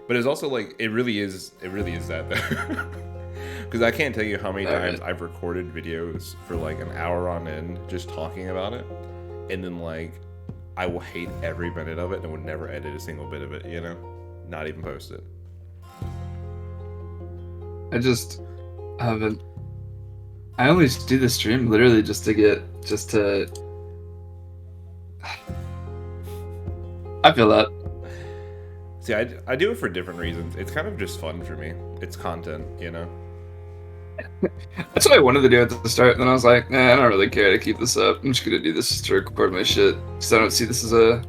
But it's also like it really is that though. Because I can't tell you how many times I've recorded videos for like an hour on end just talking about it, and then like I will hate every minute of it and would never edit a single bit of it, you know, not even post it. I just haven't. I only do the stream literally just to. I feel that. See, I do it for different reasons. It's kind of just fun for me. It's content, you know. That's what I wanted to do at the start, and then I was like, nah, I don't really care to keep this up. I'm just gonna do this just to record my shit, because I don't see this as a.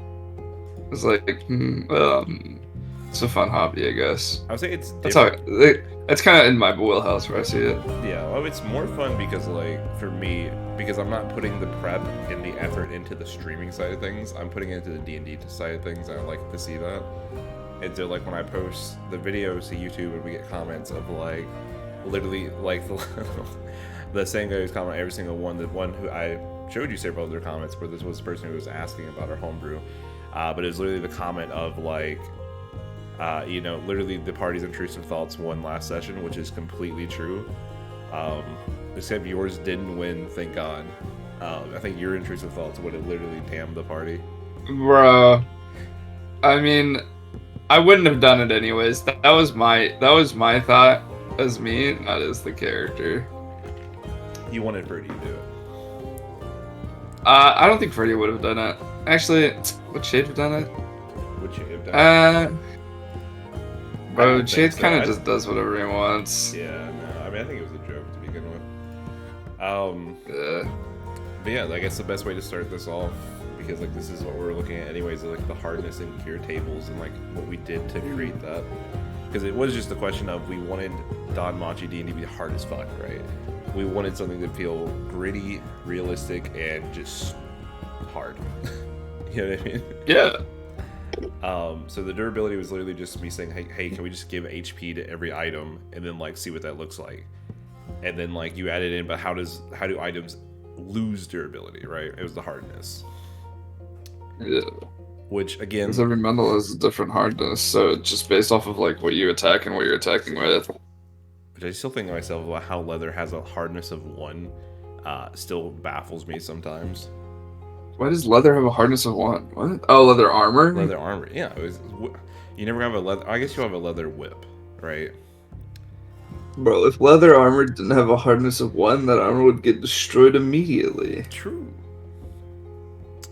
It's like, it's a fun hobby, I guess. I would say it's different. That's kind of in my wheelhouse where I see it. Yeah, well, it's more fun because, like, for me, because I'm not putting the prep and the effort into the streaming side of things, I'm putting it into the D&D side of things. I like to see that. And so, like, when I post the videos to YouTube and we get comments of, like, literally, like, the same guy who's commenting every single one, the one who I showed you several of their comments, where this was the person who was asking about our homebrew. But it was literally the comment of, like, you know, literally the party's intrusive thoughts won last session, which is completely true. Except yours didn't win, thank God. I think your intrusive thoughts would have literally damned the party. Bruh. I mean, I wouldn't have done it anyways. That was my thought as me, not as the character. You wanted Birdie to do it. I don't think Freddy would have done it. Actually, would Shade have done it? Would you have done it? Bro, Shade kind of just does whatever he wants. Yeah, no. I mean, I think it was a joke to begin with. Yeah. But yeah, I guess the best way to start this off, because like this is what we're looking at anyways, like the hardness and cure tables and like what we did to create that. Because it was just a question of we wanted Danmachi D&D to be hard as fuck, right? We wanted something to feel gritty, realistic, and just hard. You know what I mean? Yeah. So the durability was literally just me saying, hey, can we just give HP to every item and then like see what that looks like? And then like you added in, but how do items lose durability, right? It was the hardness. Yeah. Which again, because every mental has a different hardness, so it's just based off of like what you attack and what you're attacking with. Which I still think to myself about how leather has a hardness of 1, still baffles me sometimes. Why does leather have a hardness of 1? What? Oh, leather armor? Leather armor, yeah. You never have a leather... I guess you'll have a leather whip, right? Bro, if leather armor didn't have a hardness of 1, that armor would get destroyed immediately. True.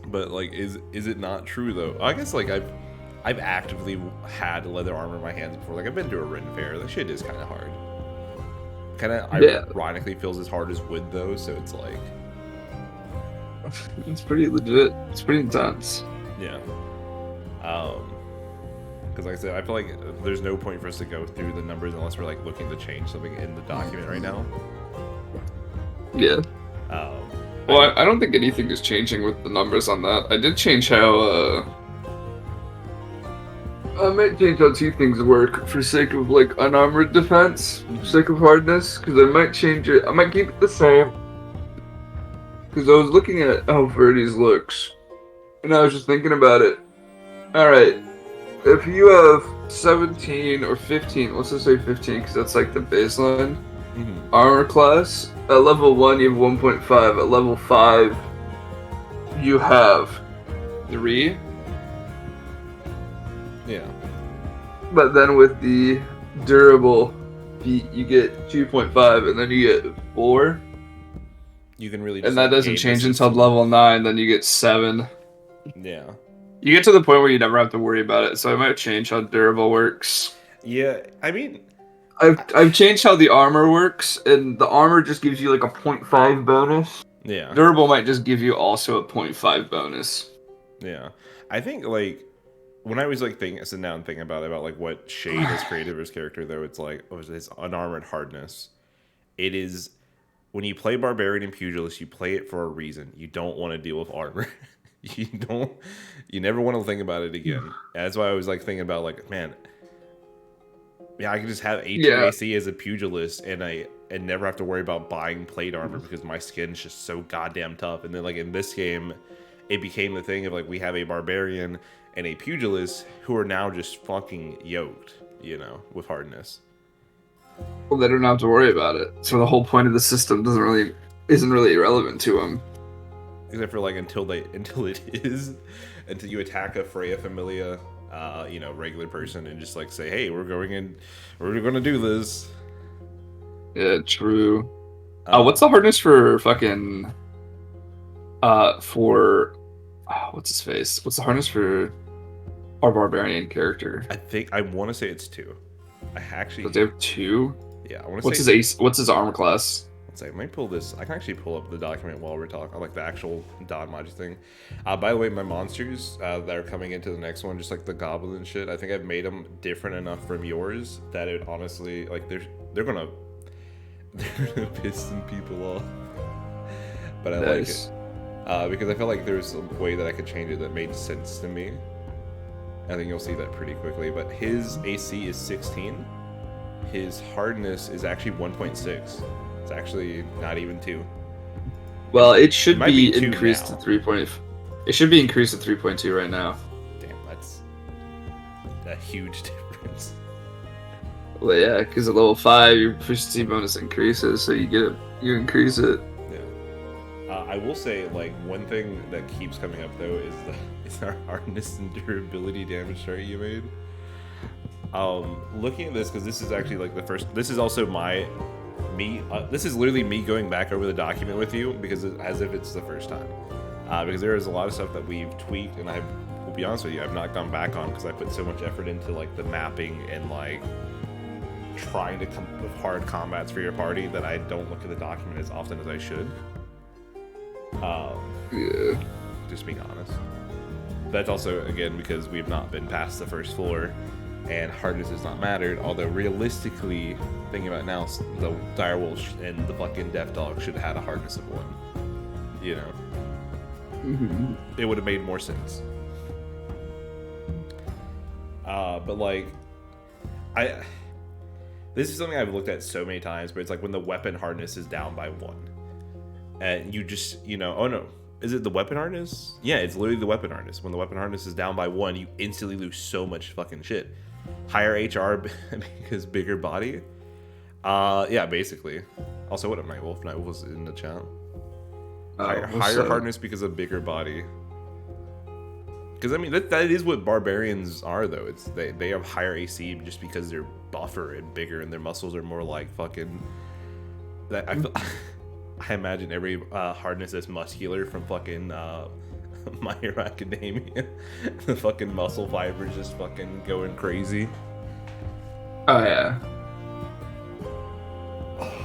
But, like, is it not true, though? I guess, like, I've actively had leather armor in my hands before. Like, I've been to a Rin fair. That shit is kind of hard. Kind of ironically feels as hard as wood, though, so it's like... It's pretty legit. It's pretty intense. Yeah. Because like I said, I feel like there's no point for us to go through the numbers unless we're like looking to change something in the document right now. Yeah. Well, I don't think anything is changing with the numbers on that. I did change how, I might change how 2 things work for sake of like unarmored defense, for sake of hardness, because I might change it. I might keep it the same. Because I was looking at how Verdi's looks, and I was just thinking about it. Alright, if you have 17 or 15, let's just say 15, because that's like the baseline armor class. At level 1, you have 1.5. At level 5, you have 3. Yeah. But then with the durable feat, you get 2.5, and then you get 4. You can really just, and that doesn't change until level 9, then you get 7. Yeah. You get to the point where you never have to worry about it, so I might change how durable works. Yeah, I mean... I've changed how the armor works, and the armor just gives you like a 0.5 bonus. Yeah. Durable might just give you also a 0.5 bonus. Yeah. I think, like, when I was, like, sitting down and thinking about like, what Shade has created for his character, though, it's like, his unarmored hardness. It is... When you play Barbarian and Pugilist, you play it for a reason. You don't want to deal with armor. You never want to think about it again. And that's why I was like thinking about like, man, yeah, I could just have HVAC as a Pugilist and never have to worry about buying plate armor because my skin's just so goddamn tough. And then like in this game, it became the thing of like we have a barbarian and a pugilist who are now just fucking yoked, with hardness. Well, they don't have to worry about it. So the whole point of the system isn't really irrelevant to them. Except for like until it is, until you attack a Freya Familia, regular person and just like say, hey, we're going to do this. Yeah, true. What's the hardness for fucking what's his face? What's the hardness for our barbarian character? I want to say it's 2. I actually. Does they have 2? Yeah, I want to say. What's his ace? What's his armor class? Let's say I might pull this. I can actually pull up the document while we're talking, like the actual Danmachi thing. By the way, my monsters that are coming into the next one, just like the goblin and shit, I think I've made them different enough from yours that it honestly, like they're gonna piss some people off. But I like it because I felt like there's a way that I could change it that made sense to me. I think you'll see that pretty quickly. But his AC is 16. His hardness is actually 1.6. It's actually not even 2. Well, it should be be increased now. to 3. It should be increased to 3.2 right now. Damn, that's a huge difference. Well, yeah, because at level 5, your proficiency bonus increases, so you increase it. Yeah. I will say, like, one thing that keeps coming up though is our hardness and durability damage chart you made. Looking at this, because this is actually like the first. This is also this is literally me going back over the document with you because as if it's the first time. Because there is a lot of stuff that we've tweaked, and I will be honest with you, I've not gone back on because I put so much effort into like the mapping and like trying to come up with hard combats for your party that I don't look at the document as often as I should. Yeah. Just being honest. That's also, again, because we've not been past the first floor, and hardness has not mattered, although realistically, thinking about it now, the direwolf and the fucking death dog should have had a hardness of 1. You know? Mm-hmm. It would have made more sense. But like, this is something I've looked at so many times, but it's like when the weapon hardness is down by 1. And you just, oh no, is it the weapon hardness? Yeah, it's literally the weapon hardness. When the weapon hardness is down by 1, you instantly lose so much fucking shit. Higher HR because bigger body. Yeah, basically. Also, what up, Nightwolf? Nightwolf was in the chat. Higher hardness because of bigger body. Because I mean that is what barbarians are though. It's they have higher AC just because they're buffer and bigger and their muscles are more like fucking. That I imagine every hardness is muscular from fucking My Hero Academia. The fucking muscle fibers just fucking going crazy. Oh yeah.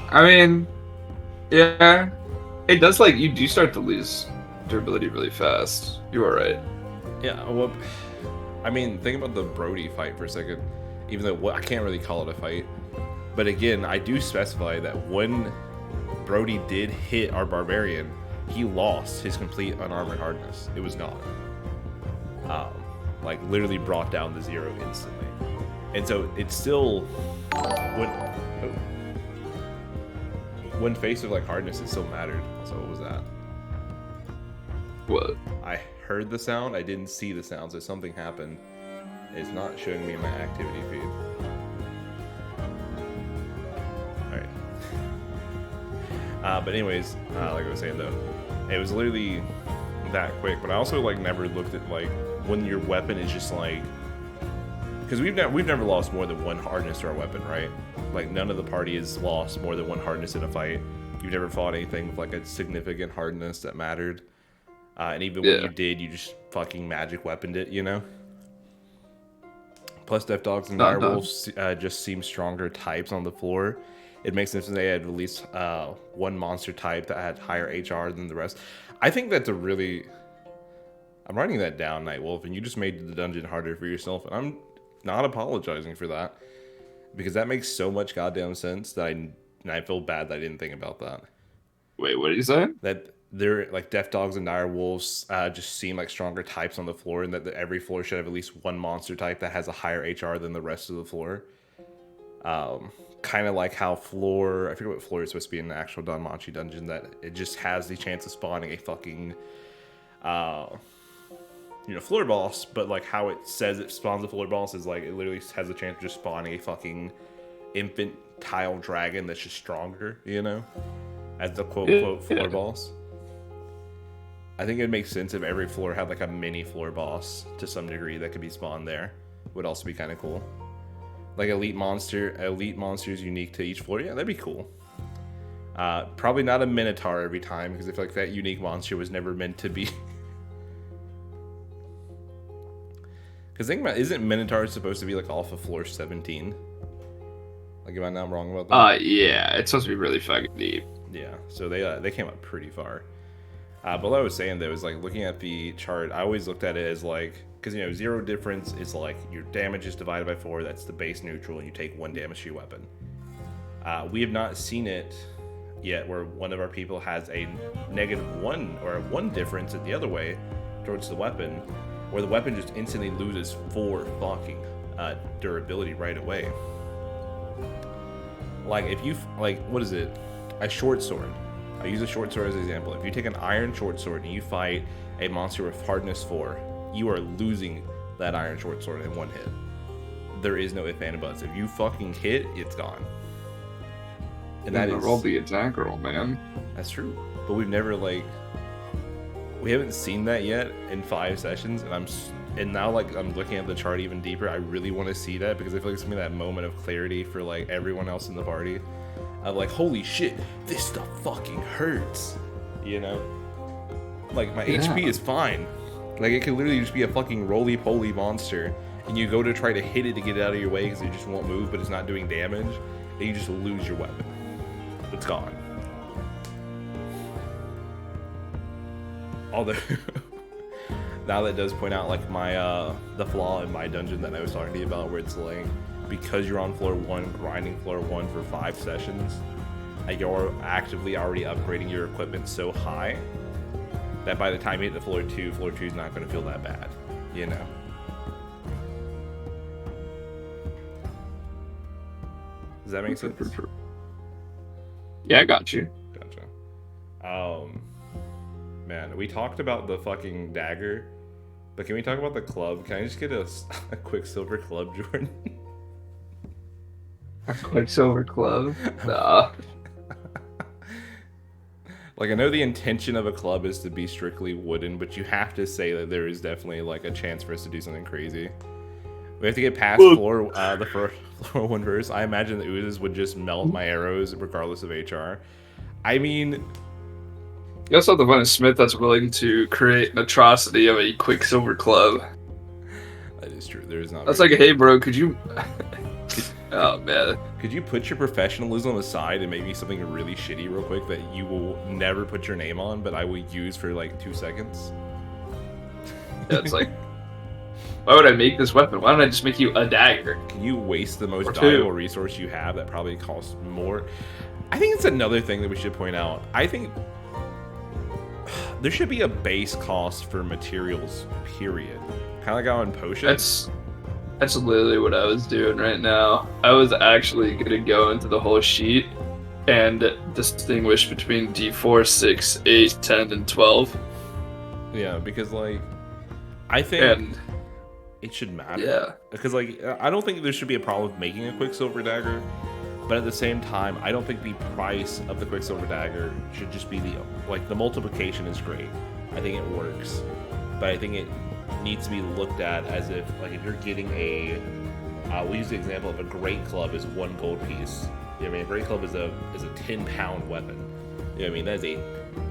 I mean, yeah, it does. Like you do start to lose durability really fast. You are right. Yeah, well, I mean, think about the Brody fight for a second. Even though I can't really call it a fight, but again, I do specify that when Brody did hit our barbarian, he lost his complete unarmored hardness. It was gone. Like literally brought down to 0 instantly. And so it's still when faced with like hardness, it still mattered. So what was that? What? I heard the sound. I didn't see the sound. So something happened. It's not showing me in my activity feed. Alright. But anyways, like I was saying though, it was literally that quick. But I also like never looked at like when your weapon is just like, because we've never lost more than 1 hardness to our weapon, right? Like none of the party has lost more than 1 hardness in a fight. You've never fought anything with like a significant hardness that mattered. And even when you did, you just fucking magic weaponed it, you know? Plus, Death Dogs and Direwolves just seem stronger types on the floor. It makes sense that they had at least 1 monster type that had higher HR than the rest. I think that's a really... I'm writing that down, Nightwolf, and you just made the dungeon harder for yourself, and I'm not apologizing for that. Because that makes so much goddamn sense that I feel bad that I didn't think about that. Wait, what did you say? That they're like Death Dogs and Dire Wolves just seem like stronger types on the floor, and that every floor should have at least 1 monster type that has a higher HR than the rest of the floor. Kind of like how I forget what floor is supposed to be in the actual Danmachi dungeon, that it just has the chance of spawning a fucking floor boss, but like how it says it spawns a floor boss is like it literally has a chance of just spawning a fucking infant tile dragon that's just stronger, as the quote quote floor boss. I think it makes sense if every floor had like a mini floor boss to some degree that could be spawned there. Would also be kind of cool. Like elite monsters unique to each floor. Yeah, that'd be cool. Probably not a minotaur every time because I feel like that unique monster was never meant to be. Because think about, isn't minotaur supposed to be like off of floor 17? Like, am I not wrong about that? Yeah, it's supposed to be really fucking deep. Yeah, so they came up pretty far. But what I was saying though is like looking at the chart, I always looked at it as like, because zero difference is like your damage is divided by 4. That's the base neutral, and you take 1 damage to your weapon. We have not seen it yet where one of our people has a -1 or a 1 difference in the other way towards the weapon, where the weapon just instantly loses 4 fucking durability right away. Like if you what is it? A short sword. I use a short sword as an example. If you take an iron short sword and you fight a monster with hardness 4, you are losing that iron short sword in 1 hit. There is no if and buts. If you fucking hit, it's gone. And that is roll the attack roll, man. That's true. But we've never we haven't seen that yet in 5 sessions, and now I'm looking at the chart even deeper. I really want to see that because I feel like it's gonna be that moment of clarity for like everyone else in the party. Of like, holy shit, this stuff fucking hurts. Like my HP is fine. Like it could literally just be a fucking roly-poly monster, and you go to try to hit it to get it out of your way because it just won't move, but it's not doing damage, and you just lose your weapon. It's gone. Although now that does point out like my the flaw in my dungeon that I was talking to you about, where it's like because you're on floor 1 grinding floor 1 for 5 sessions, you're actively already upgrading your equipment so high that by the time you hit the floor 2 is not going to feel that bad, Does that make sense? Yeah, I got you. Gotcha. Man, we talked about the fucking dagger, but can we talk about the club? Can I just get a Quicksilver club, Jordan? A Quicksilver club? Nah. Like, I know the intention of a club is to be strictly wooden, but you have to say that there is definitely like a chance for us to do something crazy. We have to get past floor 1 first. I imagine the oozes would just melt my arrows regardless of HR. I mean, you also have to find a smith that's willing to create an atrocity of a Quicksilver club. That is true. There is not. That's like, hey, bro, could you? Oh man. Could you put your professionalism aside and make me something really shitty real quick that you will never put your name on, but I will use for like 2 seconds? Yeah, it's like, why would I make this weapon? Why don't I just make you a dagger? Can you waste the most valuable resource you have that probably costs more? I think it's another thing that we should point out. I think there should be a base cost for materials, period. Kind of like how in potions. That's literally what I was doing right now. I was actually going to go into the whole sheet and distinguish between D4, 6, 8, 10, and 12. Yeah, because I think it should matter. Yeah. Because I don't think there should be a problem with making a Quicksilver dagger, but at the same time, I don't think the price of the Quicksilver dagger should just be the multiplication is great. I think it works, but I think it needs to be looked at as if you're getting we'll use the example of a great club is 1 gold piece. You know what I mean? A great club is a 10-pound weapon. You know what I mean? That is a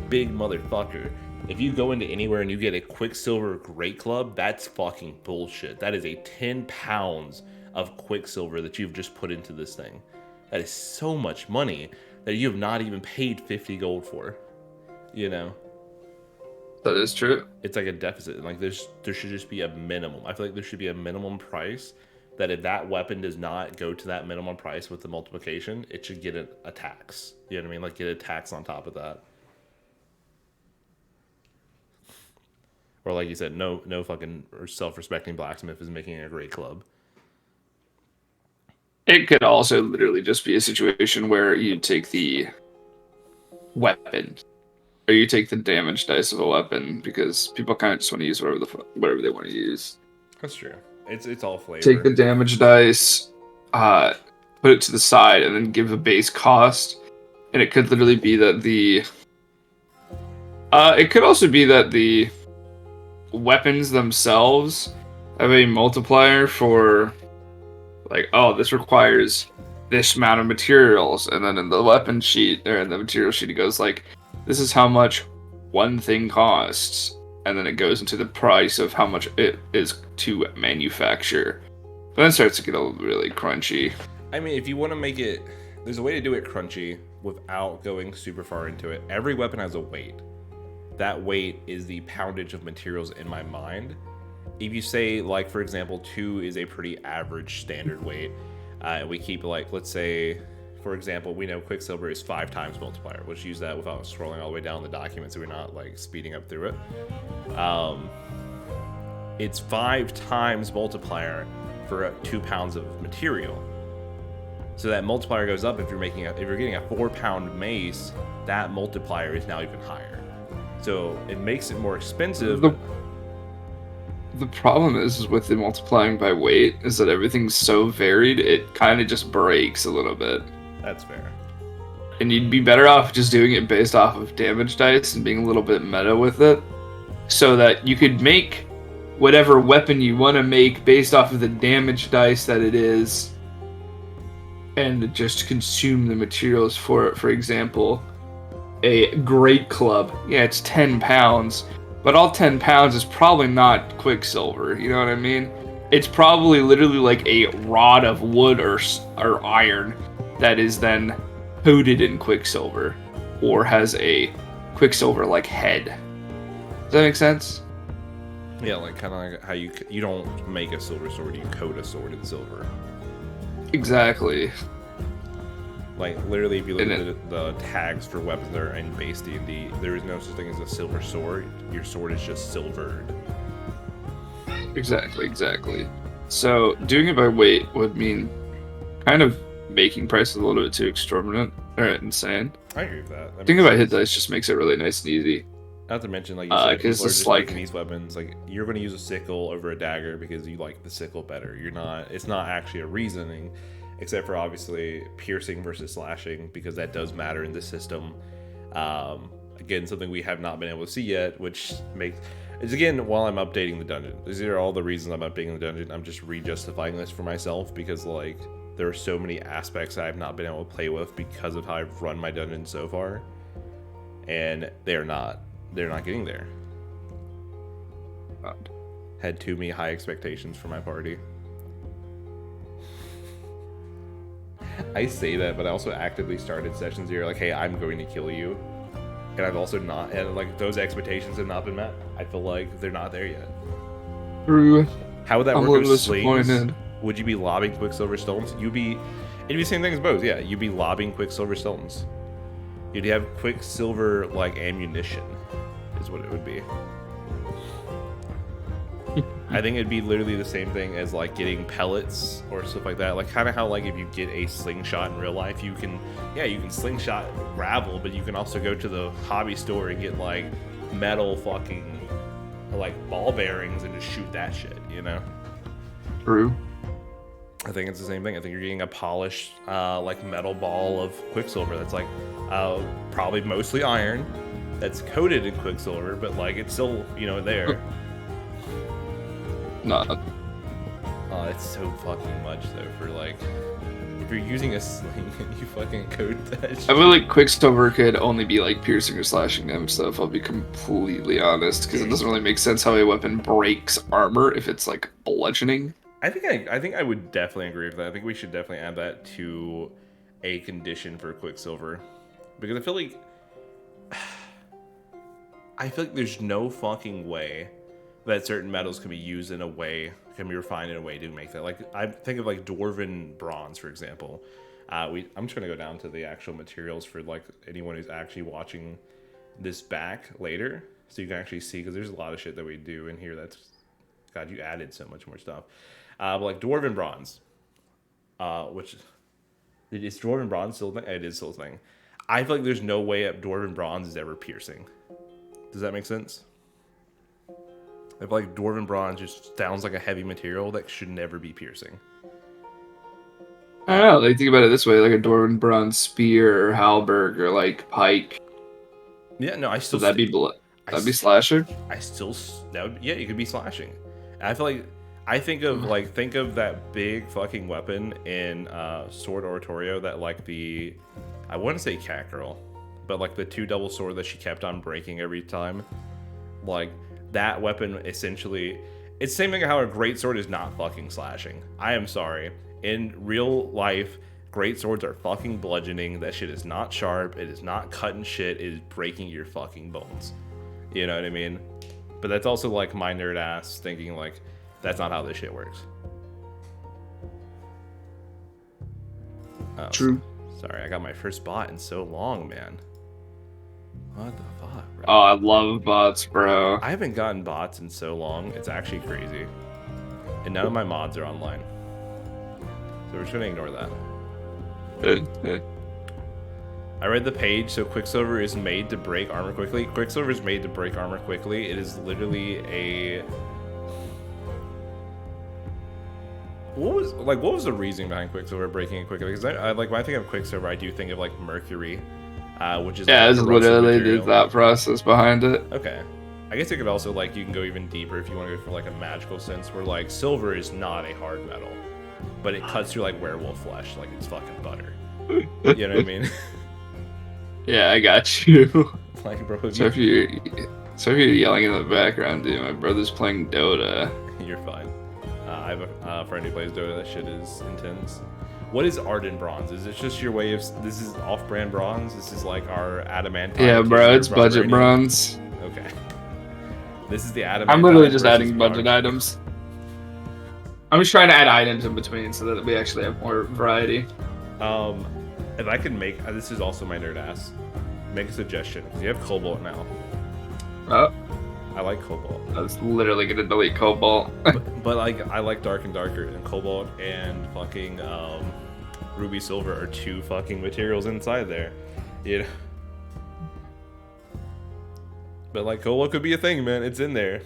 big motherfucker. If you go into anywhere and you get a Quicksilver great club, that's fucking bullshit. That is a 10 pounds of Quicksilver that you've just put into this thing. That is so much money that you have not even paid 50 gold for. That is true. It's like a deficit. There should just be a minimum. I feel like there should be a minimum price that if that weapon does not go to that minimum price with the multiplication, it should get a tax. You know what I mean? Get a tax on top of that. Or like you said, no fucking self-respecting blacksmith is making a great club. It could also literally just be a situation where you take the weapon or you take the damage dice of a weapon because people kind of just want to use whatever they want to use. That's true. It's all Take the flavor. damage dice, uh, put it to the side, and then give a base cost. And it could literally be that it could also be that the weapons themselves have a multiplier for, like, oh, this requires this amount of materials, and then in the weapon sheet or in the material sheet, it goes like, this is how much one thing costs, and then it goes into the price of how much it is to manufacture. But then it starts to get a really crunchy. I mean, if you want to make it, there's a way to do it crunchy without going super far into it. Every weapon has a weight. That weight is the poundage of materials in my mind. If you say, like, for example, 2 is a pretty average standard weight, we keep, like, let's say, for example, we know Quicksilver is 5 times multiplier. Let's use that without scrolling all the way down the document so we're not, like, speeding up through it. It's 5 times multiplier for 2 pounds of material. So that multiplier goes up if you're getting a 4-pound mace, that multiplier is now even higher. So it makes it more expensive. The problem is with the multiplying by weight is that everything's so varied, it kind of just breaks a little bit. That's fair. And you'd be better off just doing it based off of damage dice and being a little bit meta with it, so that you could make whatever weapon you want to make based off of the damage dice that it is, and just consume the materials for it. For example, a great club, yeah, it's 10 pounds, but all 10 pounds is probably not Quicksilver, you know what I mean? It's probably literally like a rod of wood or iron that is then coated in Quicksilver, or has a Quicksilver-like head. Does that make sense? Yeah, like kind of like how you don't make a silver sword, you coat a sword in silver. Exactly. Like, literally, if you look at the tags for weapons that are in base D&D, there is no such thing as a silver sword. Your sword is just silvered. Exactly. So, doing it by weight would mean kind of making prices a little bit too exorbitant or insane. I agree with that. Thinking about hit dice just makes it really nice and easy. Not to mention, like you said, people are just like making these weapons. Like, you're going to use a sickle over a dagger because you like the sickle better. It's not actually a reasoning, except for obviously piercing versus slashing, because that does matter in this system. Again, something we have not been able to see yet, which is again, while I'm updating the dungeon. These are all the reasons I'm updating the dungeon. I'm just re-justifying this for myself because, like, there are so many aspects I have not been able to play with because of how I've run my dungeon so far, and they're not getting there. Had too many high expectations for my party. I say that, but I also actively started sessions here like, hey, I'm going to kill you. And I've also not, and like those expectations have not been met. I feel like they're not there yet. True. How would that I'm work with slings? Would you be lobbing Quicksilver stones? It'd be the same thing as bows, yeah. You'd be lobbing Quicksilver stones. You'd have Quicksilver like ammunition, is what it would be. I think it'd be literally the same thing as like getting pellets or stuff like that. Like kind of how like if you get a slingshot in real life, you can slingshot gravel, but you can also go to the hobby store and get like metal fucking like ball bearings and just shoot that shit, you know? True. I think it's the same thing. I think you're getting a polished like metal ball of Quicksilver that's like probably mostly iron that's coated in Quicksilver, but like it's still, you know, there. Not. Oh, it's so fucking much though for like if you're using a sling and you fucking coat that shit. I feel like Quicksilver could only be like piercing or slashing them stuff, I'll be completely honest, because it doesn't really make sense how a weapon breaks armor if it's like bludgeoning. I think I would definitely agree with that. I think we should definitely add that to a condition for Quicksilver. Because I feel like there's no fucking way that certain metals can be used in a way, can be refined in a way to make that. Like, I think of like dwarven bronze, for example. I'm just gonna go down to the actual materials for like anyone who's actually watching this back later, so you can actually see, because there's a lot of shit that we do in here that's, God, you added so much more stuff. But like dwarven bronze, which is dwarven bronze still a thing? It is still a thing. I feel like there's no way up dwarven bronze is ever piercing. Does that make sense? I feel like dwarven bronze just sounds like a heavy material that should never be piercing. I don't know. Like think about it this way: like a dwarven bronze spear or halberd or like pike. Yeah, no, I still. Would that be I, that'd be slasher? I still. That would, yeah, you could be slashing. And I feel like I think of that big fucking weapon in Sword Oratorio that like the I wouldn't say cat girl, but like the 2 double sword that she kept on breaking every time. Like that weapon essentially, it's the same thing how a great sword is not fucking slashing. I am sorry. In real life, great swords are fucking bludgeoning. That shit is not sharp. It is not cutting shit. It is breaking your fucking bones. You know what I mean? But that's also like my nerd ass thinking like that's not how this shit works. Oh, True. Sorry, I got my first bot in so long, man. What the fuck, bro? Oh, I love bots, bro. I haven't gotten bots in so long. It's actually crazy. And none of my mods are online. So we're just gonna ignore that. I read the page, so Quicksilver is made to break armor quickly. Quicksilver is made to break armor quickly. It is literally a... What was the reasoning behind Quicksilver breaking it quickly? Because I like when I think of Quicksilver, I do think of like Mercury, which is yeah, like, it's literally the thought process behind it. Okay, I guess it could also like you can go even deeper if you want to go for like a magical sense, where like silver is not a hard metal, but it cuts through like werewolf flesh, like it's fucking butter. You know what I mean? Yeah, I got you. Like, bro, So if you're yelling in the background, dude, my brother's playing Dota. you're fine. I have a friend who plays Dota. That shit is intense. What is Arden Bronze? Is it just your way of... This is off-brand bronze? This is like our adamantine... Yeah, bro, it's budget bronze. Okay. This is the adamantine... I'm literally just adding budget items. I'm just trying to add items in between so that we actually have more variety. If I could make... this is also my nerd ass. Make a suggestion. Because you have Cobalt now. Oh. I like Cobalt. I was literally gonna delete Cobalt. but like, I like Dark and Darker, and Cobalt and fucking Ruby Silver are 2 fucking materials inside there. You know? But like, Cobalt could be a thing, man. It's in there.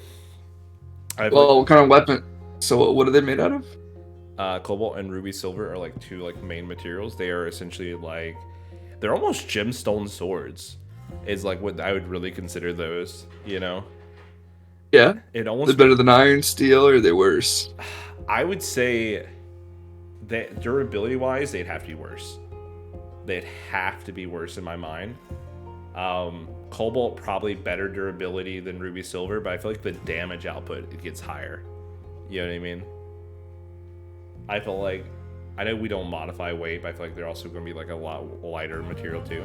Well, what kind of weapon? So what are they made out of? Cobalt and Ruby Silver are like 2 like main materials. They are essentially like, they're almost gemstone swords. Is like what I would really consider those. You know? Yeah. It almost... They're better than iron, steel, or are they worse? I would say that durability-wise, they'd have to be worse. They'd have to be worse in my mind. Cobalt probably better durability than Ruby Silver, but I feel like the damage output it gets higher. You know what I mean? I feel like I know we don't modify weight, but I feel like they're also going to be like a lot lighter material too.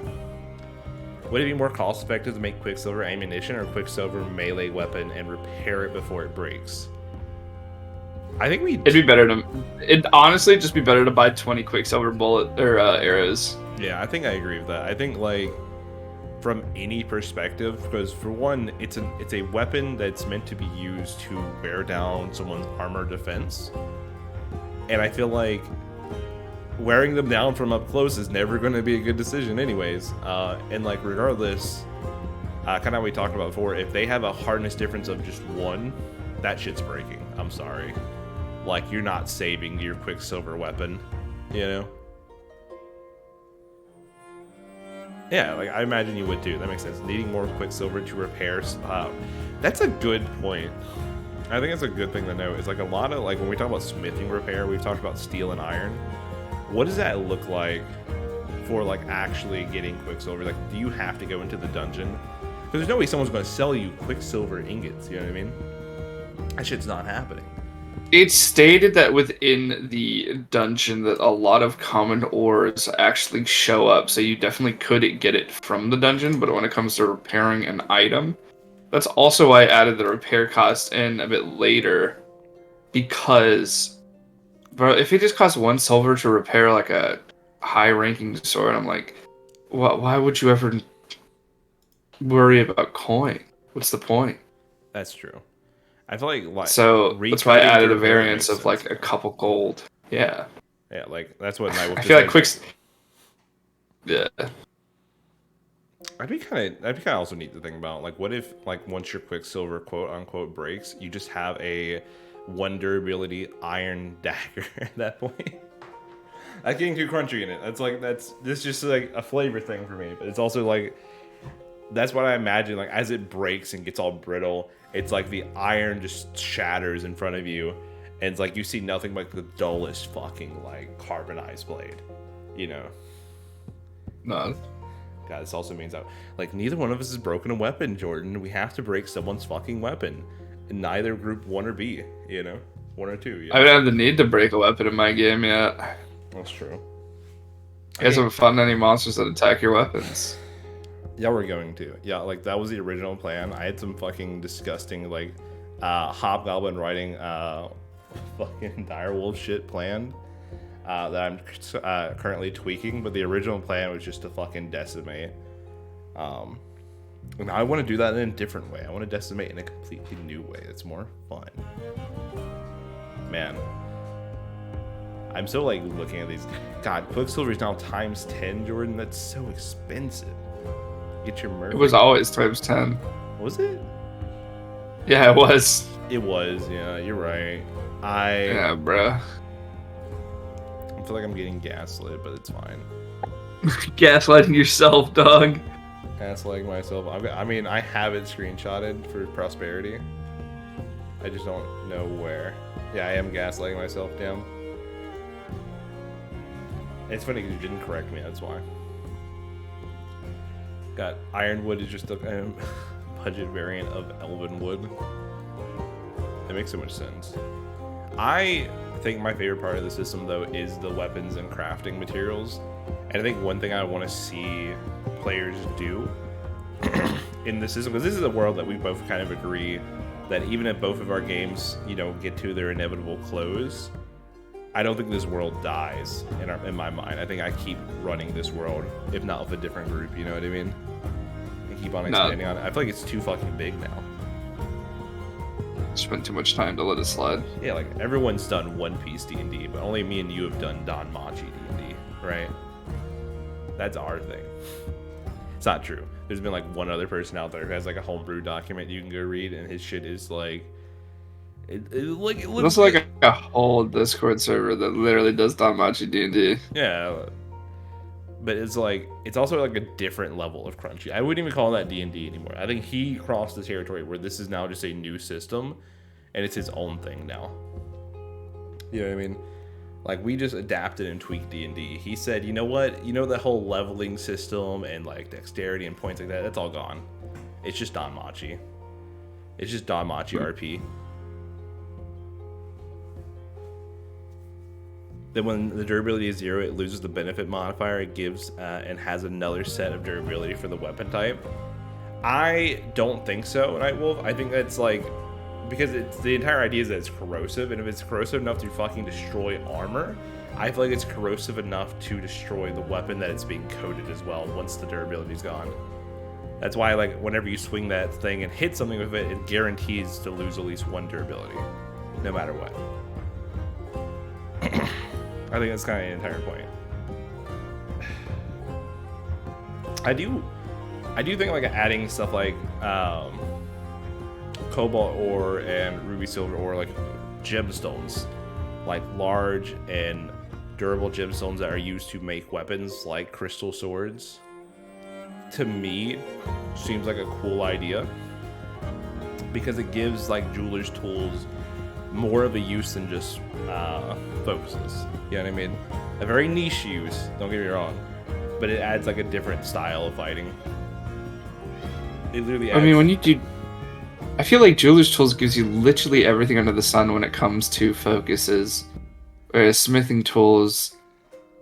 Would it be more cost effective to make Quicksilver ammunition or Quicksilver melee weapon and repair it before it breaks? I think it'd be better to... It'd honestly just be better to buy 20 Quicksilver bullet or arrows. Yeah, I think I agree with that. I think like from any perspective, because for one, it's a weapon that's meant to be used to wear down someone's armor defense. And I feel like wearing them down from up close is never going to be a good decision anyways. And like regardless, kind of how we talked about before, if they have a hardness difference of just 1, that shit's breaking. I'm sorry. Like, you're not saving your Quicksilver weapon, you know? Yeah, like I imagine you would too. That makes sense. Needing more Quicksilver to repair. That's a good point. I think that's a good thing to know. Is like a lot of like when we talk about smithing repair, we've talked about steel and iron. What does that look like for like actually getting Quicksilver? Like, do you have to go into the dungeon? Because there's no way someone's going to sell you Quicksilver ingots. You know what I mean? That shit's not happening. It's stated that within the dungeon that a lot of common ores actually show up, so you definitely could get it from the dungeon, but when it comes to repairing an item, that's also why I added the repair cost in a bit later, because, bro, if it just costs 1 silver to repair like a high-ranking sword, I'm like, why would you ever worry about coin? What's the point? That's true. I feel like so that's why I added a variance of like a couple gold. Yeah. Yeah, like that's what I feel like quick. Yeah. That'd be kind of also neat to think about. Like, what if, like, once your Quicksilver quote unquote breaks, you just have a one durability iron dagger at that point. That's getting too crunchy in it. This just like a flavor thing for me. But it's also like, that's what I imagine. Like, as it breaks and gets all brittle, it's like the iron just shatters in front of you, and it's like you see nothing but the dullest fucking like carbonized blade. You know. No. God, this also means that, like, neither one of us has broken a weapon, Jordan. We have to break someone's fucking weapon. In neither group 1 or B, you know? 1 or 2, yeah. I don't have the need to break a weapon in my game yet. That's true. You guys haven't fought any monsters that attack your weapons. Yeah, we're going to. Yeah, like, that was the original plan. I had some fucking disgusting, like, hobgoblin riding, fucking direwolf shit planned. That I'm currently tweaking, but the original plan was just to fucking decimate. And I want to do that in a different way. I want to decimate in a completely new way. That's more fun. Man, I'm still like looking at these. God, Quicksilver is now times 10, Jordan. That's so expensive. Get your merch. It was always times 10. Was it? Yeah, it was. It was. Yeah, you're right. Yeah, bruh. I feel like I'm getting gaslit, but it's fine. Gaslighting yourself, dog. Gaslighting myself. I mean, I have it screenshotted for prosperity. I just don't know where. Yeah, I am gaslighting myself, damn. It's funny because you didn't correct me, that's why. Got Ironwood is just a budget variant of Elvenwood. That makes so much sense. I think my favorite part of the system, though, is the weapons and crafting materials. And I think one thing I want to see players do in the system, because this is a world that we both kind of agree that even if both of our games, you know, get to their inevitable close, I don't think this world dies in my mind. I think I keep running this world, if not with a different group, you know what I mean? And keep on expanding on it. I feel like it's too fucking big now. Spent too much time to let it slide. Yeah, like everyone's done One Piece D&D, but only me and you have done Danmachi D&D, right? That's our thing. It's not true. There's been like one other person out there who has like a homebrew document you can go read, and his shit is like, it looks There's like a whole Discord server that literally does Danmachi D&D. Yeah, but it's like, it's also like a different level of crunchy. I wouldn't even call that D&D anymore. I think he crossed the territory where this is now just a new system, and it's his own thing now. You know what I mean? Like, we just adapted and tweaked D&D. He said, you know what? You know the whole leveling system and like dexterity and points like that? That's all gone. It's just Danmachi. It's just Danmachi RP. Then when the durability is 0, it loses the benefit modifier it gives and has another set of durability for the weapon type. I don't think so, Nightwolf. I think that's like, because the entire idea is that it's corrosive, and if it's corrosive enough to fucking destroy armor, I feel like it's corrosive enough to destroy the weapon that it's being coated as well once the durability's gone. That's why, like, whenever you swing that thing and hit something with it, it guarantees to lose at least 1 durability, no matter what. I think that's kind of the entire point. I do think like adding stuff like cobalt ore and ruby silver ore, like gemstones, like large and durable gemstones that are used to make weapons like crystal swords, to me seems like a cool idea, because it gives like jewelers tools more of a use than just focuses. You know what I mean? A very niche use, don't get me wrong, but it adds like a different style of fighting. It literally adds... I mean, when you do, I feel like Jeweler's Tools gives you literally everything under the sun when it comes to focuses, whereas Smithing Tools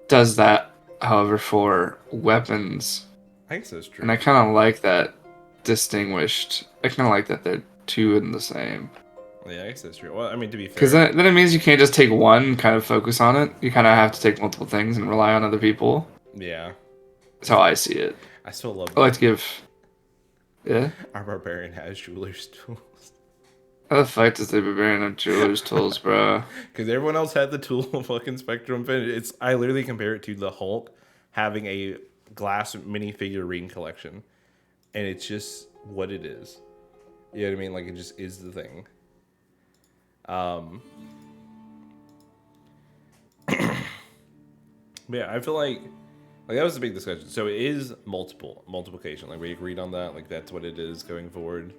does that, however, for weapons. I guess that's true. And I kind of like that distinguished. I kind of like that they're two in the same. Yeah, I guess that's true. Well, I mean, to be fair, because then it means you can't just take one kind of focus on it. You kind of have to take multiple things and rely on other people. Yeah, that's how I see it. I still love I like to give... Yeah? Our barbarian has jeweler's tools. How the fuck does the barbarian have jeweler's tools, bro? Because everyone else had the tool of fucking Spectrum Fin. I literally compare it to the Hulk having a glass minifigurine collection, and it's just what it is. You know what I mean? Like, it just is the thing. But yeah, I feel like that was a big discussion. So it is multiplication. Like, we agreed on that. Like, that's what it is going forward.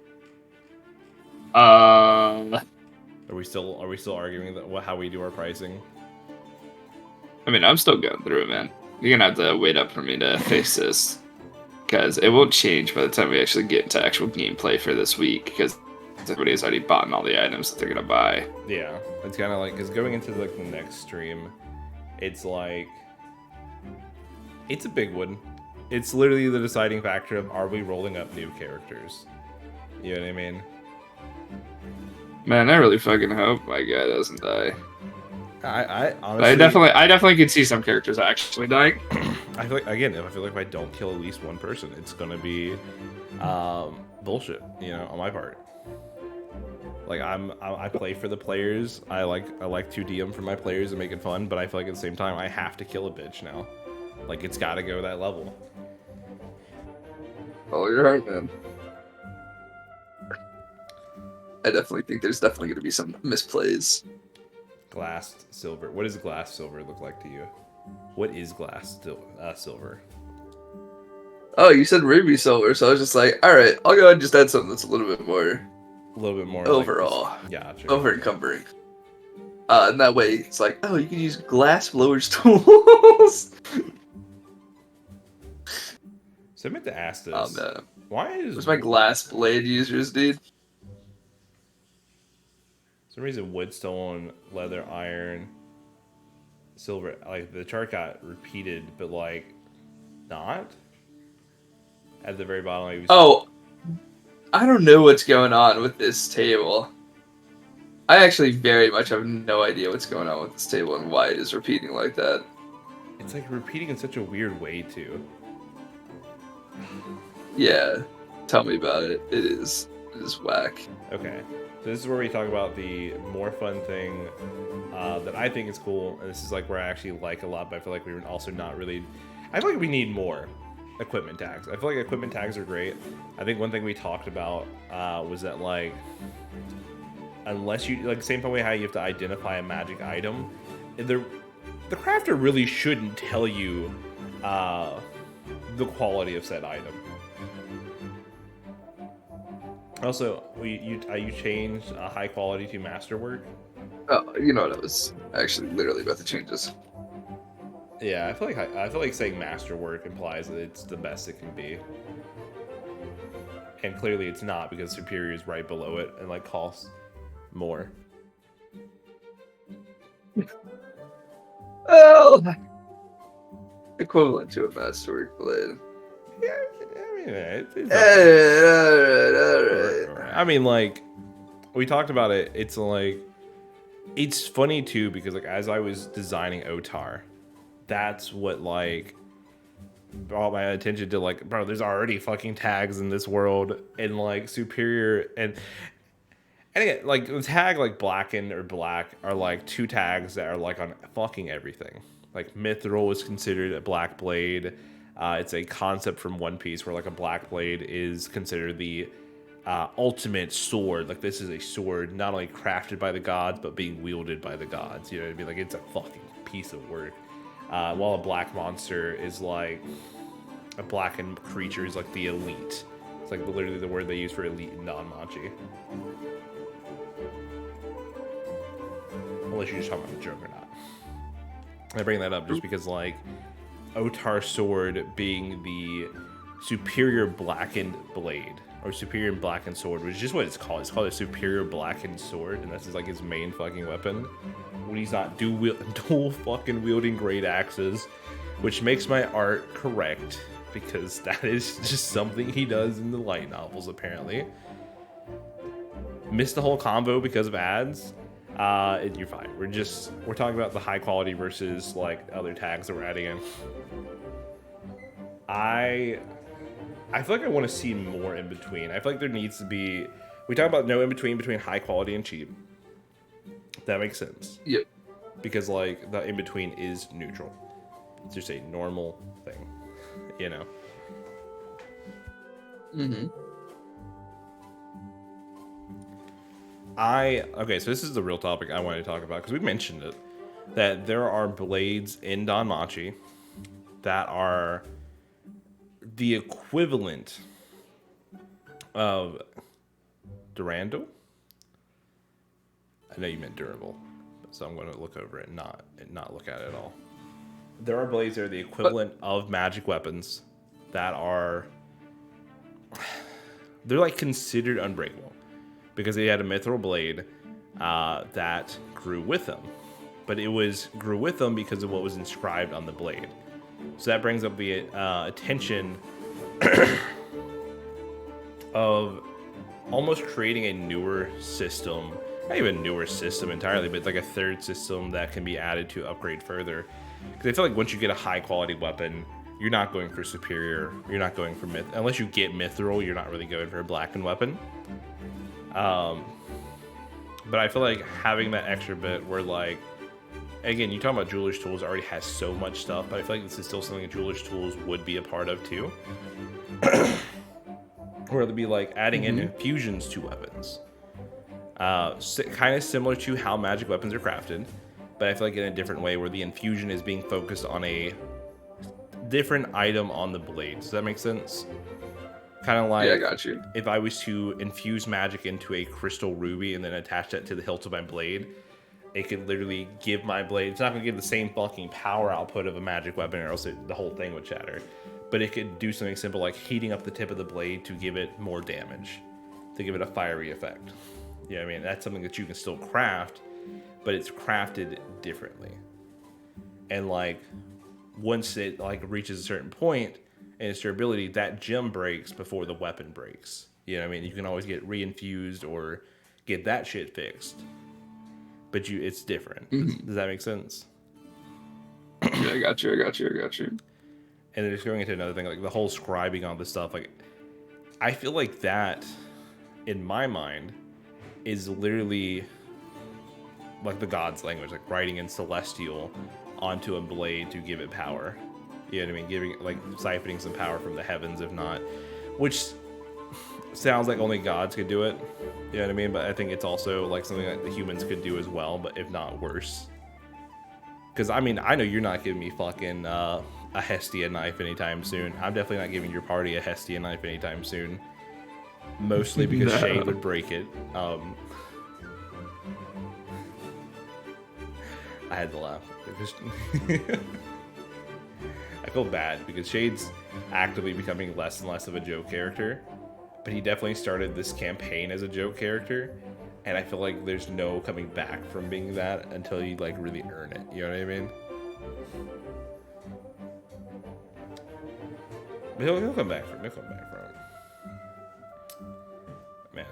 I Are we still arguing that how we do our pricing? mean, I'm still going through it, man. You're gonna have to wait up for me to fix this, because it won't change by the time we actually get into actual gameplay for this week, because everybody's already bought all the items that they're gonna buy. Yeah, it's kind of like, because going into like the next stream, it's like, it's a big one. It's literally the deciding factor of, are we rolling up new characters? You know what I mean? Man, I really fucking hope my guy doesn't die. I But honestly, I definitely can see some characters actually dying. I feel like, again, if I don't kill at least one person, it's gonna be bullshit, you know, on my part. Like, I play for the players. I like to DM for my players and make it fun, but I feel like at the same time I have to kill a bitch now. Like, it's got to go that level. Oh, you're right, man. I definitely think there's definitely going to be some misplays. Glass silver. What does glass silver look like to you? What is glass silver? Oh, you said ruby silver, so I was just like, all right, I'll go ahead and just add something that's a little bit more overall, Like, yeah, sure. over encumbering. And that way, it's like, oh, you can use glass blowers tools. So I meant to ask this. Oh man, Why is where's my glass blade users, dude? For some reason wood, stone, leather, iron, silver, like the chart got repeated, but like not at the very bottom. Like, Oh, I don't know what's going on with this table. I actually very much have no idea what's going on with this table and why it is repeating like that. it's like repeating in such a weird way too. Yeah, tell me about it. It is whack. Okay, so this is where we talk about the more fun thing that I think is cool, and this is like where I actually like a lot, but I feel like we're also not really. I feel like we need more equipment tags. I feel like equipment tags are great. I think one thing we talked about was that, like, unless you, like, same way how you have to identify a magic item, the crafter really shouldn't tell you the quality of said item. Also, you changed high quality to masterwork. Oh, you know what? I was actually literally about to change this. Yeah, I feel like saying masterwork implies that it's the best it can be, and clearly it's not, because superior is right below it and like costs more. Well, equivalent to a masterwork blade. Yeah, I mean, it's All right. I mean, like, we talked about it. It's like, it's funny too, because like as I was designing Otar, that's what like brought my attention to, like, bro, there's already fucking tags in this world, and like superior and again, like the tag like blackened or black are like two tags that are like on fucking everything. Like mithril is considered a black blade. It's a concept from One Piece where like a black blade is considered the ultimate sword. Like, this is a sword not only crafted by the gods but being wielded by the gods. You know what I mean? Like, it's a fucking piece of work. While a black monster is like a blackened creature is like the elite. It's like literally the word they use for elite in Danmachi. Unless you're just talking about the Juggernaut. I bring that up just because, like, Otar sword being the superior blackened blade, or superior blackened sword, which is just what it's called. It's called a superior blackened sword, and that's just like his main fucking weapon. When he's not dual fucking wielding great axes, which makes my art correct, because that is just something he does in the light novels, apparently. Missed the whole combo because of ads. You're fine. We're talking about the high quality versus like other tags that we're adding in. I feel like I want to see more in between. I feel like there needs to be. We talk about no in between high quality and cheap. That makes sense. Yep. Because like the in between is neutral. It's just a normal thing. you know. Mm-hmm. Okay, so this is the real topic I wanted to talk about because we mentioned it, that there are blades in Danmachi that are the equivalent of Durandal. I know you meant durable, so I'm going to look over it and not look at it at all. There are blades that are the equivalent of magic weapons that are, they're like considered unbreakable because they had a mithril blade that grew with them, but it grew with them because of what was inscribed on the blade. So that brings up the attention of almost creating a newer system, not even newer system entirely, but like a third system that can be added to upgrade further. Because I feel like once you get a high quality weapon, you're not going for superior. You're not going for unless you get mithril. You're not really going for a blackened weapon. But I feel like having that extra bit where, like, again, you talk about Jeweler's Tools already has so much stuff, but I feel like this is still something that Jeweler's Tools would be a part of too. Or it'd be like adding in infusions to weapons. Kind of similar to how magic weapons are crafted, but I feel like in a different way where the infusion is being focused on a different item on the blade. Does that make sense? Kind of like, Yeah, I got you. if I was to infuse magic into a crystal ruby and then attach that to the hilt of my blade, it could literally give my blade, it's not going to give the same fucking power output of a magic weapon, or else the whole thing would shatter. But it could do something simple like heating up the tip of the blade to give it more damage, to give it a fiery effect. You know what I mean? That's something that you can still craft, but it's crafted differently. And like, once it like reaches a certain point in its durability, that gem breaks before the weapon breaks. You know what I mean? You can always get reinfused or get that shit fixed. But it's different. Does that make sense? Yeah, I got you. And then just going into another thing, like the whole scribing on this stuff, like, I feel like that, in my mind, is literally like the god's language, like writing in celestial onto a blade to give it power. You know what I mean? Giving, like, siphoning some power from the heavens, if not, which sounds like only gods could do it. You know what I mean? But I think it's also like something that the humans could do as well, but if not worse. Because, I mean, I know you're not giving me fucking a Hestia knife anytime soon. I'm definitely not giving your party a Hestia knife anytime soon. Mostly because Shade would break it. I had to laugh. I feel bad because Shade's actively becoming less and less of a joke character. But he definitely started this campaign as a joke character. And I feel like there's no coming back from being that until you like really earn it. You know what I mean? But he'll come back from it. Man.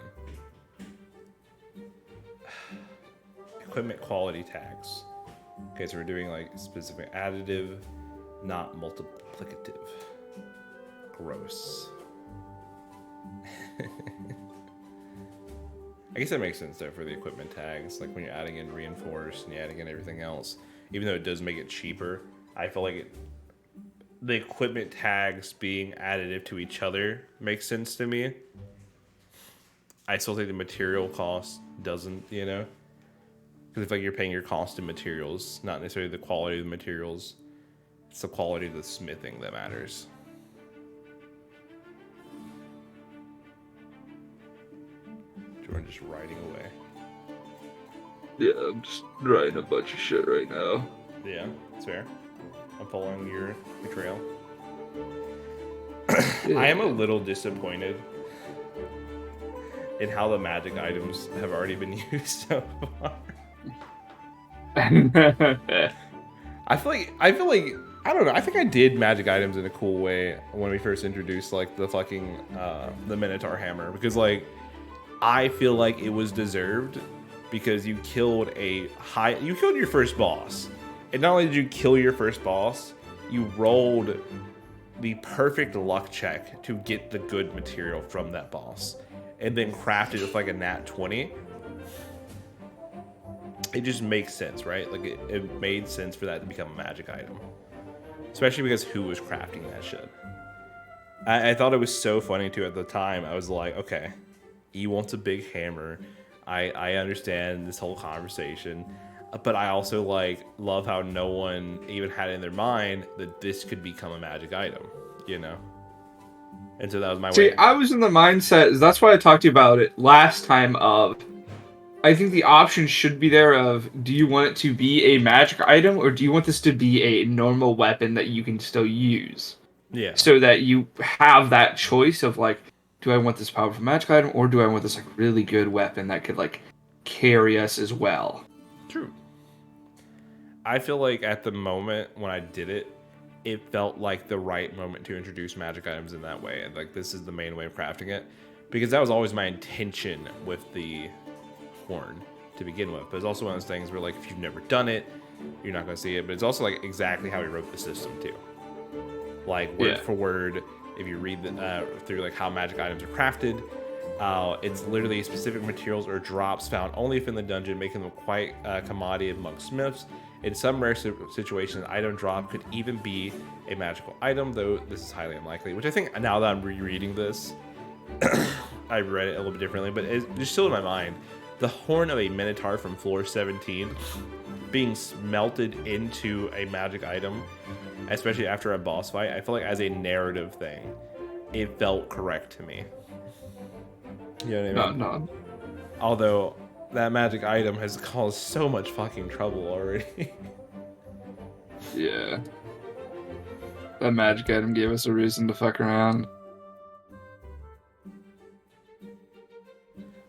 Equipment quality tags. Okay, so we're doing like specific additive, not multiplicative. Gross. I guess that makes sense though for the equipment tags, like when you're adding in reinforced and you're adding in everything else. Even though it does make it cheaper, I feel like the equipment tags being additive to each other makes sense to me. I still think the material cost doesn't, you know? Because it's like you're paying your cost in materials, not necessarily the quality of the materials. It's the quality of the smithing that matters. Jordan just writing away. Yeah, I'm just writing a bunch of shit right now. Yeah, that's fair. I'm following your trail. Yeah. I am a little disappointed in how the magic items have already been used so far. I feel like I don't know. I think I did magic items in a cool way when we first introduced like the fucking the Minotaur hammer, because like I feel like it was deserved because you killed your first boss. And not only did you kill your first boss, you rolled the perfect luck check to get the good material from that boss, and then crafted with like a nat 20. It just makes sense, right? Like it made sense for that to become a magic item, especially because who was crafting that shit? I thought it was so funny too at the time. I was like, okay, he wants a big hammer. I understand this whole conversation, but I also like love how no one even had in their mind that this could become a magic item, you know. And so that was my See, way. I was in the mindset. That's why I talked to you about it last time. I think the option should be there of, do you want it to be a magic item, or do you want this to be a normal weapon that you can still use? Yeah. So that you have that choice of like, do I want this powerful magic item, or do I want this like really good weapon that could like carry us as well? True. I feel like at the moment when I did it, it felt like the right moment to introduce magic items in that way. And like, this is the main way of crafting it, because that was always my intention with the horn to begin with. But it's also one of those things where like, if you've never done it, you're not going to see it. But it's also like exactly how he wrote the system too. Like word for word, if you read through like how magic items are crafted, it's literally specific materials or drops found only within the dungeon, making them quite a commodity among smiths. In some rare situations, an item drop could even be a magical item, though this is highly unlikely. Which I think now that I'm rereading this, I read it a little bit differently, but it's still in my mind. The horn of a minotaur from floor 17 being smelted into a magic item, especially after a boss fight, I feel like as a narrative thing, it felt correct to me. You know what I mean? No. Although that magic item has caused so much fucking trouble already. Yeah. That magic item gave us a reason to fuck around.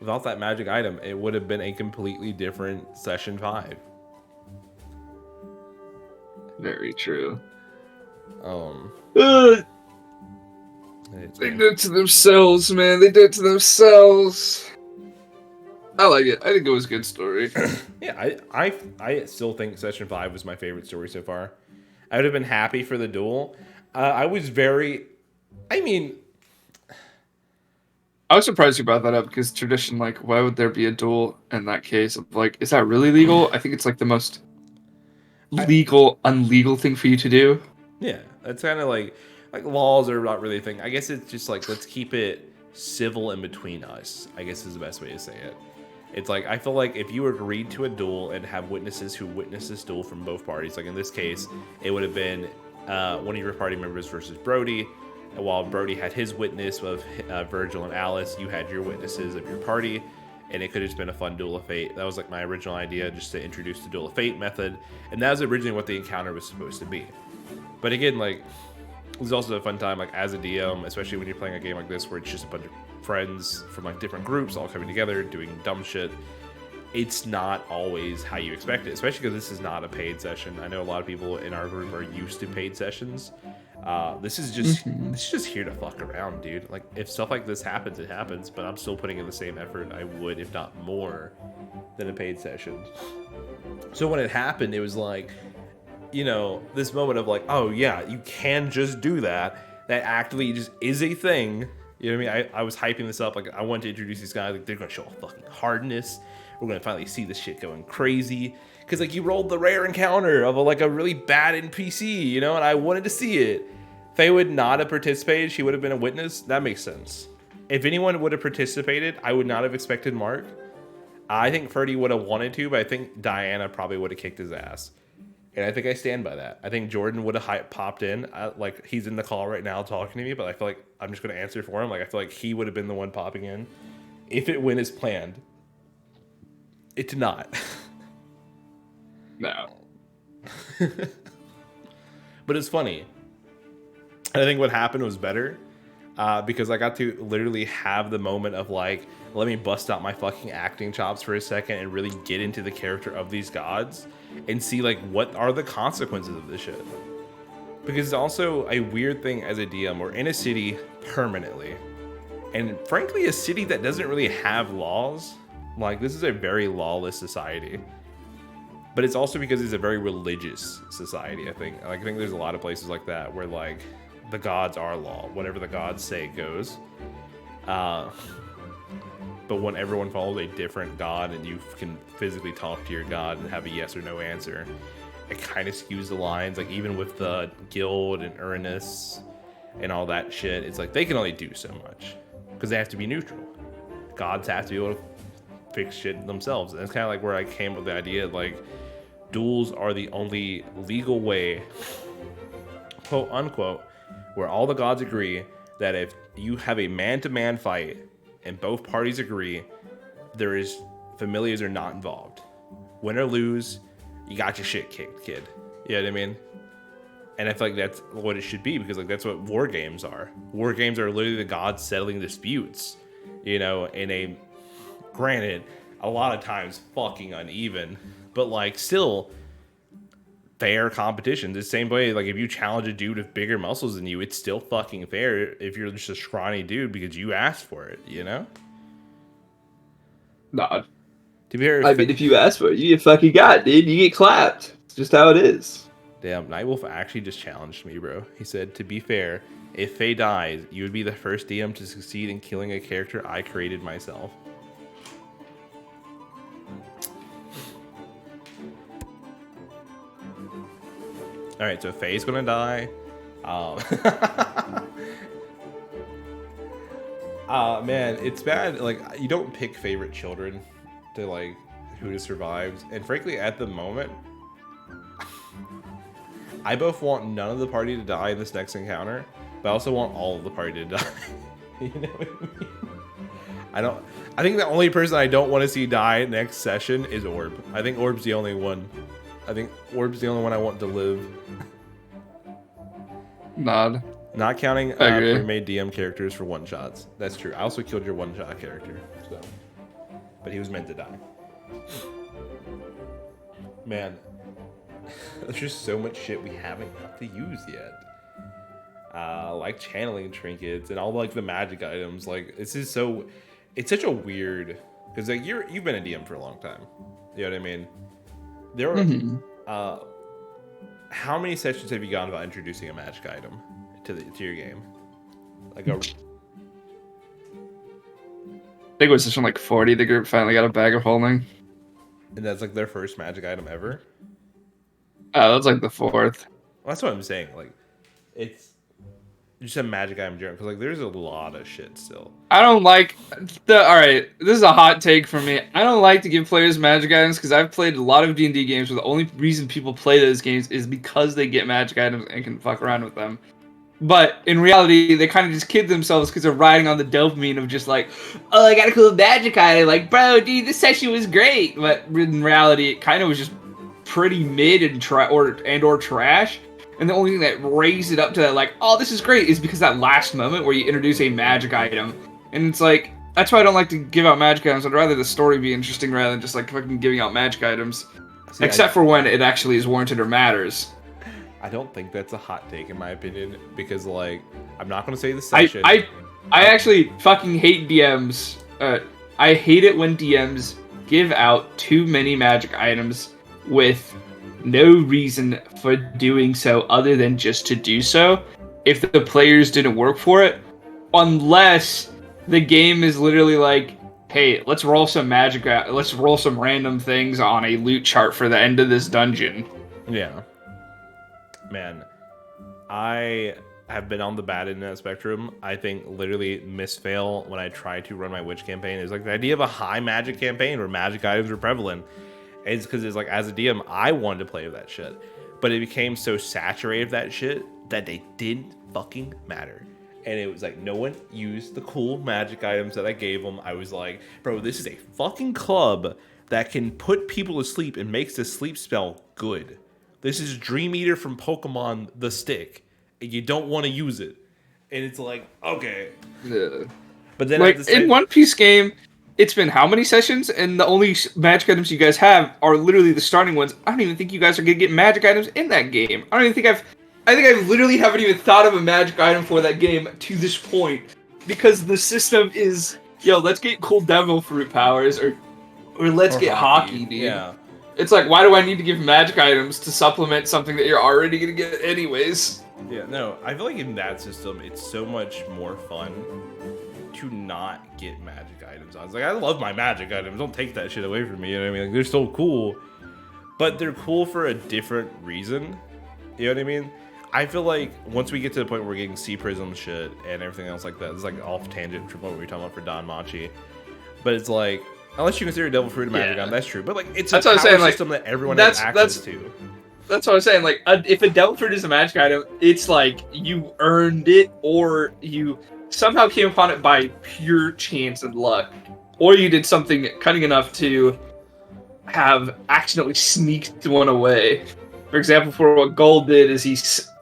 Without that magic item, it would have been a completely different session 5. Very true. They did it to themselves, man. They did it to themselves. I like it. I think it was a good story. Yeah, I still think session 5 was my favorite story so far. I would have been happy for the duel. I was surprised you brought that up because tradition, like, why would there be a duel in that case? Of like, is that really legal? I think it's like the most unlegal thing for you to do. Yeah, it's kind of like laws are not really a thing. I guess it's just like, let's keep it civil in between us, I guess is the best way to say it. It's like, I feel like if you agreed to a duel and have witnesses who witness this duel from both parties, like in this case, it would have been one of your party members versus Brody. And while Brody had his witness of Virgil and Alice, you had your witnesses of your party. And it could have just been a fun duel of fate. That was like my original idea, just to introduce the duel of fate method. And that was originally what the encounter was supposed to be. But again, like, it was also a fun time, like, as a DM, especially when you're playing a game like this where it's just a bunch of friends from like different groups all coming together doing dumb shit. It's not always how you expect it, especially because this is not a paid session. I know a lot of people in our group are used to paid sessions. This is just here to fuck around, dude. Like, if stuff like this happens, it happens, but I'm still putting in the same effort I would, if not more, than a paid session. So when it happened, it was like, you know, this moment of like, oh yeah, you can just do that. That actually just is a thing. You know what I mean? I was hyping this up. Like, I wanted to introduce these guys. Like, they're going to show a fucking hardness. We're going to finally see this shit going crazy. Because, like, you rolled the rare encounter of a really bad NPC, you know? And I wanted to see it. Faye would not have participated. She would have been a witness. That makes sense. If anyone would have participated, I would not have expected Mark. I think Ferdy would have wanted to, but I think Diana probably would have kicked his ass. And I think I stand by that. I think Jordan would have popped in. Like, he's in the call right now talking to me, but I feel like I'm just going to answer for him. Like, I feel like he would have been the one popping in if it went as planned. It did not. No. But it's funny. I think what happened was better because I got to literally have the moment of like, let me bust out my fucking acting chops for a second and really get into the character of these gods and see like what are the consequences of this shit. Because it's also a weird thing as a DM. We're in a city permanently, and frankly a city that doesn't really have laws. Like, this is a very lawless society, but it's also because it's a very religious society. I think there's a lot of places like that where like the gods are law, whatever the gods say goes. But when everyone follows a different god and you can physically talk to your god and have a yes or no answer, it kind of skews the lines. Like, even with the guild and Uranus, and all that shit. It's like they can only do so much because they have to be neutral. Gods have to be able to fix shit themselves. And it's kind of like where I came with the idea of like duels are the only legal way, quote unquote, where all the gods agree that if you have a man-to-man fight and both parties agree, there is familiars are not involved. Win or lose, you got your shit kicked, kid. You know what I mean? And I feel like that's what it should be, because like that's what war games are. War games are literally the gods settling disputes, you know, in a, granted, a lot of times fucking uneven, but like still fair competition. The same way, like if you challenge a dude with bigger muscles than you, it's still fucking fair if you're just a scrawny dude because you asked for it, you know? Nah. To be fair, I mean, if you ask for it, you get fucking got, dude. You get clapped. It's just how it is. damn, Nightwolf actually just challenged me, bro. He said, to be fair, if Faye dies, you would be the first DM to succeed in killing a character I created myself. Alright, so Faye's gonna die. Man, it's bad. Like, you don't pick favorite children to, like, who survives. And frankly, at the moment, I both want none of the party to die in this next encounter, but I also want all of the party to die. You know what I mean? I think the only person I don't want to see die next session is Orb. I think Orb's the only one. I think Orb's the only one I want to live. Nod. Not counting agree. pre-made DM characters for one-shots. That's true. I also killed your one-shot character, so. But he was meant to die. Man, there's just so much shit we haven't got to use yet. Like channeling trinkets and all like the magic items. Like this is so, it's such a weird, because like you've been a DM for a long time. You know what I mean? There are how many sessions have you gone about introducing a magic item to your game? Like a, I think it was session like 40. The group finally got a bag of holding. and that's like their first magic item ever. That's like the fourth. Well, that's what I'm saying. Like, it's just a magic item general, because like there's a lot of shit still. I don't like alright, this is a hot take from me. I don't like to give players magic items because I've played a lot of D&D games where the only reason people play those games is because they get magic items and can fuck around with them. But in reality, they kind of just kid themselves because they're riding on the dopamine of just like, oh, I got a cool magic item. Like, bro, dude, this session was great. But in reality, it kind of was just pretty mid and or trash. And the only thing that raised it up to that, like, oh, this is great, is because that last moment where you introduce a magic item. And it's like, that's why I don't like to give out magic items. I'd rather the story be interesting rather than just like fucking giving out magic items. See, Except for when it actually is warranted or matters. I don't think that's a hot take in my opinion, because like I'm not gonna say the session. I actually fucking hate DMs. I hate it when DMs give out too many magic items with no reason for doing so other than just to do so if the players didn't work for it, unless the game is literally like, hey, let's roll some magic out, let's roll some random things on a loot chart for the end of this dungeon. Yeah. Man, I have been on the bad end of that spectrum. I think literally misfail when I try to run my witch campaign is like the idea of a high magic campaign where magic items were prevalent. It's because it's like, as a DM, I wanted to play with that shit, but it became so saturated with that shit that they didn't fucking matter. And it was like no one used the cool magic items that I gave them. I was like, bro, this is a fucking club that can put people to sleep and makes the sleep spell good. This is Dream Eater from Pokemon the Stick, and you don't want to use it. And it's like, okay. Yeah. But then like at the same... in One Piece game, it's been how many sessions? And the only magic items you guys have are literally the starting ones. I don't even think you guys are gonna get magic items in that game. I don't even think I literally haven't even thought of a magic item for that game to this point. Because the system is, yo, let's get cool devil fruit powers, or let's get hockey, dude. Yeah. It's like, why do I need to give magic items to supplement something that you're already gonna get anyways? Yeah, no, I feel like in that system, it's so much more fun to not get magic items. I was like, I love my magic items. Don't take that shit away from me. You know what I mean? Like, they're so cool, but they're cool for a different reason. You know what I mean? I feel like once we get to the point where we're getting sea prism shit and everything else like that, it's like off tangent from what we were talking about for Danmachi. But it's like, unless you consider Devil Fruit a magic item, that's true. But like, it's that's a what I'm power saying, like, system that everyone has access to. That's what I'm saying. Like, if a Devil Fruit is a magic item, it's like you earned it, or you somehow came upon it by pure chance and luck, or you did something cunning enough to have accidentally sneaked one away. For example, for what Gold did is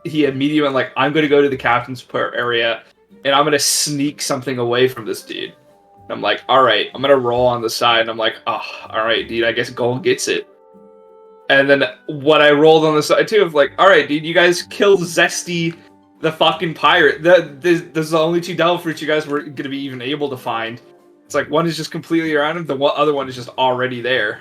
he immediately went like, I'm going to go to the captain's area, and I'm going to sneak something away from this dude. And I'm like, all right, I'm going to roll on the side, and I'm like, oh, all right, dude, I guess Gold gets it. And then what I rolled on the side too of like, all right, dude, you guys killed Zesty, the fucking pirate. There's the only 2 Devil Fruits you guys were going to be even able to find. It's like one is just completely around him, the other one is just already there.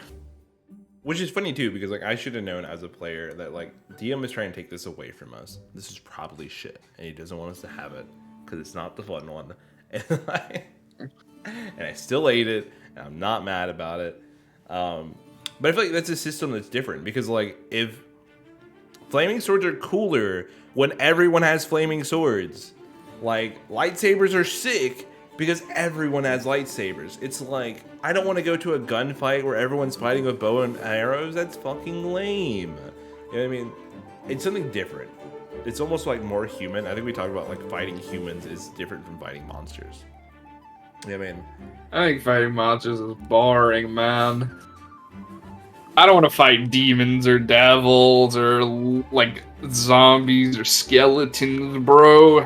Which is funny too, because like I should have known as a player that like DM is trying to take this away from us. This is probably shit, and he doesn't want us to have it because it's not the fun one. And I still ate it, and I'm not mad about it. But I feel like that's a system that's different because, like, if flaming swords are cooler when everyone has flaming swords, like, lightsabers are sick because everyone has lightsabers. It's like, I don't want to go to a gunfight where everyone's fighting with bow and arrows. That's fucking lame. You know what I mean? It's something different. It's almost like more human. I think we talked about, like, fighting humans is different from fighting monsters. You know what I mean? I think fighting monsters is boring, man. I don't want to fight demons or devils or like zombies or skeletons, bro.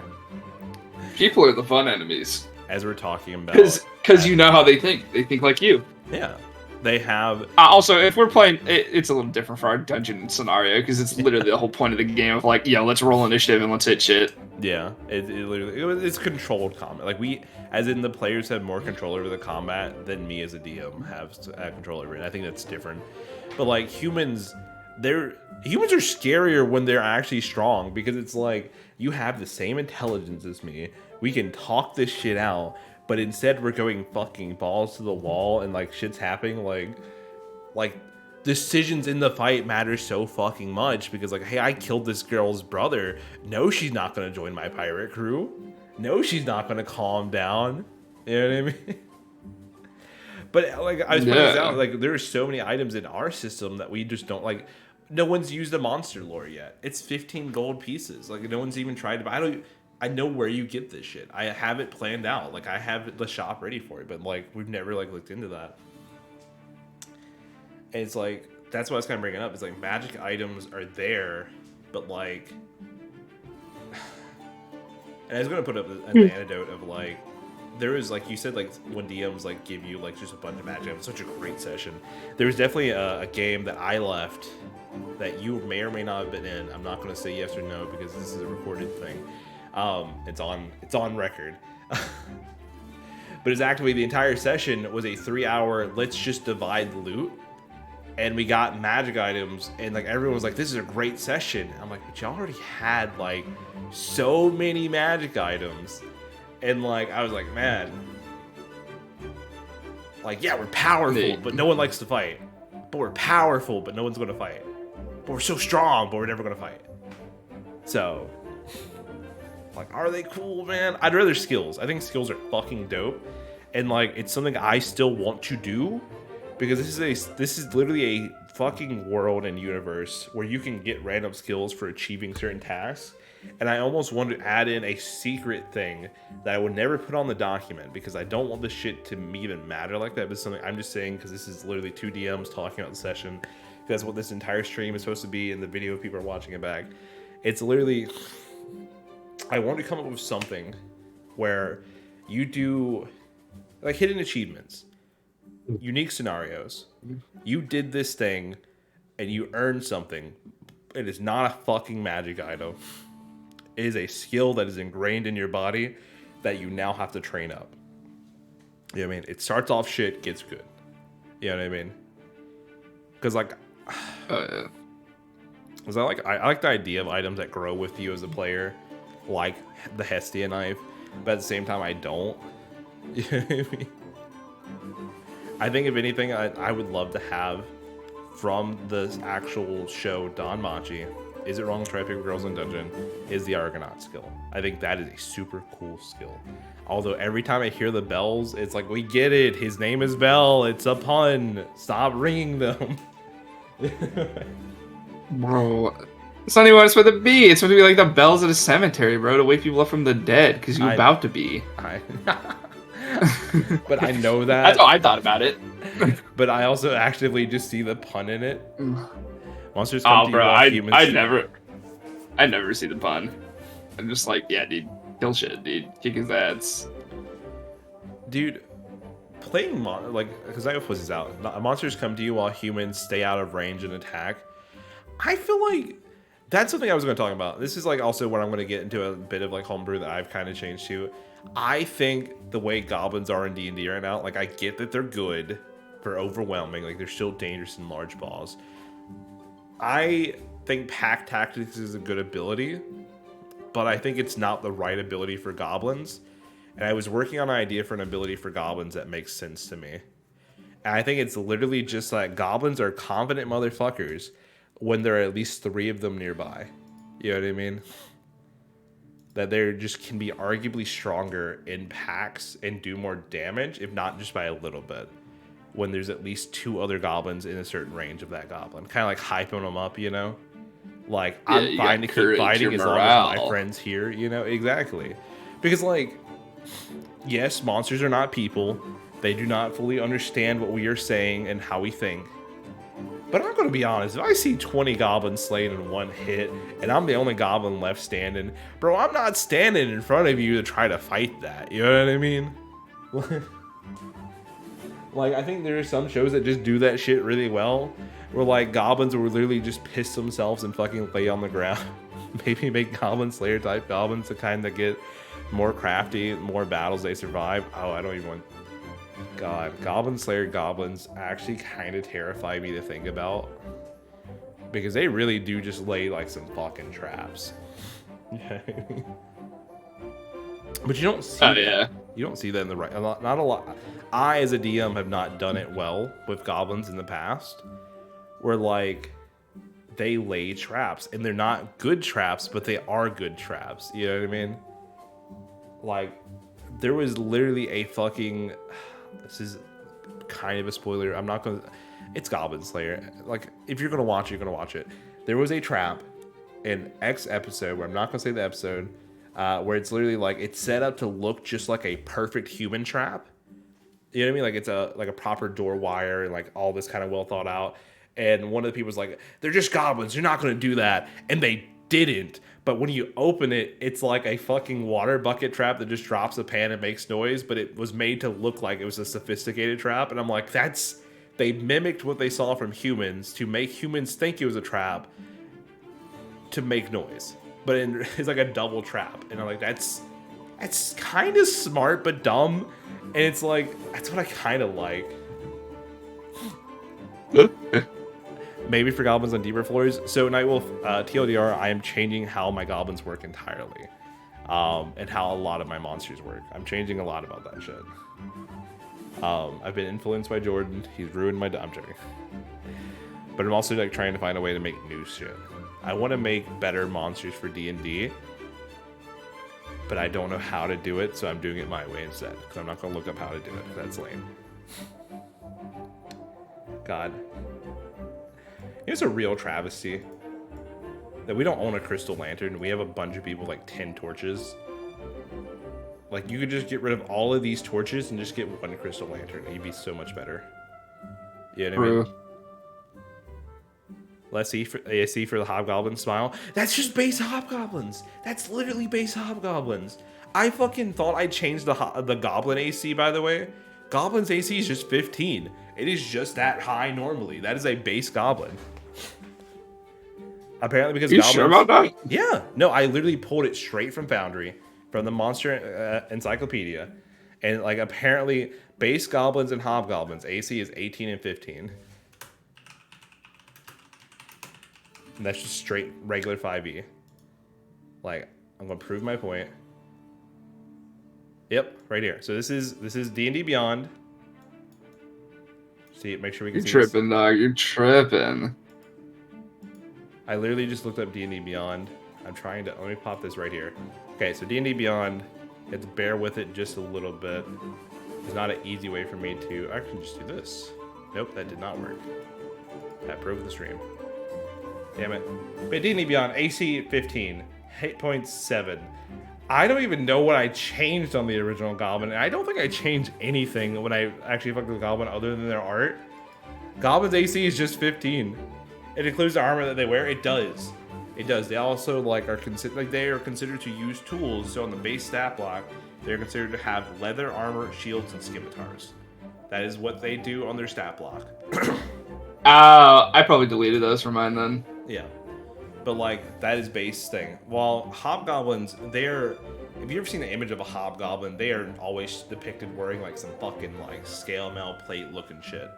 People are the fun enemies. As we're talking about, because you know how they think. They think like you. Yeah, they have. Also, if we're playing, it's a little different for our dungeon scenario because it's literally the whole point of the game of like, yeah, let's roll initiative and let's hit shit. Yeah, it's controlled combat. Like we, as in the players have more control over the combat than me as a DM have control over it. I think that's different. But like humans are scarier when they're actually strong because it's like you have the same intelligence as me. We can talk this shit out, but instead we're going fucking balls to the wall and like shit's happening. Like decisions in the fight matter so fucking much because like, hey, I killed this girl's brother. No, she's not gonna join my pirate crew. No, she's not gonna calm down. You know what I mean? But like I was pointing this out, like there are so many items in our system that we just don't like. No one's used the monster lore yet. It's 15 gold pieces. Like no one's even tried to. I know where you get this shit. I have it planned out. Like I have the shop ready for it, but like we've never like looked into that. And it's like that's what I was kind of bringing up. It's like magic items are there, but like, and I was gonna put up an anecdote of like. There was, like you said, like when DMs like give you like just a bunch of magic. It was such a great session. There was definitely a game that I left that you may or may not have been in. I'm not going to say yes or no because this is a recorded thing. It's on record. But it's actually the entire session was a 3-hour let's just divide loot, and we got magic items, and like everyone was like, "This is a great session." I'm like, "But y'all already had like so many magic items." And like I was like, man, like yeah, we're powerful, but no one likes to fight. But we're powerful, but no one's gonna fight. But we're so strong, but we're never gonna fight. So, like, are they cool, man? I'd rather skills. I think skills are fucking dope, and like it's something I still want to do because this is literally a fucking world and universe where you can get random skills for achieving certain tasks. And I almost want to add in a secret thing that I would never put on the document because I don't want this shit to even matter like that. But something I'm just saying because this is literally 2 DMs talking about the session. That's what this entire stream is supposed to be, and the video people are watching it back. It's literally, I want to come up with something where you do like hidden achievements, unique scenarios. You did this thing, and you earned something. It is not a fucking magic item. It is a skill that is ingrained in your body that you now have to train up. You know what I mean? It starts off shit, gets good. You know what I mean? Because like, I like the idea of items that grow with you as a player, like the Hestia knife, but at the same time I don't. You know what I mean? I think if anything, I would love to have from the actual show Danmachi Is it wrong to try to pick girls in dungeon? Is the Argonaut skill. I think that is a super cool skill. Although every time I hear the bells, it's like, we get it. His name is Bell. It's a pun. Stop ringing them. Bro, it's not even what it's supposed to be. It's supposed to be like the bells at a cemetery, bro, to wake people up from the dead, because you're about to be. But I know that. That's how I thought about it. But I also actively just see the pun in it. Monsters come to you while humans... I never see the pun. I'm just like, yeah, dude, kill shit, dude. Kick his ass. Dude, playing because I put this out. Monsters come to you while humans stay out of range and attack. I feel like that's something I was going to talk about. This is like also what I'm going to get into a bit of like homebrew that I've kind of changed to. I think the way goblins are in D&D right now, like I get that they're good for overwhelming, like they're still dangerous in large balls. I think pack tactics is a good ability, but I think it's not the right ability for goblins. And I was working on an idea for an ability for goblins that makes sense to me. And I think it's literally just like goblins are confident motherfuckers when there are at least 3 of them nearby. You know what I mean? That they just can be arguably stronger in packs and do more damage, if not just by a little bit, when there's at least 2 other goblins in a certain range of that goblin. Kind of like hyping them up, you know? Like, yeah, I'm fine to keep fighting as long as my friend's here, you know? Exactly. Because, like, yes, monsters are not people. They do not fully understand what we are saying and how we think. But I'm going to be honest, if I see 20 goblins slain in one hit, and I'm the only goblin left standing, bro, I'm not standing in front of you to try to fight that. You know what I mean? Like, I think there are some shows that just do that shit really well, where, like, goblins will literally just piss themselves and fucking lay on the ground. Maybe make Goblin Slayer type goblins to kind of get more crafty, more battles they survive. Oh, I don't even want... God, Goblin Slayer goblins actually kind of terrify me to think about, because they really do just lay like some fucking traps. But you don't see that. You don't see that in the right. Not a lot. I, as a DM, have not done it well with goblins in the past, where like they lay traps, and they're not good traps, but they are good traps. You know what I mean? Like, there was literally a fucking... This is kind of a spoiler. I'm not gonna... It's Goblin Slayer. Like, if you're gonna watch it, you're gonna watch it. There was a trap in X episode, where I'm not gonna say the episode, where it's literally like, it's set up to look just like a perfect human trap. You know what I mean? Like, it's a proper door wire and like all this kind of well thought out. And one of the people was like, they're just goblins, you're not gonna do that. And they didn't. But when you open it, it's like a fucking water bucket trap that just drops a pan and makes noise, but it was made to look like it was a sophisticated trap. And I'm like, they mimicked what they saw from humans to make humans think it was a trap to make noise. But it's like a double trap. And I'm like, that's kind of smart, but dumb. And it's like, that's what I kind of like. Maybe for goblins on deeper floors. So Nightwolf, TLDR, I am changing how my goblins work entirely. And how a lot of my monsters work. I'm changing a lot about that shit. I've been influenced by Jordan. He's ruined my... I'm joking. But I'm also like trying to find a way to make new shit. I want to make better monsters for D&D. But I don't know how to do it, so I'm doing it my way instead. Because I'm not going to look up how to do it. That's lame. God. It's a real travesty that we don't own a crystal lantern. We have a bunch of people with like 10 torches. Like, you could just get rid of all of these torches and just get one crystal lantern, and you'd be so much better. You know what I mean? Let's see for ASC for the hobgoblin smile. That's just base hobgoblins. That's literally base hobgoblins. I fucking thought I changed the goblin AC, by the way. Goblin's AC is just 15. It is just that high normally. That is a base goblin. Apparently because goblins... You sure about that? Yeah. No, I literally pulled it straight from Foundry, from the Monster Encyclopedia. And like, apparently base goblins and hobgoblins AC is 18 and 15. And that's just straight regular 5e. Like, I'm gonna prove my point. Yep, right here. So this is D&D Beyond. See, make sure we can see. You're tripping, dog. You're tripping. I literally just looked up D&D Beyond. I'm trying to, let me pop this right here. Okay, so D&D Beyond, you have to bear with it just a little bit. It's not an easy way for me to, I can just do this. Nope, that did not work. That broke the stream. Damn it. But D&D Beyond, AC 15, hit points 7. I don't even know what I changed on the original Goblin, and I don't think I changed anything when I actually fucked with the Goblin other than their art. Goblin's AC is just 15. It includes the armor that they wear. It does. It does. They also they are considered to use tools. So on the base stat block, they're considered to have leather armor, shields, and scimitars. That is what they do on their stat block. I probably deleted those from mine then. Yeah. But that is base thing. While hobgoblins, if you ever seen the image of a hobgoblin, they are always depicted wearing some fucking scale mail plate looking shit.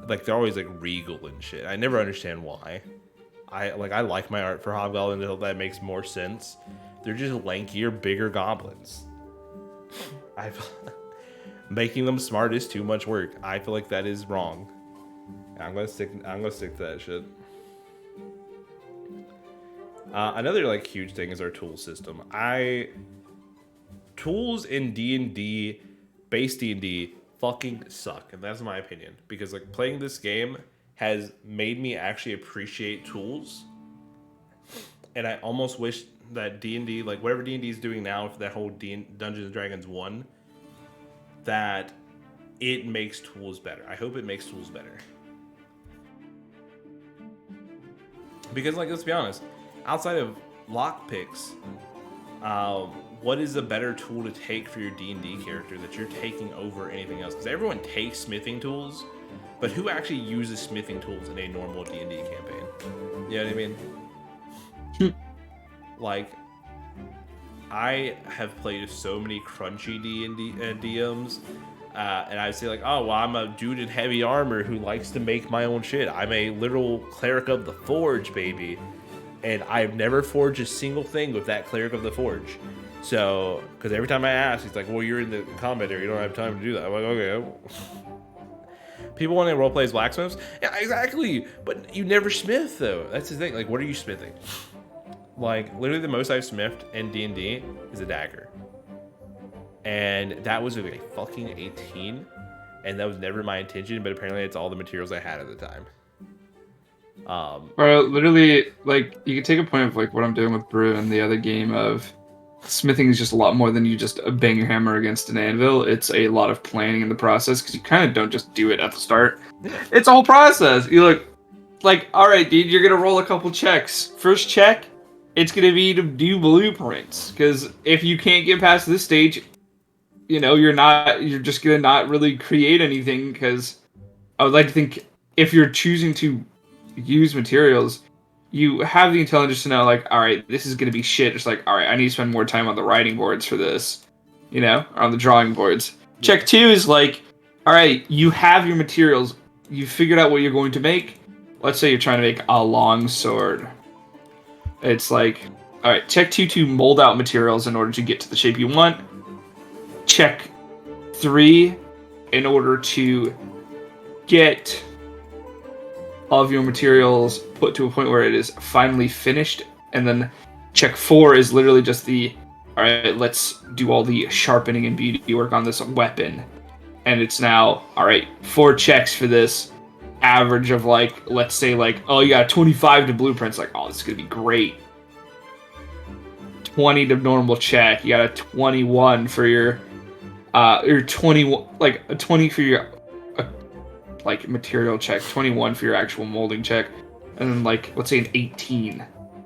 They're always regal and shit. I never understand why. I like my art for hobgoblins until that makes more sense. They're just lankier, bigger goblins. Making them smart is too much work. I feel like that is wrong. I'm gonna stick to that shit. Another huge thing is our tool system. Tools in D&D, base D&D, fucking suck, and that's my opinion. Because playing this game has made me actually appreciate tools, and I almost wish that D&D, whatever D&D is doing now for that whole Dungeons and Dragons 1, that it makes tools better. I hope it makes tools better. Because let's be honest. Outside of lockpicks, what is a better tool to take for your D&D character that you're taking over anything else? Because everyone takes smithing tools, but who actually uses smithing tools in a normal D&D campaign? You know what I mean? I have played so many crunchy D&D DMs, and I'd say oh, well, I'm a dude in heavy armor who likes to make my own shit. I'm a literal cleric of the forge, baby. And I've never forged a single thing with that cleric of the forge. So, because every time I ask, he's well, you're in the combat area, you don't have time to do that. I'm okay. People want to roleplay as blacksmiths? Yeah, exactly. But you never smith, though. That's the thing. What are you smithing? Literally the most I've smithed in D&D is a dagger. And that was a fucking 18. And that was never my intention, but apparently it's all the materials I had at the time. Or literally, you can take a point of what I'm doing with Brew and the other game of smithing is just a lot more than you just bang your hammer against an anvil. It's a lot of planning in the process because you kind of don't just do it at the start. It's a whole process. You look all right, dude, you're gonna roll a couple checks. First check, it's gonna be to do blueprints because if you can't get past this stage, you're just gonna not really create anything. Because I would like to think if you're choosing to use materials, you have the intelligence to know all right, this is going to be shit. It's all right, I need to spend more time on the writing boards for this, or on the drawing boards. Yeah. Check 2 is all right, you have your materials, you figured out what you're going to make. Let's say you're trying to make a long sword. It's all right, check 2 to mold out materials in order to get to the shape you want. Check 3 in order to get all of your materials put to a point where it is finally finished, and then check 4 is literally just all right, let's do all the sharpening and beauty work on this weapon, and it's now all right, 4 checks for this average of let's say oh, you got 25 to blueprints, oh, this is gonna be great. 20 to normal check, you got a 21 for your or 21 a 20 for your material check, 21 for your actual molding check, and then let's say an 18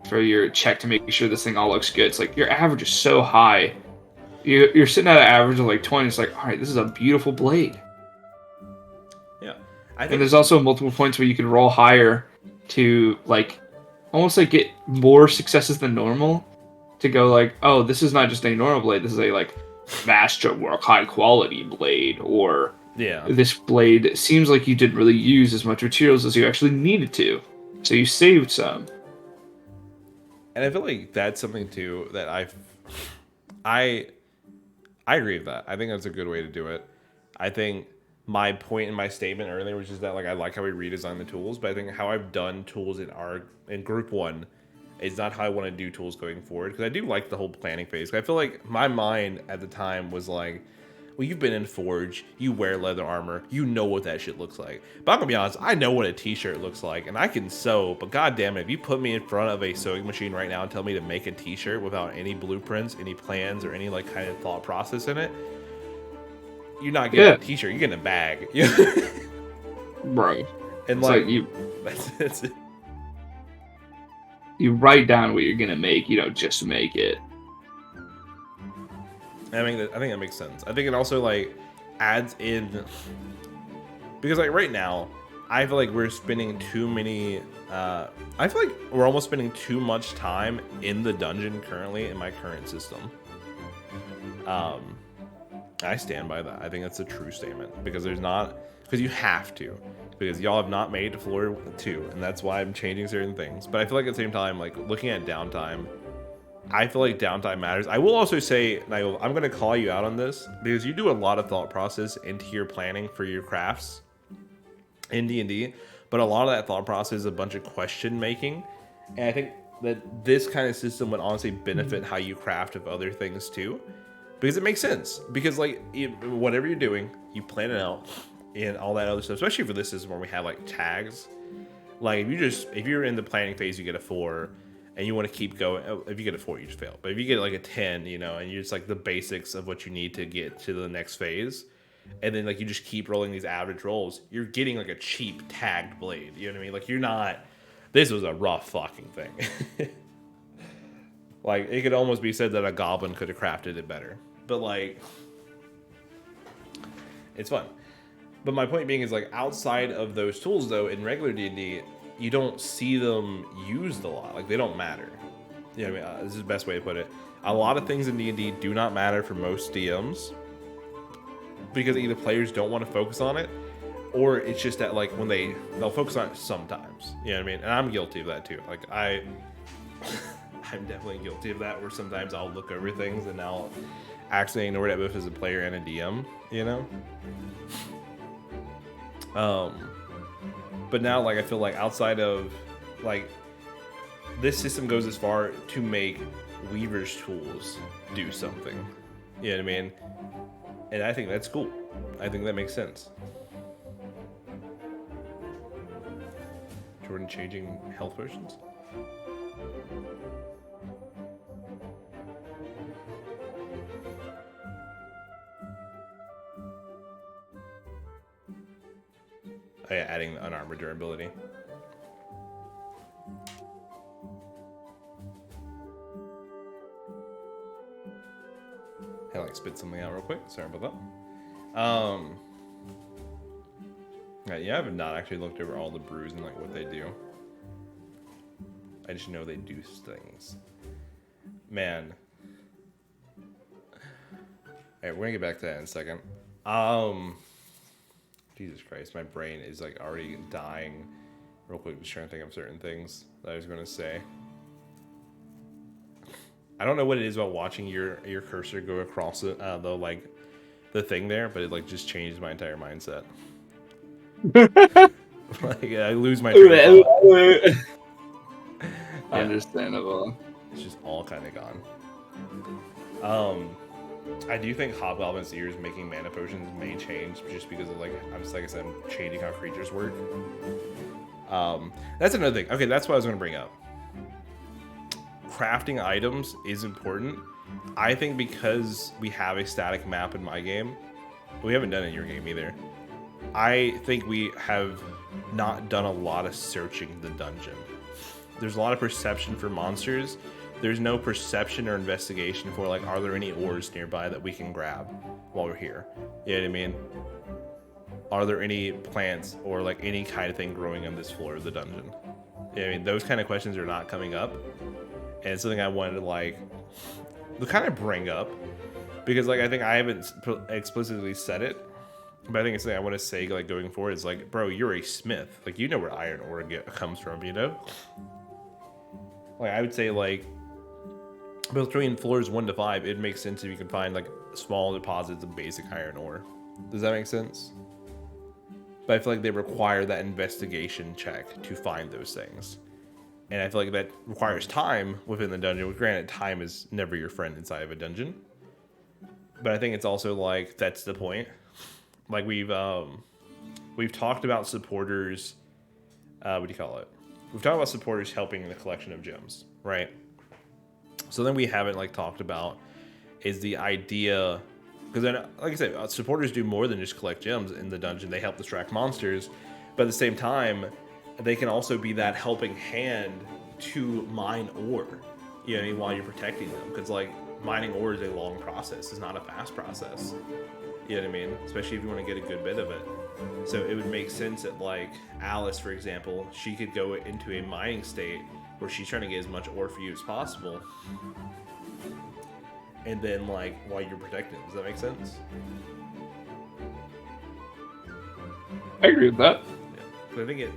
for your check to make sure this thing all looks good. It's your average is so high. You're sitting at an average of 20. It's all right, this is a beautiful blade. Yeah. And there's also multiple points where you can roll higher to almost get more successes than normal to go oh, this is not just a normal blade, this is a masterwork high quality blade, or yeah, this blade seems like you didn't really use as much materials as you actually needed to, so you saved some. And I feel that's something too that I agree with that. I think that's a good way to do it. I think my point in my statement earlier, which is that like I like how we redesign the tools, but I think how I've done tools in group 1 is not how I want to do tools going forward, because I do like the whole planning phase. I feel like my mind at the time was like, well, you've been in Forge, you wear leather armor, you know what that shit looks like. But I'm gonna be honest, I know what a t-shirt looks like, and I can sew, but goddamn it, if you put me in front of a sewing machine right now and tell me to make a t-shirt without any blueprints, any plans, or any like kind of thought process in it, you're not getting a t-shirt, you're getting a bag. Bro. And like you that's it. You write down what you're gonna make, you don't just make it. I think that makes sense. I think it also like adds in, because like right now, I feel like we're spending too many. I feel like we're almost spending too much time in the dungeon currently in my current system. I stand by that. I think that's a true statement, because because you have to, because y'all have not made floor 2, and that's why I'm changing certain things. But I feel like at the same time, like looking at downtime, I feel like downtime matters. I will also say, Niall, I'm going to call you out on this, because you do a lot of thought process into your planning for your crafts in D&D, but a lot of that thought process is a bunch of question making, and I think that this kind of system would honestly benefit how you craft of other things too, because it makes sense. Because like whatever you're doing, you plan it out and all that other stuff, especially for this system where we have like tags. Like if you're in the planning phase, you get a 4 and you want to keep going. If you get a 4, you just fail. But if you get like a 10, and you're just like the basics of what you need to get to the next phase, and then like you just keep rolling these average rolls, you're getting like a cheap tagged blade. You know what I mean? Like you're not. This was a rough fucking thing. Like it could almost be said that a goblin could have crafted it better. But like, it's fun. But my point being is like outside of those tools though, in regular D&D, you don't see them used a lot. Like they don't matter. You know what I mean? This is the best way to put it. A lot of things in D&D do not matter for most DMs, because either players don't want to focus on it, or it's just that like when they'll focus on it sometimes. You know what I mean? And I'm guilty of that too. Like I'm definitely guilty of that, where sometimes I'll look over things and I'll accidentally ignore that both as a player and a DM, But now, like, I feel like outside of, like, this system goes as far to make Weaver's tools do something. You know what I mean? And I think that's cool. I think that makes sense. Jordan changing health potions? Oh yeah, adding the unarmored durability. I like spit something out real quick. Sorry about that. Yeah, I have not actually looked over all the brews and like what they do. I just know they do things. Man. Alright, we're gonna get back to that in a second. Jesus Christ, my brain is like already dying. Real quick, just trying to think of certain things that I was gonna say. I don't know what it is about watching your cursor go across it, the thing there, but it like just changed my entire mindset. Like I lose my train of thought. Yeah. Understandable. It's just all kind of gone. I do think Hobgoblin's ears making mana potions may change just because of like I said, I'm changing how creatures work. That's another thing. Okay, that's what I was gonna bring up. Crafting items is important. I think because we have a static map in my game, we haven't done it in your game either. I think we have not done a lot of searching the dungeon. There's a lot of perception for monsters. There's no perception or investigation for like, are there any ores nearby that we can grab while we're here? You know what I mean? Are there any plants or like any kind of thing growing on this floor of the dungeon? You know what I mean? Those kind of questions are not coming up. And it's something I wanted to like to kind of bring up, because like I think I haven't explicitly said it, but I think it's something I want to say like going forward is like, bro, you're a smith. Like you know where iron ore comes from, you know? Like I would say like between floors 1 to 5, it makes sense if you can find like small deposits of basic iron ore. Does that make sense? but I feel like they require that investigation check to find those things. And I feel like that requires time within the dungeon. Granted, time is never your friend inside of a dungeon. But I think it's also like, that's the point. Like we've talked about supporters, what do you call it? We've talked about supporters helping in the collection of gems, right? So then we haven't like talked about is the idea, because then, like I said, supporters do more than just collect gems in the dungeon. They help distract monsters, but at the same time, they can also be that helping hand to mine ore, you know what I mean, while you're protecting them. Because like mining ore is a long process; it's not a fast process. You know what I mean? Especially if you want to get a good bit of it. So it would make sense that like Alice, for example, she could go into a mining state where she's trying to get as much ore for you as possible. And then like while you're protecting, does that make sense? I agree with that. Yeah. But I think it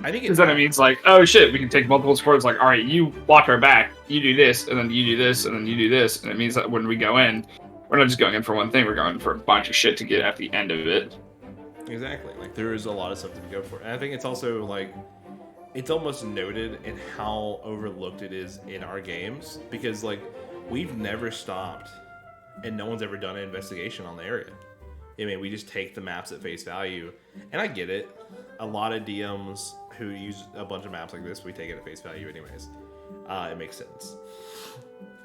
Because then it means like, oh shit, we can take multiple supports. Like, all right, you watch our back, you do this, and then you do this, and then you do this, and it means that when we go in, we're not just going in for one thing. We're going for a bunch of shit to get at the end of it. Exactly. Like there is a lot of stuff to go for, and I think it's also like it's almost noted in how overlooked it is in our games because like we've never stopped, and no one's ever done an investigation on the area. I mean, we just take the maps at face value, and I get it. A lot of DMs who use a bunch of maps like this, we take it at face value anyways. It makes sense.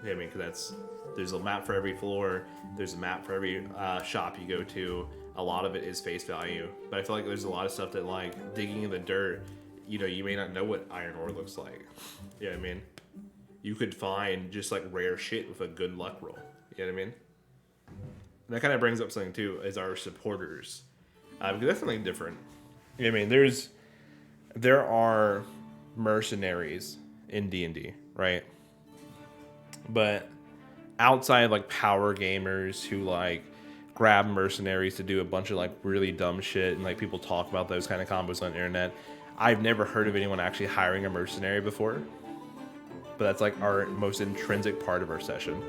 I mean, because there's a map for every floor, there's a map for every shop you go to. A lot of it is face value, but I feel like there's a lot of stuff that like digging in the dirt, you know, you may not know what iron ore looks like. You know what I mean? You could find just like rare shit with a good luck roll. You know what I mean? And that kind of brings up something too, is our supporters. Because that's something different. You know what I mean? There are mercenaries in D&D, right? But outside like power gamers who like grab mercenaries to do a bunch of like really dumb shit and like people talk about those kind of combos on the internet, I've never heard of anyone actually hiring a mercenary before. But that's like our most intrinsic part of our session.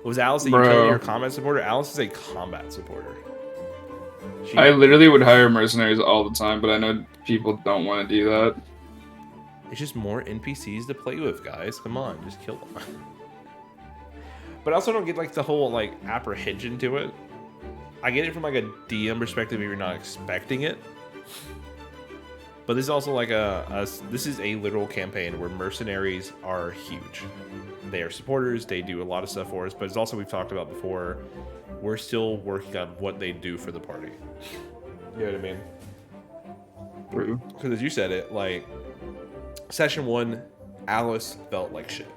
Was Alice a utility or combat supporter? Alice is a combat supporter. I literally would hire mercenaries all the time, but I know people don't want to do that. It's just more NPCs to play with, guys. Come on, just kill them. But I also don't get like the whole like apprehension to it. I get it from like a DM perspective if you're not expecting it. But this is also like this is a literal campaign where mercenaries are huge. They are supporters, they do a lot of stuff for us, but it's also, we've talked about before, we're still working on what they do for the party. You know what I mean? True. Because as you said it, like, session 1, Alice felt like shit.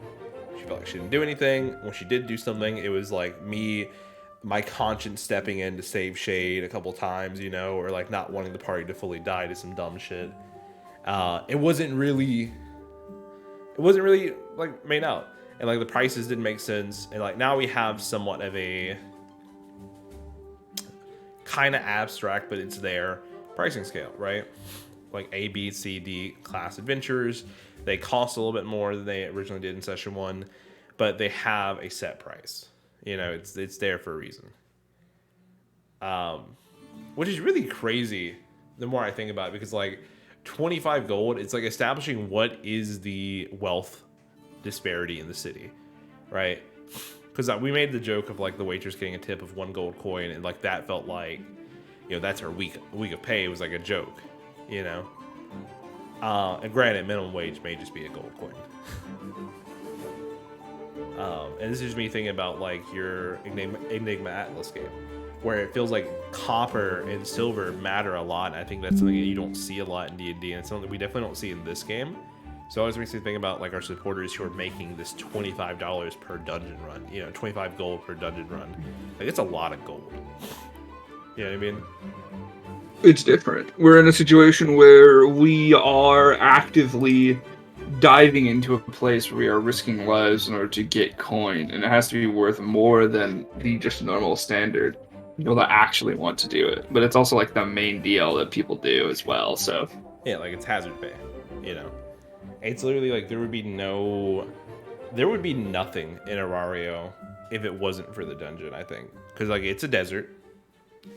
She felt like she didn't do anything. When she did do something, it was like my conscience stepping in to save Shade a couple times, you know, or like not wanting the party to fully die to some dumb shit. It wasn't really like made out. And like the prices didn't make sense. And like now we have somewhat of a kind of abstract, but it's there, pricing scale, right? Like A, B, C, D class adventures. They cost a little bit more than they originally did in session 1, but they have a set price. You know, it's there for a reason. Which is really crazy the more I think about it, because like 25 gold, it's like establishing what is the wealth disparity in the city, right? Because we made the joke of like the waitress getting a tip of 1 gold coin, and like that felt like, you know, that's her week of pay. It was like a joke, you know. And granted, minimum wage may just be a gold coin. And this is just me thinking about like your Enigma Atlas game, where it feels like copper and silver matter a lot. And I think that's something that you don't see a lot in D&D, and it's something that we definitely don't see in this game. So it always makes me think about like our supporters who are making this $25 per dungeon run, you know, 25 gold per dungeon run. Like, it's a lot of gold. You know what I mean? It's different. We're in a situation where we are actively diving into a place where we are risking lives in order to get coin, and it has to be worth more than the just normal standard people that actually want to do it. But it's also like the main deal that people do as well. So yeah, like it's hazard pay, you know. It's literally like there would be nothing in Arario if it wasn't for the dungeon, I think, because like it's a desert,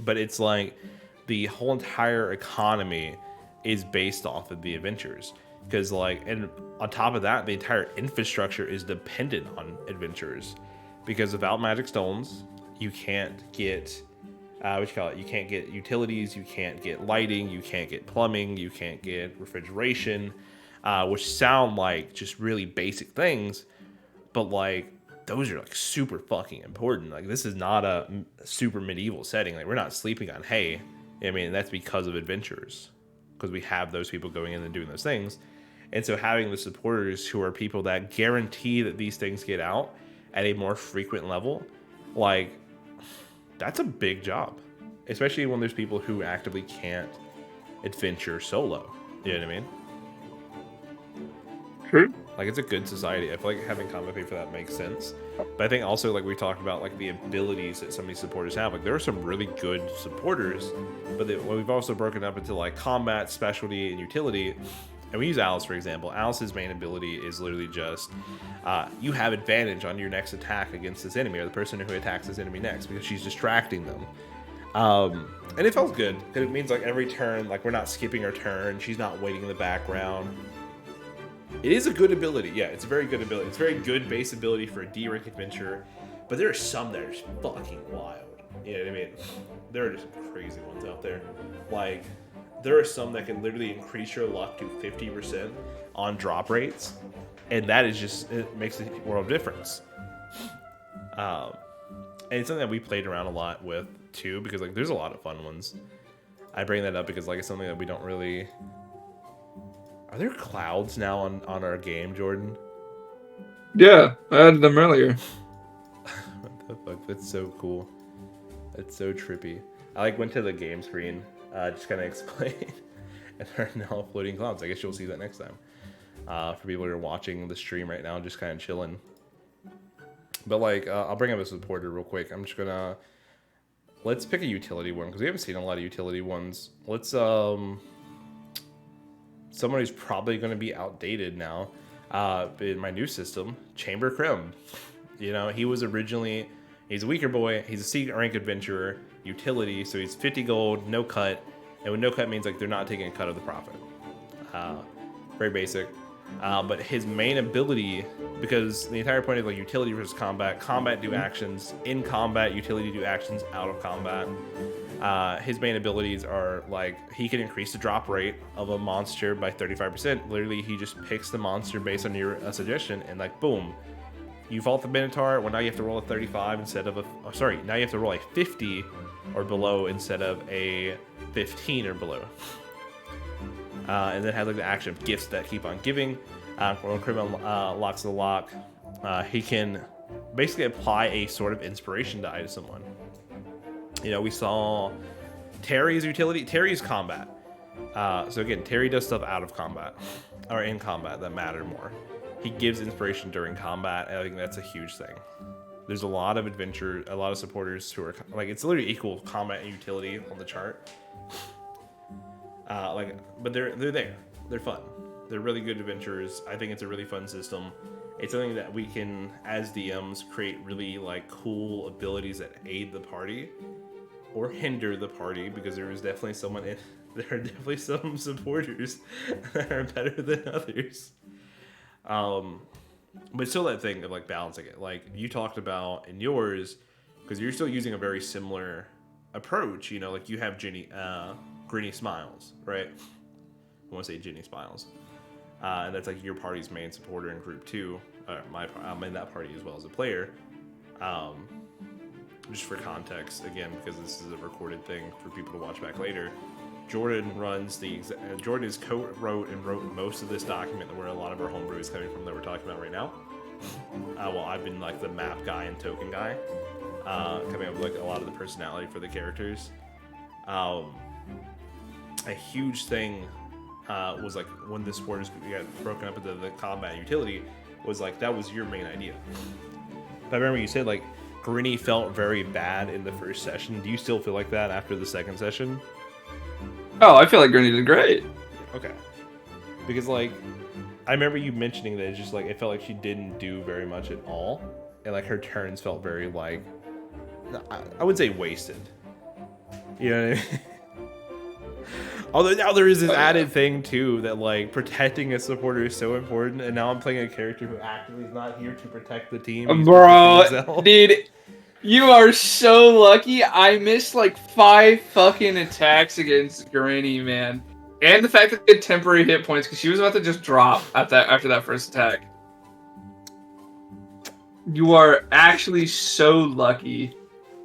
but it's like the whole entire economy is based off of the adventures. Because like, and on top of that, the entire infrastructure is dependent on adventurers. Because without magic stones, you can't get you can't get utilities, you can't get lighting, you can't get plumbing, you can't get refrigeration, which sound like just really basic things, but like those are like super fucking important. Like this is not a super medieval setting. Like we're not sleeping on hay. I mean, that's because of adventurers, because we have those people going in and doing those things. And so having the supporters who are people that guarantee that these things get out at a more frequent level, like that's a big job, especially when there's people who actively can't adventure solo. You know what I mean? True. Like it's a good society. I feel like having combat pay for that makes sense. But I think also like we talked about like the abilities that some of these supporters have. Like there are some really good supporters, but we've also broken up into like combat, specialty, and utility. And we use Alice, for example. Alice's main ability is literally just you have advantage on your next attack against this enemy, or the person who attacks this enemy next, because she's distracting them. And it felt good, because it means like every turn, like we're not skipping her turn, she's not waiting in the background. It is a good ability. Yeah, it's a very good ability. It's a very good base ability for a D-rank adventurer, but there are some that are just fucking wild. You know what I mean? There are just crazy ones out there. Like, there are some that can literally increase your luck to 50% on drop rates, and that is just, it makes a world of difference. And it's something that we played around a lot with too, because like there's a lot of fun ones. I bring that up because like it's something that we don't really. Are there clouds now on our game, Jordan? Yeah, I added them earlier. What the fuck? That's so cool. That's so trippy. I like went to the game screen, just kind of explain, and there are now floating clouds. I guess you'll see that next time. For people who are watching the stream right now, just kind of chilling. But like, I'll bring up a supporter real quick. I'm just gonna let's pick a utility one because we haven't seen a lot of utility ones. Let's someone who's probably going to be outdated now in my new system, Chamber Krim. You know, he's a weaker boy. He's a C rank adventurer, utility, so he's 50 gold, no cut. And when no cut means like they're not taking a cut of the profit. Very basic. But his main ability, because the entire point of like utility versus combat do actions in combat, utility do actions out of combat. His main abilities are like he can increase the drop rate of a monster by 35%. Literally, he just picks the monster based on your suggestion, and like boom, you fought the Minotaur. Well, now you have to roll a 35 instead of now you have to roll a 50 or below instead of a 15 or below. And then has like the action of gifts that keep on giving. When Criminal locks the lock, he can basically apply a sort of inspiration die to someone. You know, we saw Terry's utility. Terry's combat. So again, Terry does stuff out of combat or in combat that matter more. He gives inspiration during combat, and I think that's a huge thing. There's a lot of a lot of supporters who are like it's literally equal combat and utility on the chart. But they're there. They're fun. They're really good adventurers. I think it's a really fun system. It's something that we can, as DMs, create really like cool abilities that aid the party or hinder the party, because there are definitely some supporters that are better than others. But still that thing of like balancing it. Like you talked about in yours, because you're still using a very similar approach. You know, like you have Grinny Smiles, right? I want to say Ginny Smiles. And that's like your party's main supporter in group 2. I'm in that party as well as a player. Just for context, again, because this is a recorded thing for people to watch back later. Jordan is co-wrote and wrote most of this document where a lot of our homebrew is coming from that we're talking about right now. Well, I've been like the map guy and token guy, coming up with like a lot of the personality for the characters. A huge thing was like when the supporters got broken up into the combat utility was like that was your main idea. I remember you said like Grinny felt very bad in the first session. Do you still feel like that after the second session? Oh, I feel like Grinny did great. Okay. Because like I remember you mentioning that it's just like it felt like she didn't do very much at all. And like her turns felt very like I would say wasted. You know what I mean? Although now there is this added thing too that like protecting a supporter is so important, and now I'm playing a character who actively is not here to protect the team. He's Bro, dude, you are so lucky. I missed like 5 fucking attacks against Granny, man. And the fact that they had temporary hit points because she was about to just drop after that first attack. You are actually so lucky.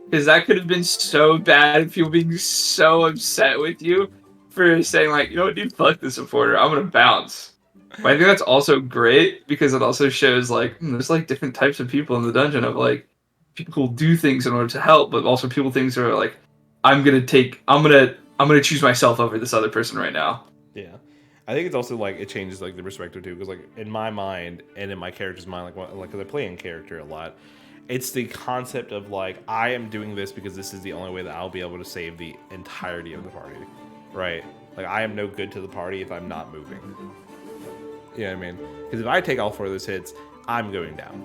Because that could have been so bad, people being so upset with you for saying, like, you know what, dude, fuck the supporter, I'm gonna bounce. But I think that's also great because it also shows, like, there's, like, different types of people in the dungeon of, like, people who do things in order to help, but also people things are like, I'm gonna choose myself over this other person right now. Yeah. I think it's also, like, it changes, like, the perspective, too, because, like, in my mind and in my character's mind, like, because I play in character a lot, it's the concept of, like, I am doing this because this is the only way that I'll be able to save the entirety of the party, right? Like, I am no good to the party if I'm not moving. You know what I mean? Because if I take all 4 of those hits, I'm going down.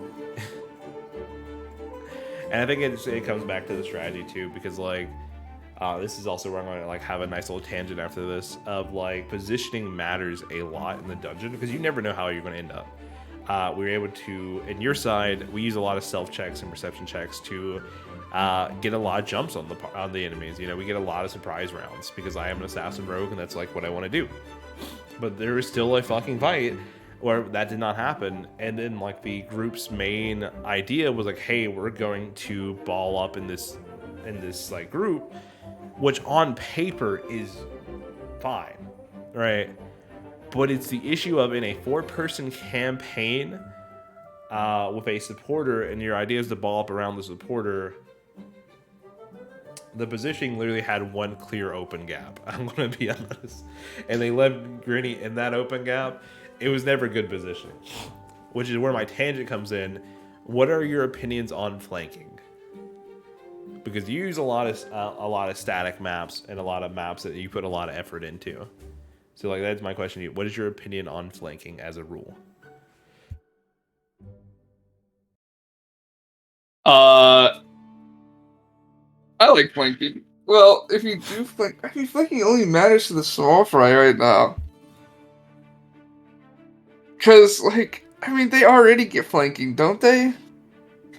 And I think it comes back to the strategy, too, because, like, this is also where I'm going to, like, have a nice little tangent after this of, like, positioning matters a lot in the dungeon because you never know how you're going to end up. We were able to, in your side, we use a lot of self checks and perception checks to get a lot of jumps on the enemies. You know, we get a lot of surprise rounds because I am an assassin rogue and that's like what I want to do. But there is still a fucking fight where that did not happen, and then like the group's main idea was like, hey, we're going to ball up in this like group, which on paper is fine, right? But it's the issue of in a 4-person campaign with a supporter, and your idea is to ball up around the supporter. The positioning literally had one clear open gap. I'm going to be honest. And they left Granny in that open gap. It was never good positioning, which is where my tangent comes in. What are your opinions on flanking? Because you use a lot of static maps and a lot of maps that you put a lot of effort into. So, like, that's my question to you. What is your opinion on flanking as a rule? I like flanking. Well, if you do flank, I mean, flanking only matters to the small fry right now. Because, like, I mean, they already get flanking, don't they?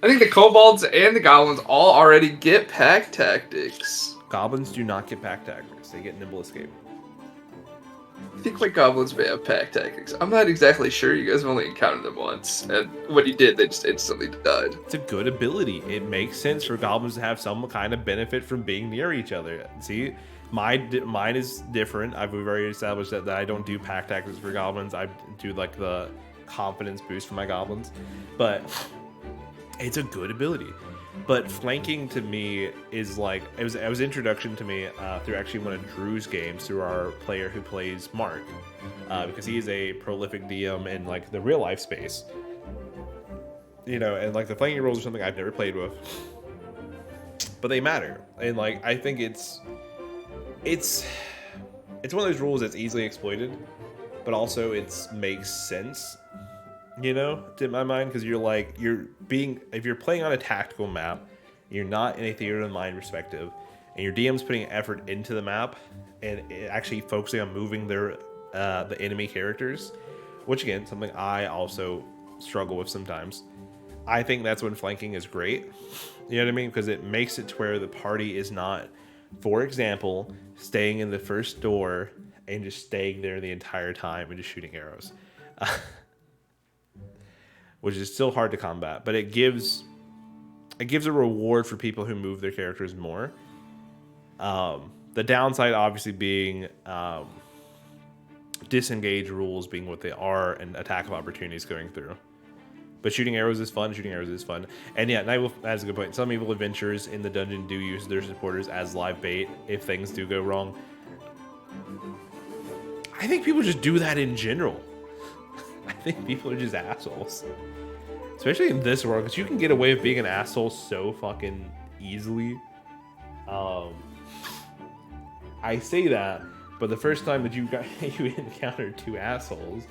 I think the kobolds and the goblins all already get pack tactics. Goblins do not get pack tactics. They get nimble escape. I think my goblins may have pack tactics. I'm not exactly sure. You guys have only encountered them once, and when you did, they just instantly died. It's a good ability. It makes sense for goblins to have some kind of benefit from being near each other. See, mine is different. We've already established that I don't do pack tactics for goblins. I do like the confidence boost for my goblins, but it's a good ability. But flanking to me is like it was introduction to me through actually one of Drew's games through our player who plays Mark, because he is a prolific DM in like the real life space, you know, and like the flanking rules are something I've never played with, but they matter, and like I think it's one of those rules that's easily exploited, but also it makes sense. You know, in my mind, because if you're playing on a tactical map, you're not in a theater of the mind perspective, and your DM's putting effort into the map and actually focusing on moving the enemy characters, which again, something I also struggle with sometimes. I think that's when flanking is great. You know what I mean? Because it makes it to where the party is not, for example, staying in the first door and just staying there the entire time and just shooting arrows. Which is still hard to combat, but it gives a reward for people who move their characters more. The downside obviously being disengage rules being what they are and attack of opportunities going through. But shooting arrows is fun. And yeah, that's a good point. Some evil adventurers in the dungeon do use their supporters as live bait if things do go wrong. I think people just do that in general. I think people are just assholes. Especially in this world, because you can get away with being an asshole so fucking easily. I say that, but the first time that you encountered 2 assholes,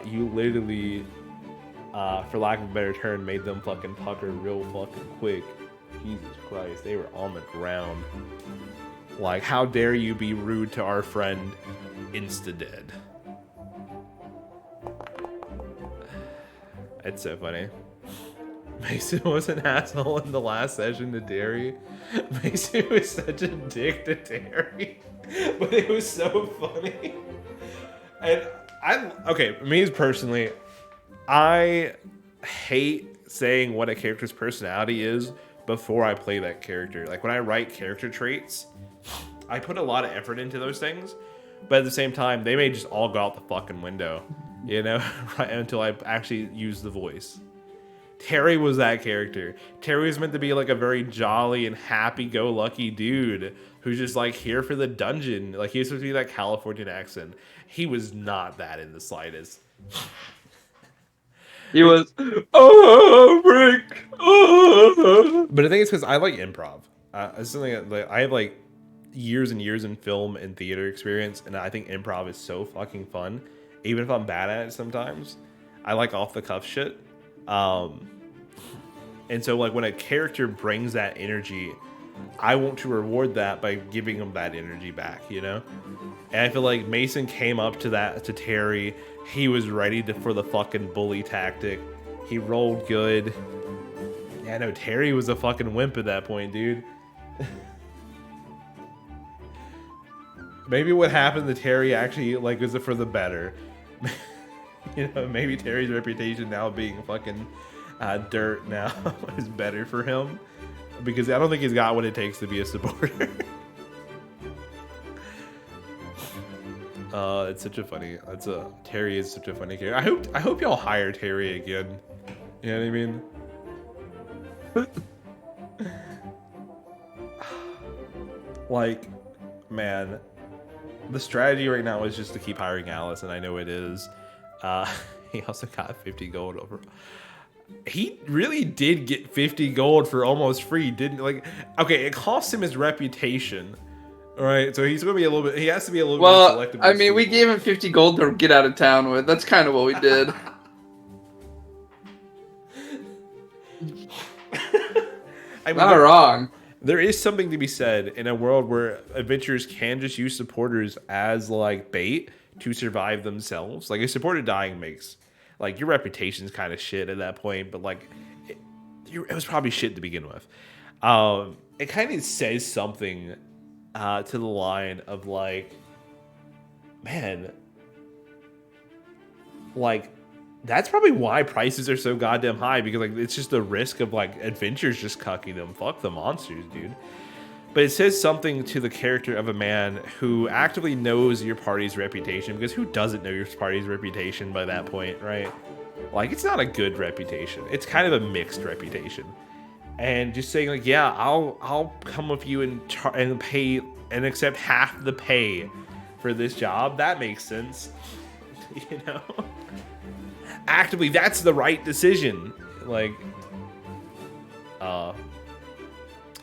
you literally, for lack of a better term, made them fucking pucker real fucking quick. Jesus Christ, they were on the ground. Like, how dare you be rude to our friend Insta-dead. It's so funny. Mason was an asshole in the last session to Terry. Mason was such a dick to Terry. But it was so funny. And me personally, I hate saying what a character's personality is before I play that character. Like, when I write character traits, I put a lot of effort into those things, but at the same time, they may just all go out the fucking window, you know, right until I actually use the voice. Terry was that character. Terry was meant to be like a very jolly and happy-go-lucky dude who's just like here for the dungeon. Like, he was supposed to be that Californian accent. He was not that in the slightest. He was, oh, Rick, oh. But I think it's because I like improv. It's something that I have like years and years in film and theater experience, and I think improv is so fucking fun. Even if I'm bad at it sometimes, I like off the cuff shit. And so like when a character brings that energy, I want to reward that by giving them that energy back, you know? And I feel like Mason came up to Terry. He was ready for the fucking bully tactic. He rolled good. Yeah, no, Terry was a fucking wimp at that point, dude. Maybe what happened to Terry actually like was for the better. You know, maybe Terry's reputation now being fucking dirt now is better for him, because I don't think he's got what it takes to be a supporter. It's such a funny. Terry is such a funny character. I hope y'all hire Terry again. You know what I mean? Like, man, the strategy right now is just to keep hiring Alice, and I know it is. He also got 50 gold over. He really did get 50 gold for almost free, didn't like? Okay, it cost him his reputation. All right, so he's gonna be a little bit. He has to be a little bit selective. I mean, we gave him 50 gold to get out of town with. That's kind of what we did. I mean, not wrong. There is something to be said in a world where adventurers can just use supporters as like bait to survive themselves. Like, a supporter dying makes like your reputation's kind of shit at that point, but like it was probably shit to begin with. It kind of says something to the line of like, man, like that's probably why prices are so goddamn high, because like it's just the risk of like adventures just cucking them. Fuck the monsters, dude. But it says something to the character of a man who actively knows your party's reputation, because who doesn't know your party's reputation by that point, right? Like, it's not a good reputation. It's kind of a mixed reputation. And just saying like, yeah, I'll come with you and pay and accept half the pay for this job. That makes sense. You know? Actively, that's the right decision. Like,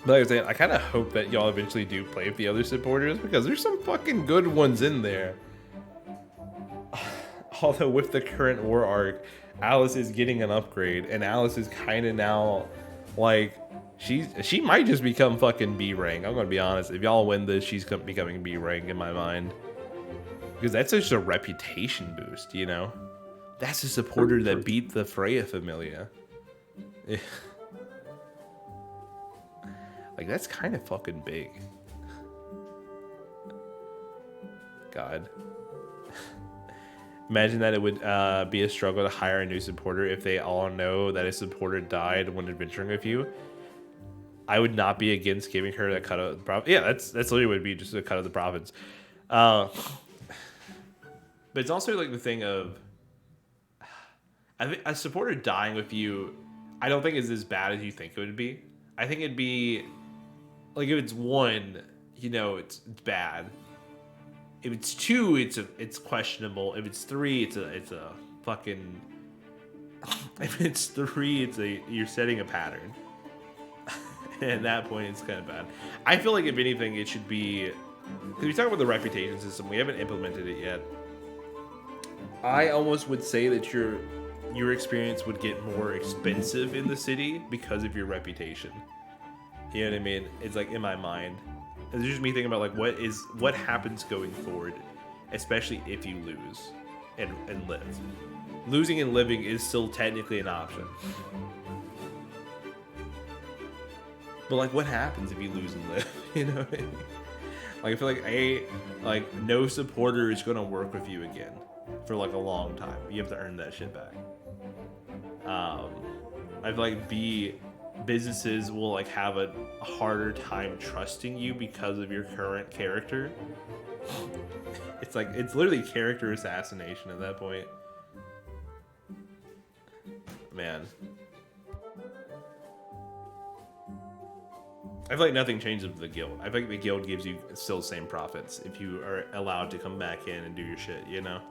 like I was saying, I kind of hope that y'all eventually do play with the other supporters, because there's some fucking good ones in there. Although with the current war arc, Alice is getting an upgrade, and Alice is kind of now like she might just become fucking B rank. I'm gonna be honest. If y'all win this, she's becoming B rank in my mind, because that's just a reputation boost, you know. That's a supporter that beat the Freya Familia. Like, that's kind of fucking big. God. Imagine that it would be a struggle to hire a new supporter if they all know that a supporter died when adventuring with you. I would not be against giving her that cut of the profit. Yeah, that's literally would be just a cut of the profits. But it's also like the thing of, I think a supporter dying with you, I don't think is as bad as you think it would be. I think it'd be like, if it's 1, you know, it's bad. If it's 2, it's questionable. If it's 3, it's a fucking. If it's 3, you're setting a pattern. And at that point, it's kind of bad. I feel like if anything, it should be, because we talk about the reputation system, we haven't implemented it yet. I almost would say that your experience would get more expensive in the city because of your reputation. You know what I mean? It's like, in my mind. It's just me thinking about like what happens going forward, especially if you lose and live. Losing and living is still technically an option. But like, what happens if you lose and live? You know what I mean? Like, I feel like no supporter is gonna work with you again for like a long time. You have to earn that shit back. I feel like businesses will like have a harder time trusting you because of your current character. It's literally character assassination at that point. Man. I feel like nothing changes with the guild. I feel like the guild gives you still the same profits if you are allowed to come back in and do your shit, you know?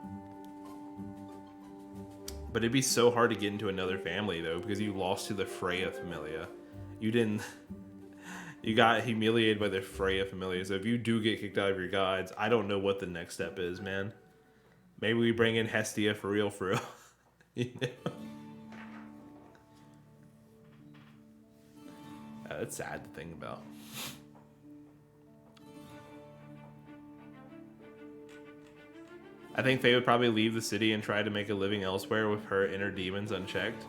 But it'd be so hard to get into another family, though, because you lost to the Freya Familia. You got humiliated by the Freya Familia, so if you do get kicked out of your gods, I don't know what the next step is, man. Maybe we bring in Hestia for real, you know? That's sad to think about. I think Faye would probably leave the city and try to make a living elsewhere with her inner demons unchecked.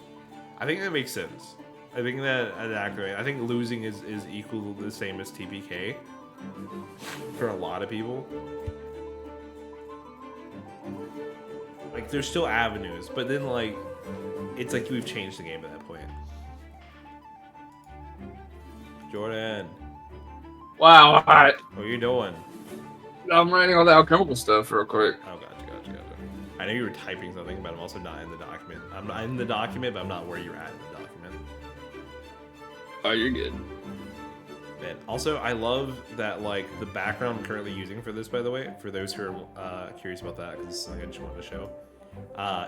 I think that makes sense. I think I think losing is equal to the same as TPK for a lot of people. Like, there's still avenues, but then like it's like we've changed the game at that point. Jordan, Wow, what are you doing? I'm writing all the alchemical stuff real quick. Oh, gotcha. I know you were typing something, but I'm also not in the document. I'm not in the document, but I'm not where you're at in the document. Oh, you're good. Man, also, I love that, like, the background I'm currently using for this, by the way, for those who are curious about that, because it's something I just wanted to show.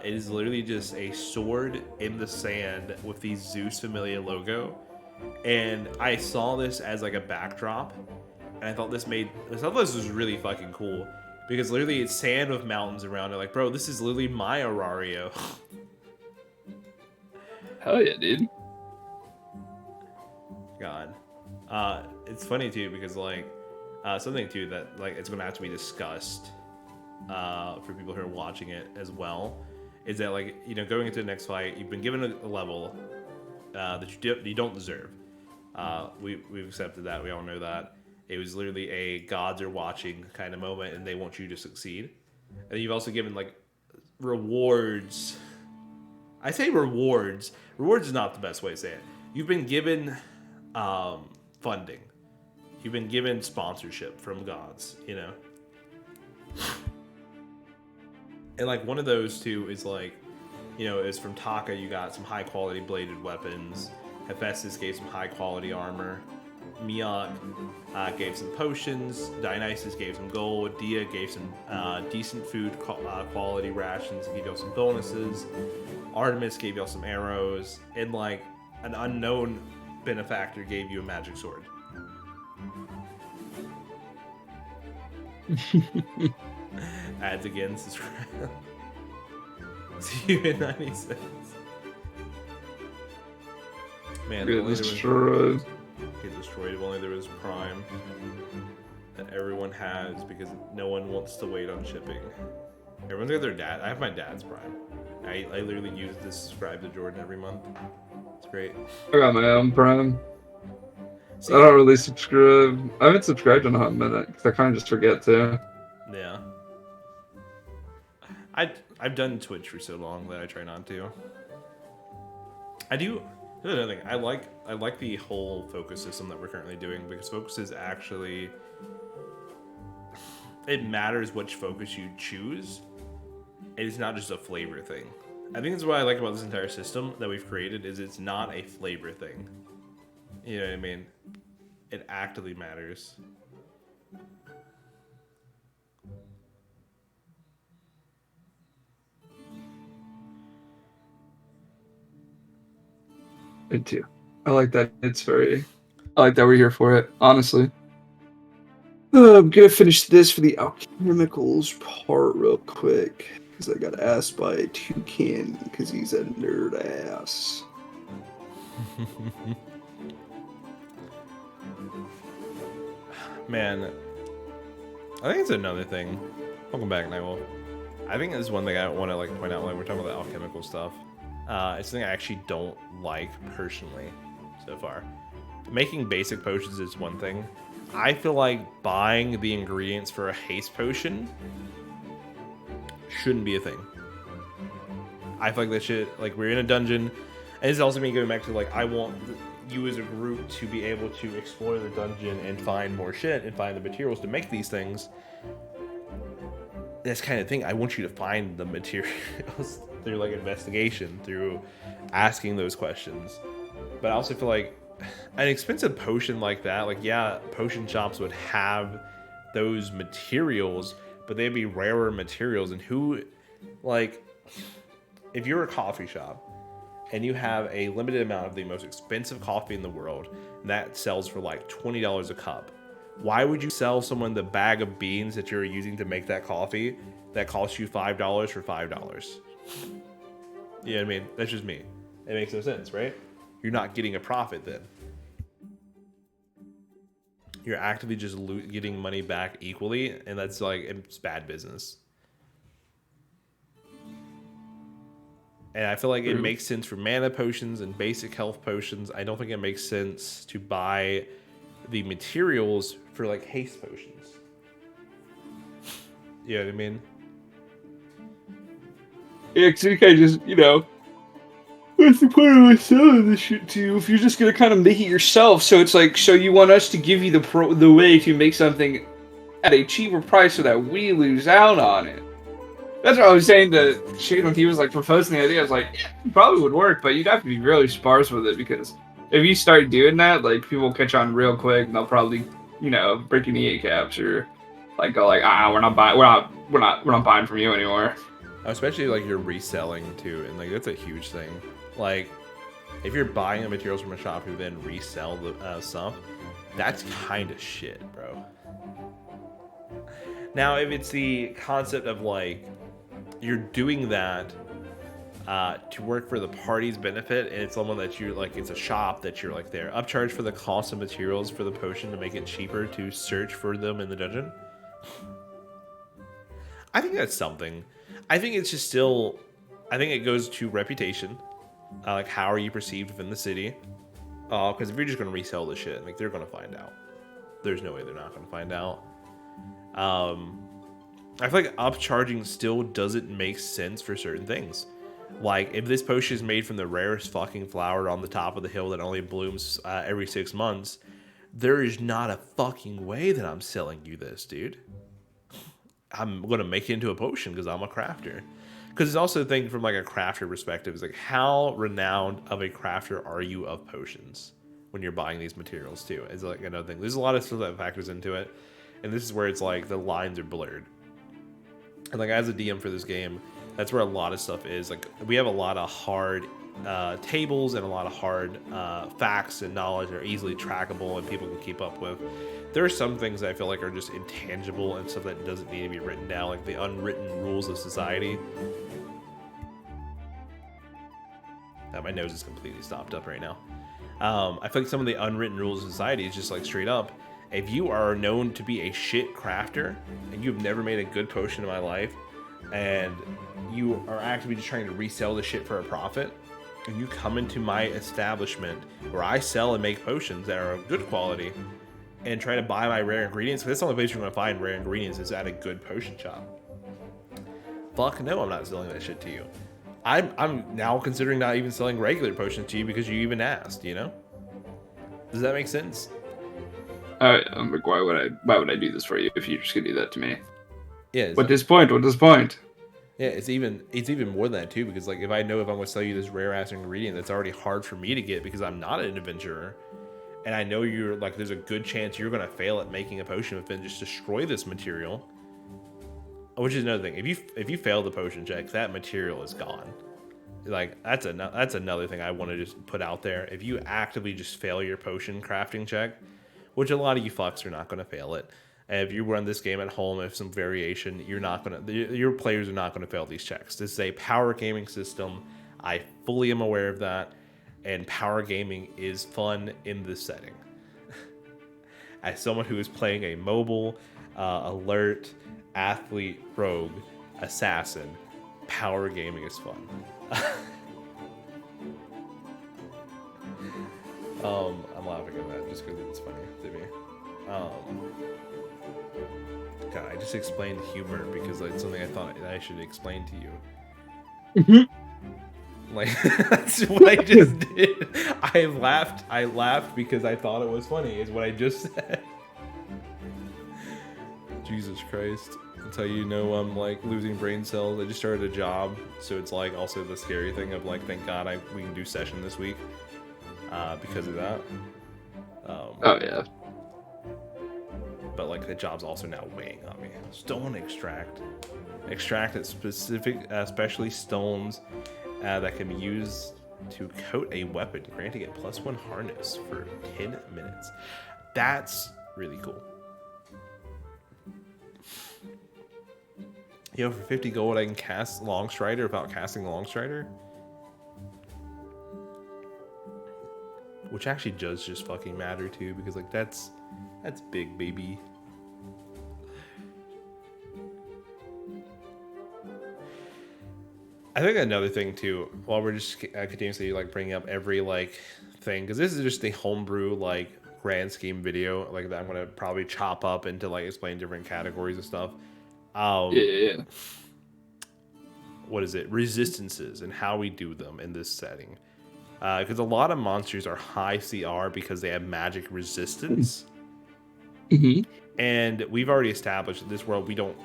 It is literally just a sword in the sand with the Zeus Familia logo. And I saw this as, like, a backdrop, and I thought this was really fucking cool. Because literally it's sand with mountains around it. Like, bro, this is literally my Aurario. Hell yeah, dude. God. It's funny, too, because, like, something, too, that, like, it's going to have to be discussed for people who are watching it as well, is that, like, you know, going into the next fight, you've been given a level that you don't deserve. We've accepted that. We all know that. It was literally a gods are watching kind of moment, and they want you to succeed. And you've also given, like, rewards. I say rewards. Rewards is not the best way to say it. You've been given funding. You've been given sponsorship from gods, you know? And, like, one of those two is, like, you know, is from Taka, you got some high-quality bladed weapons. Hephaestus gave some high-quality armor. Miok gave some potions. Dionysus gave some gold. Dia gave some decent food quality rations and gave y'all some bonuses. Artemis gave y'all some arrows. And, like, an unknown benefactor gave you a magic sword. Ads again, subscribe. See you in 90 cents. Man, Get destroyed. Get destroyed if only there was Prime that everyone has, because no one wants to wait on shipping. Everyone's got their dad. I have my dad's Prime. I literally use this subscribe to Jordan every month. It's great. I got my own Prime. See, I don't really subscribe. I haven't subscribed in a hot minute because I kind of just forget to. yeah. I've done Twitch for so long that I try not to. I do. Another thing, I like the whole focus system that we're currently doing, because focus is actually, it matters which focus you choose. It's not just a flavor thing. I think that's what I like about this entire system that we've created, is it's not a flavor thing. You know what I mean? It actively matters. Me too. I like that. I like that we're here for it, honestly. I'm gonna finish this for the alchemicals part real quick, because I got asked by a toucan because he's a nerd ass. Man, I think it's another thing. Welcome back, Nightwolf. I think this is one thing I want to like point out when we're talking about the alchemical stuff. It's something I actually don't like personally so far. Making basic potions is one thing. I feel like buying the ingredients for a haste potion shouldn't be a thing. I feel like that shit, like we're in a dungeon, and it's also me going back to like, I want you as a group to be able to explore the dungeon and find more shit and find the materials to make these things. That's kind of thing. I want you to find the materials through like investigation, through asking those questions. But I also feel like an expensive potion like that, like yeah, potion shops would have those materials, but they'd be rarer materials. And who, like, if you're a coffee shop and you have a limited amount of the most expensive coffee in the world that sells for like $20 a cup, why would you sell someone the bag of beans that you're using to make that coffee that costs you $5 for $5? You know what I mean? That's just me. It makes no sense, right? You're not getting a profit then. You're actively just getting money back equally, and that's like, it's bad business. And I feel like it makes sense for mana potions and basic health potions. I don't think it makes sense to buy the materials for like haste potions. You know what I mean? Yeah, because you kind of just, you know, what's the point of selling this shit to you if you're just gonna kind of make it yourself? So it's like, so you want us to give you the way to make something at a cheaper price so that we lose out on it. That's what I was saying to Shane when he was like proposing the idea. I was like, yeah, it probably would work, but you'd have to be really sparse with it, because if you start doing that, like people catch on real quick and they'll probably, you know, break your knee caps or like go like, we're not buying from you anymore. Especially like you're reselling too, and like that's a huge thing. Like if you're buying the materials from a shop who then resell the stuff, that's kind of shit, bro. Now if it's the concept of like you're doing that to work for the party's benefit, and it's someone that you like, it's a shop that you're like there upcharge for the cost of materials for the potion to make it cheaper to search for them in the dungeon, I think that's something. I think it's just still, I think it goes to reputation, like how are you perceived within the city, because if you're just going to resell this shit, like they're going to find out. There's no way they're not going to find out. I feel like upcharging still doesn't make sense for certain things. Like, if this potion is made from the rarest fucking flower on the top of the hill that only blooms every 6 months, there is not a fucking way that I'm selling you this, dude. I'm going to make it into a potion because I'm a crafter. Because it's also a thing from like a crafter perspective. Is like, how renowned of a crafter are you of potions when you're buying these materials too? It's like another thing. There's a lot of stuff that factors into it. And this is where it's like the lines are blurred. And like as a DM for this game, that's where a lot of stuff is. Like we have a lot of hard tables and a lot of hard facts and knowledge that are easily trackable and people can keep up with. There are some things that I feel like are just intangible and stuff that doesn't need to be written down, like the unwritten rules of society. My nose is completely stopped up right now. I feel like some of the unwritten rules of society is just like straight up, if you are known to be a shit crafter and you've never made a good potion in my life, and you are actively just trying to resell the shit for a profit, and you come into my establishment where I sell and make potions that are of good quality and try to buy my rare ingredients, because that's the only place you're going to find rare ingredients is at a good potion shop. Fuck no, I'm not selling that shit to you. I'm now considering not even selling regular potions to you because you even asked, you know? Does that make sense? I'm like, why would I do this for you if you're just gonna do that to me? Yeah. What this point? Yeah, it's even more than that too, because like if I know if I'm gonna sell you this rare ass ingredient that's already hard for me to get because I'm not an adventurer, and I know you're like, there's a good chance you're gonna fail at making a potion and just destroy this material. Which is another thing. If you fail the potion check, that material is gone. Like that's another thing I want to just put out there. If you actively just fail your potion crafting check, which a lot of you fucks are not going to fail it. And if you run this game at home with some variation, your players are not going to fail these checks. This is a power gaming system. I fully am aware of that. And power gaming is fun in this setting. as someone who is playing a mobile, alert, athlete, rogue, assassin, power gaming is fun. I'm laughing at that just because it's funny to me. God, I just explained humor because it's something I thought that I should explain to you. Like that's what I just did. I laughed because I thought it was funny, is what I just said. Jesus Christ. That's how you know I'm like losing brain cells. I just started a job, so it's like also the scary thing of like, thank God we can do session this week because of that. Oh yeah. But like the job's also now weighing on me. Stone extract. Extract at specific, especially stones that can be used to coat a weapon, granting it +1 harness for 10 minutes. That's really cool. Yo, for 50 gold, I can cast Longstrider without casting Longstrider. Which actually does just fucking matter too, because like that's big, baby. I think another thing too, while we're just continuously like bringing up every like thing, because this is just the homebrew like grand scheme video like that I'm gonna probably chop up into like explain different categories and stuff. Yeah. What is it? Resistances and how we do them in this setting. Because a lot of monsters are high CR because they have magic resistance. Mm-hmm. And we've already established in this world we don't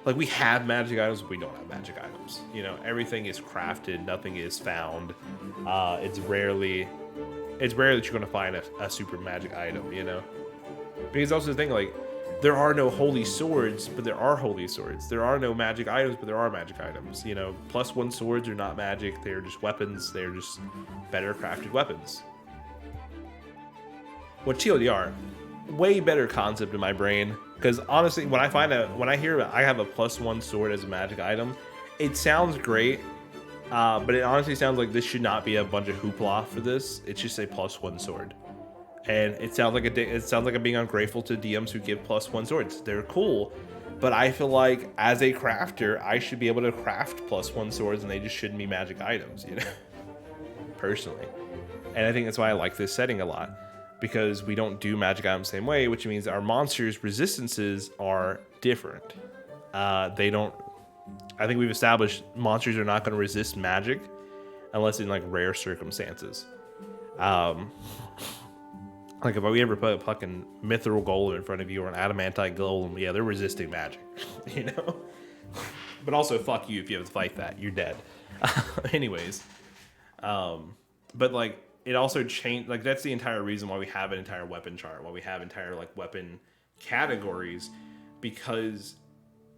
like we have magic items, but we don't have magic items. You know, everything is crafted, nothing is found. It's rarely that you're gonna find a super magic item, you know? Because also the thing, like, there are no holy swords, but there are holy swords. There are no magic items, but there are magic items. You know, +1 swords are not magic. They're just weapons. They're just better crafted weapons. What TLDR, way better concept in my brain. Because honestly, when I hear I have a +1 sword as a magic item, it sounds great. But it honestly sounds like this should not be a bunch of hoopla for this. It's just a +1 sword. And it sounds like I'm being ungrateful to DMs who give +1 swords. They're cool, but I feel like as a crafter, I should be able to craft +1 swords, and they just shouldn't be magic items, you know. Personally, and I think that's why I like this setting a lot, because we don't do magic items the same way, which means our monsters' resistances are different. They don't. I think we've established monsters are not going to resist magic unless in like rare circumstances. Like if we ever put a fucking mithril golem in front of you or an adamantite golem, yeah, they're resisting magic, you know? But also, fuck you if you have to fight that. You're dead. Anyways. But like, it also changed, like that's the entire reason why we have an entire weapon chart, why we have entire like weapon categories, because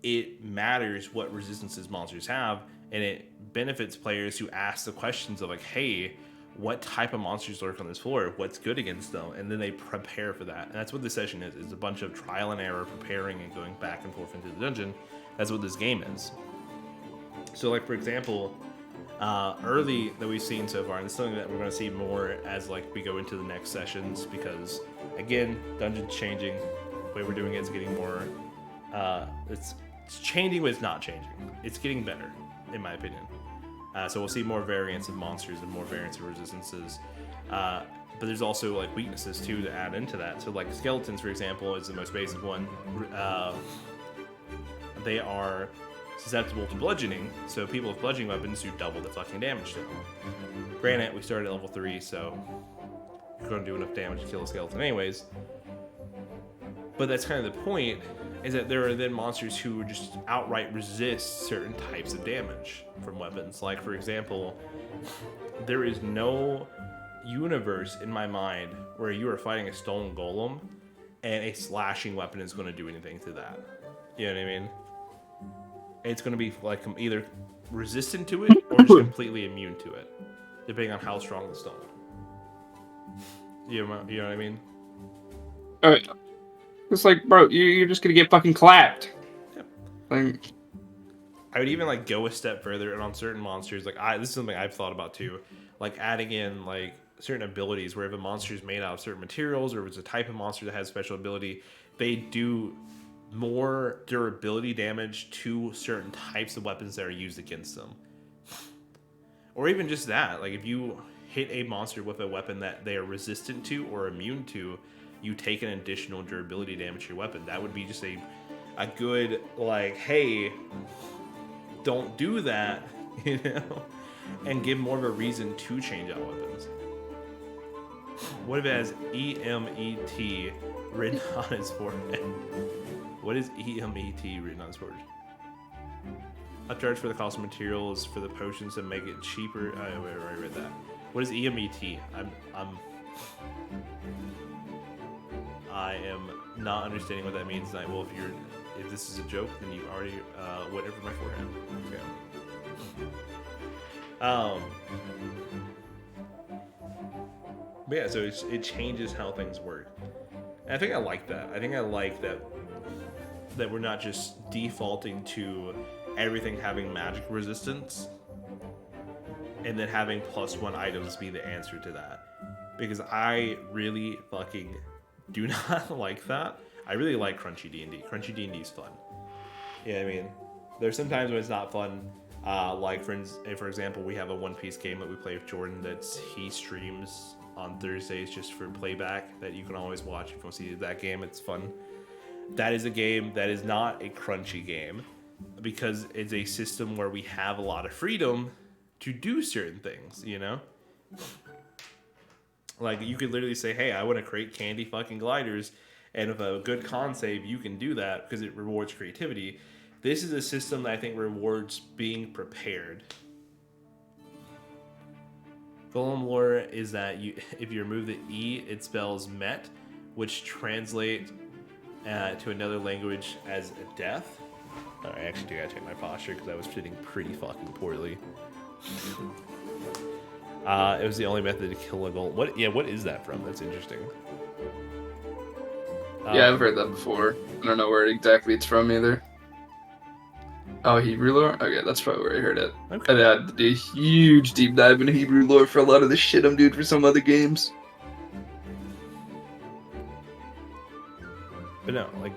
it matters what resistances monsters have, and it benefits players who ask the questions of like, hey, what type of monsters lurk on this floor? What's good against them? And then they prepare for that. And that's what this session is. It's a bunch of trial and error, preparing and going back and forth into the dungeon. That's what this game is. So like, for example, early that we've seen so far, and it's something that we're going to see more as like we go into the next sessions, because again, dungeon's changing. The way we're doing it is getting more, it's changing, but it's not changing. It's getting better, in my opinion. So we'll see more variants of monsters and more variants of resistances. But there's also like weaknesses too to add into that. So like skeletons, for example, is the most basic one. They are susceptible to bludgeoning. So people with bludgeoning weapons do double the fucking damage to them. Granted, we started at level 3, so we're going to do enough damage to kill a skeleton anyways. But that's kind of the point, is that there are then monsters who just outright resist certain types of damage from weapons. Like, for example, there is no universe in my mind where you are fighting a stone golem and a slashing weapon is going to do anything to that. You know what I mean? It's going to be like either resistant to it or just completely immune to it, depending on how strong the stone. You know what I mean? All right. It's like, bro, you're just gonna get fucking clapped. Yep. Like, I would even like go a step further, and on certain monsters, like this is something I've thought about too, like adding in like certain abilities where if a monster is made out of certain materials or if it's a type of monster that has special ability, they do more durability damage to certain types of weapons that are used against them. Or even just that, like if you hit a monster with a weapon that they are resistant to or immune to, you take an additional durability damage to your weapon. That would be just a good, like, hey, don't do that, you know, and give more of a reason to change out weapons. What if it has EMET written on his forehead? What is EMET written on his forehead? Upcharge for the cost of materials for the potions to make it cheaper. I read that. What is EMET? I am not understanding what that means. Well, if this is a joke, then you already went over my forehead. Okay. But yeah, so it changes how things work. And I think I like that. I think I like that we're not just defaulting to everything having magic resistance and then having +1 items be the answer to that. Because I really fucking do not like that. I really like crunchy D&D. Crunchy D&D is fun. Yeah, I mean, there's some times when it's not fun. Like for example, we have a One Piece game that we play with Jordan he streams on Thursdays just for playback that you can always watch if you want to see that game. It's fun. That is a game that is not a crunchy game because it's a system where we have a lot of freedom to do certain things, you know? Like, you could literally say, hey, I want to create candy fucking gliders, and with a good con save, you can do that because it rewards creativity. This is a system that I think rewards being prepared. Golem lore is that if you remove the E, it spells met, which translates to another language as a death. Oh, I actually do gotta check my posture because I was sitting pretty fucking poorly. It was the only method to kill a golem. What is that from? That's interesting. Yeah, I've heard that before. I don't know where exactly it's from either. Oh, Hebrew lore? Okay, that's probably where I heard it. Okay. I had to do a huge deep dive into Hebrew lore for a lot of the shit I'm doing for some other games. But no, like,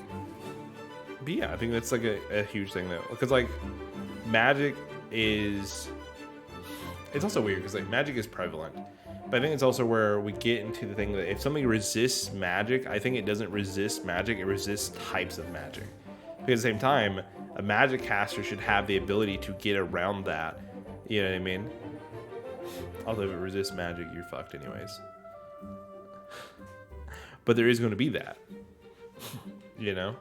but yeah, I think that's like a huge thing though, because like magic is, it's also weird because like magic is prevalent, but I think it's also where we get into the thing that if something resists magic, I think it doesn't resist magic, it resists types of magic. Because at the same time, a magic caster should have the ability to get around that. You know what I mean? Although if it resists magic, you're fucked anyways. But there is going to be that. You know?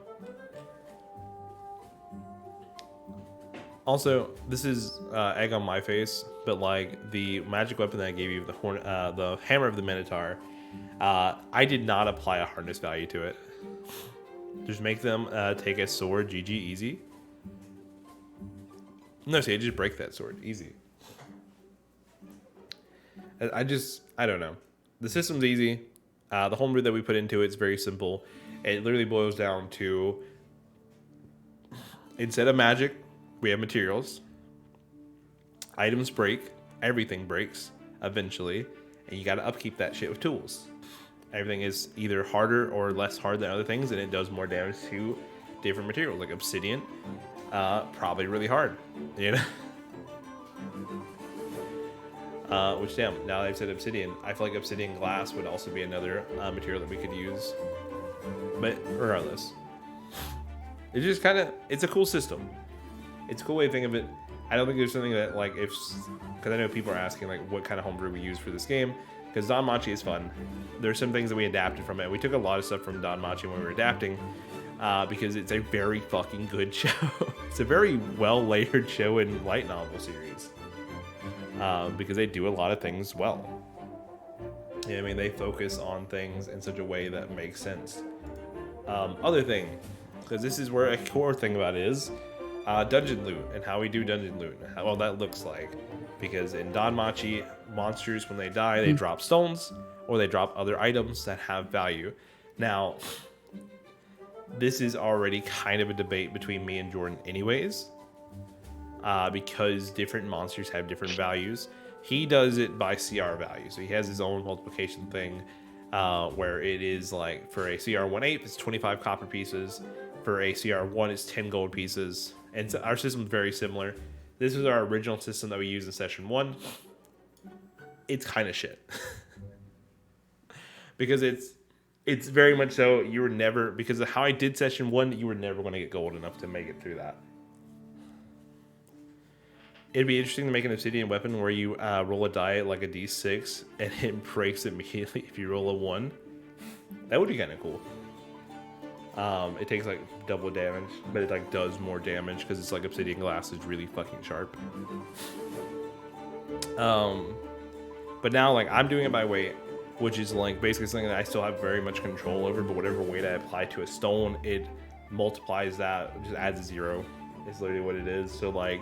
Also, this is egg on my face, but like the magic weapon that I gave you, the hammer of the Minotaur, I did not apply a hardness value to it. Just make them take a sword, GG, easy. No, see, I just break that sword, easy. I don't know. The system's easy. The homebrew that we put into it's very simple. It literally boils down to, instead of magic, we have materials. Items break. Everything breaks eventually. And you got to upkeep that shit with tools. Everything is either harder or less hard than other things, and it does more damage to different materials. Like obsidian, probably really hard, you know? Which, damn, now that I've said obsidian, I feel like obsidian glass would also be another material that we could use. But regardless, it's just kind of, it's a cool system. It's a cool way to think of it. I don't think there's something that, like, because I know people are asking, like, what kind of homebrew we use for this game. Because Danmachi is fun. There's some things that we adapted from it. We took a lot of stuff from Danmachi when we were adapting, because it's a very fucking good show. It's a very well-layered show and light novel series. Because they do a lot of things well. Yeah, I mean, they focus on things in such a way that makes sense. Other thing, because this is where a core thing about it is, dungeon loot and how we do dungeon loot and how well that looks like. Because in Danmachi, monsters, when they die, they drop stones or they drop other items that have value. Now, this is already kind of a debate between me and Jordan anyways, because different monsters have different values. He does it by CR value. So he has his own multiplication thing where it is like for a CR 1/8, it's 25 copper pieces. For a CR 1, it's 10 gold pieces. And so our system is very similar. This is our original system that we used in session 1. It's kind of shit. Because it's very much so you were never, because of how I did session 1, you were never going to get gold enough to make it through that. It'd be interesting to make an obsidian weapon where you roll a die like a d6 and it breaks immediately if you roll a 1. That would be kind of cool. It takes like double damage, but it like does more damage because it's like obsidian glass is really fucking sharp. But now like I'm doing it by weight, which is like basically something that I still have very much control over, but whatever weight I apply to a stone, it multiplies that, just adds a 0. It's literally what it is. So like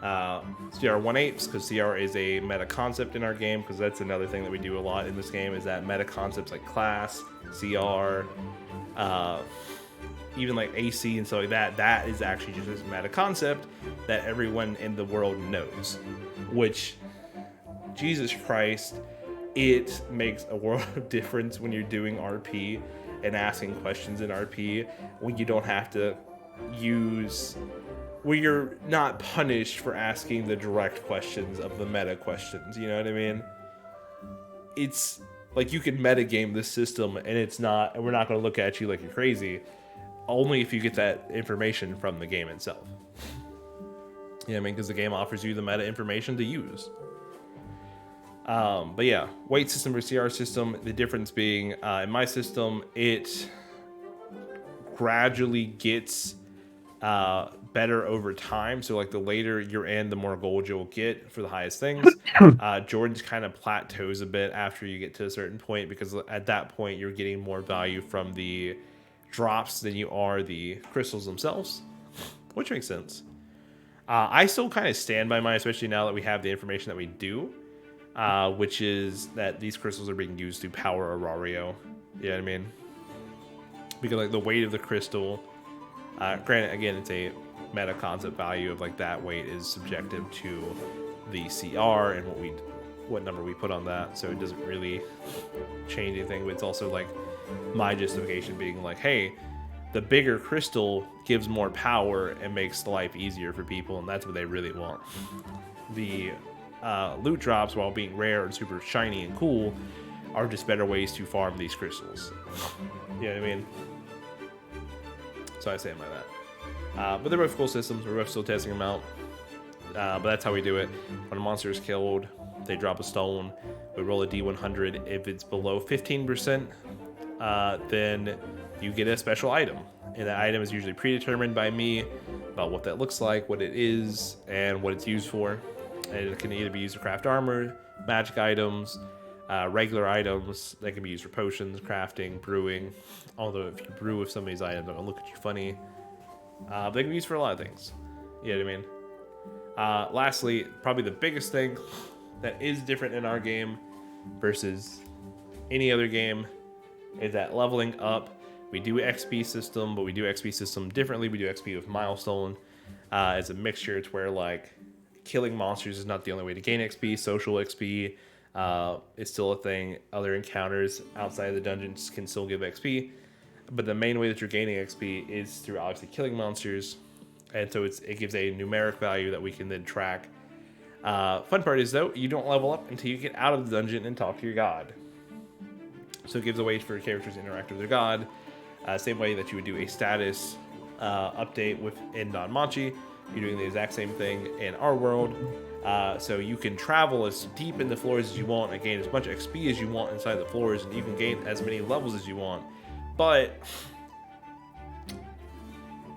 CR 1/8, because CR is a meta concept in our game, because that's another thing that we do a lot in this game, is that meta concepts like class, CR, even like AC and stuff like that, that is actually just this meta concept that everyone in the world knows, which, Jesus Christ, it makes a world of difference when you're doing RP and asking questions in RP when you don't have to use, where you're not punished for asking the direct questions of the meta questions, you know what I mean? It's like you can metagame this system and it's not, and we're not going to look at you like you're crazy, only if you get that information from the game itself. You know what I mean? Because the game offers you the meta information to use. But yeah, weight system versus CR system, the difference being, in my system, it gradually gets better over time. So like the later you're in, the more gold you'll get for the highest things. Jordan's kind of plateaus a bit after you get to a certain point, because at that point you're getting more value from the drops than you are the crystals themselves, which makes sense. I still kind of stand by mine, especially now that we have the information that we do, which is that these crystals are being used to power Aurario. You know what I mean? Because like the weight of the crystal, granted, again, it's a meta concept value of like that weight is subjective to the CR and what number we put on that, so it doesn't really change anything. But it's also like my justification being like, hey, the bigger crystal gives more power and makes life easier for people, and that's what they really want. The loot drops, while being rare and super shiny and cool, are just better ways to farm these crystals. You know what I mean? So I stand by that. But they're both cool systems. We're both still testing them out. But that's how we do it. When a monster is killed, they drop a stone. We roll a D100. If it's below 15%, then you get a special item. And that item is usually predetermined by me about what that looks like, what it is, and what it's used for. And it can either be used to craft armor, magic items, regular items that can be used for potions, crafting, brewing. Although if you brew with some of these items, they'll look at you funny. But they can be used for a lot of things. You know what I mean? Lastly, probably the biggest thing that is different in our game versus any other game is that leveling up. We do XP system, but we do XP system differently. We do XP with milestone. It's a mixture. It's where like killing monsters is not the only way to gain XP. Social XP is still a thing. Other encounters outside of the dungeons can still give XP, but the main way that you're gaining XP is through obviously killing monsters, and so it gives a numeric value that we can then track. Fun part is though, you don't level up until you get out of the dungeon and talk to your god. So it gives a way for characters to interact with their god, same way that you would do a status update in Danmachi. You're doing the exact same thing in our world. So you can travel as deep in the floors as you want and gain as much XP as you want inside the floors, and you can gain as many levels as you want. But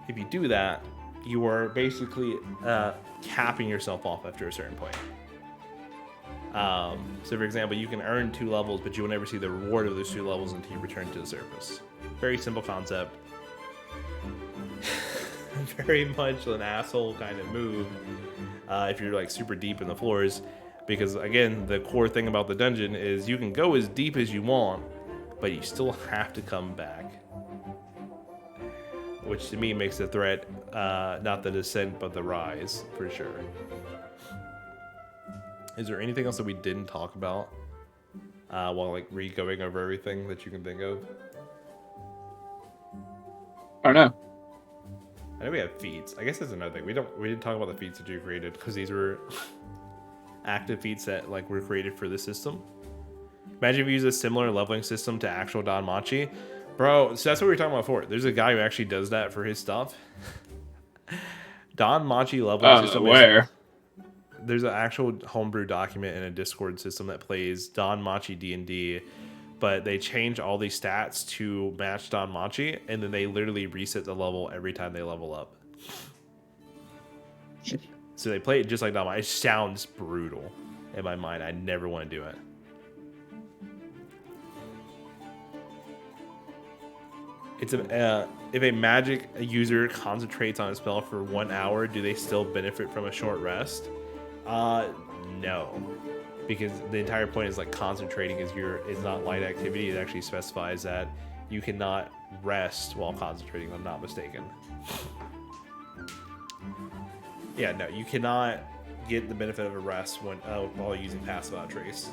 if you do that, you are basically capping yourself off after a certain point. So for example, you can earn 2 levels, but you will never see the reward of those 2 levels until you return to the surface. Very simple concept. Very much an asshole kind of move if you're like super deep in the floors, because again, the core thing about the dungeon is you can go as deep as you want, but you still have to come back, which to me makes the threat not the descent but the rise for sure. Is there anything else that we didn't talk about while like going over everything that you can think of? I don't know. I know we have feats. I guess that's another thing. We didn't talk about the feats that you created because these were active feats that like were created for the system. Imagine if you use a similar leveling system to actual Danmachi. Bro, so that's what we were talking about before. There's a guy who actually does that for his stuff. Danmachi leveling system where? There's an actual homebrew document in a Discord system that plays Danmachi D&D, but they change all these stats to match Danmachi, and then they literally reset the level every time they level up. So they play it just like Danmachi. It sounds brutal in my mind. I never want to do it. It's if a magic user concentrates on a spell for 1 hour, do they still benefit from a short rest? No, because the entire point is like concentrating is not light activity. It actually specifies that you cannot rest while concentrating. If I'm not mistaken. Yeah, no, you cannot get the benefit of a rest while using passive without trace.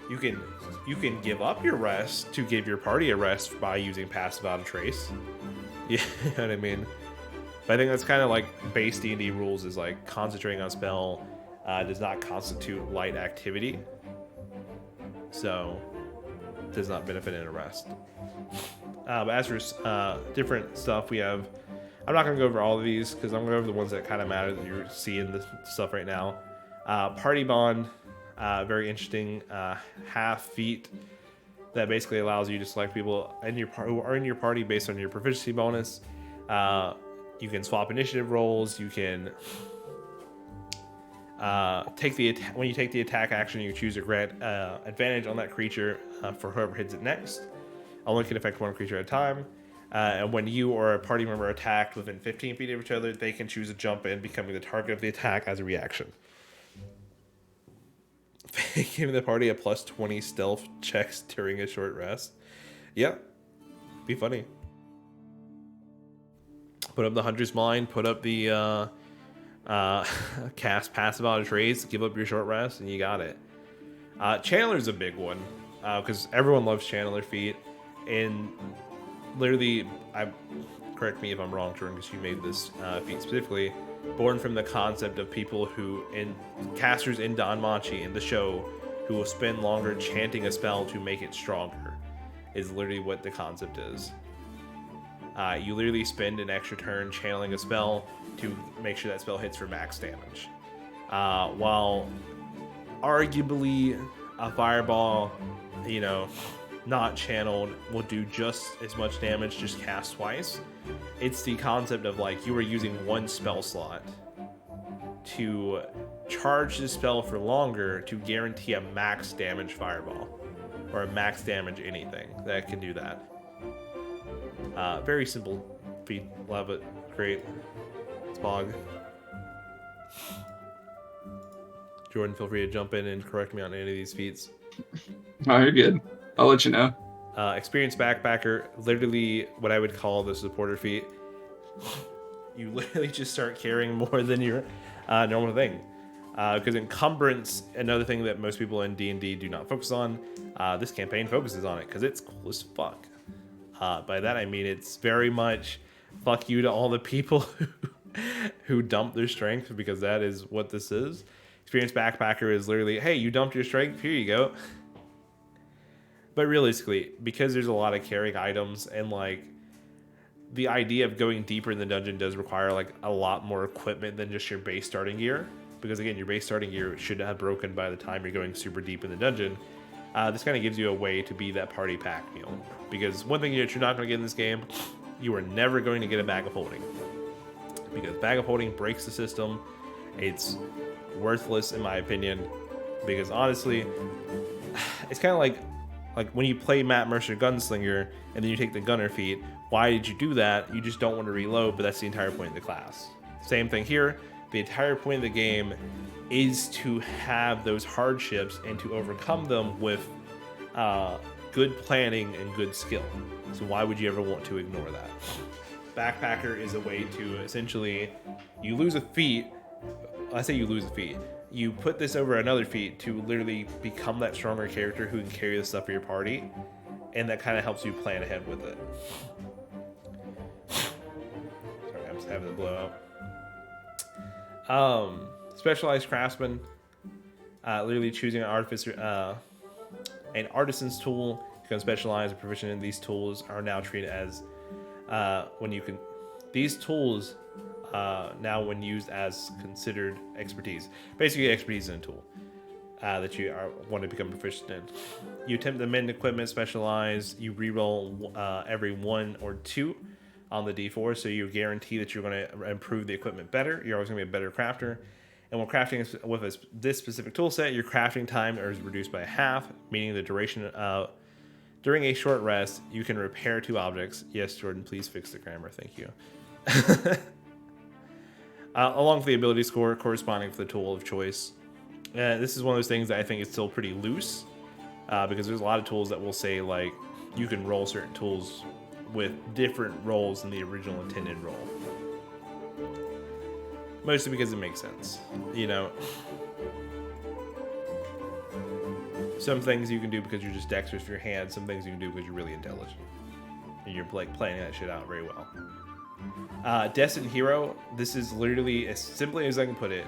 You can give up your rest to give your party a rest by using passive without a trace. You know what I mean? But I think that's kind of like base D&D rules is like concentrating on a spell does not constitute light activity. So does not benefit in a rest. But as for different stuff, we have... I'm not going to go over all of these because I'm going to go over the ones that kind of matter that you're seeing this stuff right now. Party Bond, very interesting half feat that basically allows you to select people in your who are in your party based on your proficiency bonus. You can swap initiative roles. You can when you take the attack action, you choose to grant advantage on that creature for whoever hits it next. Only can affect one creature at a time. And when you or a party member are attacked within 15 feet of each other, they can choose to jump in, becoming the target of the attack as a reaction. Giving the party a plus 20 stealth checks during a short rest. Yeah, be funny. Put up the Hunter's Mind, put up the cast passive out of trace, give up your short rest, and you got it. Channeler's a big one, because everyone loves Channeler feat. And literally, correct me if I'm wrong, Jordan, because you made this feat specifically, born from the concept of people casters in Danmachi in the show who will spend longer chanting a spell to make it stronger, is literally what the concept is. You literally spend an extra turn channeling a spell to make sure that spell hits for max damage. While arguably a fireball, not channeled, will do just as much damage, just cast twice. It's the concept of like you are using one spell slot to charge the spell for longer to guarantee a max damage fireball or a max damage anything that can do that. Very simple feat. Love it. Great. Spog. Jordan, feel free to jump in and correct me on any of these feats. Oh, you're good. I'll let you know. Experienced Backpacker, literally what I would call the supporter feat. You literally just start carrying more than your normal thing. Because encumbrance, another thing that most people in D&D do not focus on, this campaign focuses on it because it's cool as fuck. By that I mean it's very much fuck you to all the people who dump their strength, because that is what this is. Experienced Backpacker is literally, hey, you dumped your strength, here you go. But realistically, because there's a lot of carrying items and like the idea of going deeper in the dungeon does require like a lot more equipment than just your base starting gear. Because again, your base starting gear should have broken by the time you're going super deep in the dungeon. This kind of gives you a way to be that party pack meal. Because one thing that you're not going to get in this game, you are never going to get a bag of holding. Because bag of holding breaks the system. It's worthless in my opinion. Because honestly, it's kind of like when you play Matt Mercer Gunslinger and then you take the gunner feat. Why did you do that? You just don't want to reload, but that's the entire point of the class. Same thing here. The entire point of the game is to have those hardships and to overcome them with good planning and good skill. So why would you ever want to ignore that? Backpacker is a way to essentially, you lose a feat. I say you lose a feat. you put this over another feat to literally become that stronger character who can carry the stuff for your party, and that kind of helps you plan ahead with it. Sorry, I'm just having a blowout. Specialized craftsman, literally choosing an artisan's tool. You can specialize and proficient in these tools are now treated as these tools now when used as considered expertise. Basically, expertise in a tool that you want to become proficient in. You attempt to mend equipment, specialize. You reroll every 1 or 2 on the D4, so you guarantee that you're going to improve the equipment better. You're always going to be a better crafter. And when crafting with this specific tool set, your crafting time is reduced by half, meaning the duration during a short rest, you can repair 2 objects. Yes, Jordan, please fix the grammar. Thank you. Along with the ability score corresponding to the tool of choice. This is one of those things that I think is still pretty loose because there's a lot of tools that will say like you can roll certain tools with different rolls than the original intended roll. Mostly because it makes sense, you know. Some things you can do because you're just dexterous with your hands. Some things you can do because you're really intelligent. And you're like planning that shit out very well. Destined Hero. This is literally, as simply as I can put it,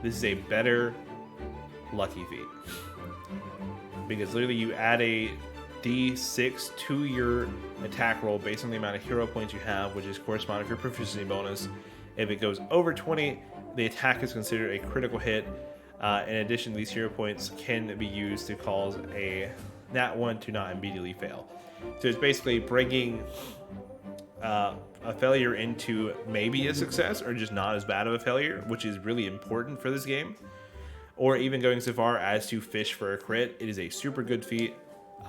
this is a better lucky feat. Because literally you add a D6 to your attack roll based on the amount of hero points you have, which is corresponding to your proficiency bonus. If it goes over 20, the attack is considered a critical hit. In addition, these hero points can be used to cause that one to not immediately fail. So it's basically bringing a failure into maybe a success or just not as bad of a failure, which is really important for this game. Or even going so far as to fish for a crit. It is a super good feat.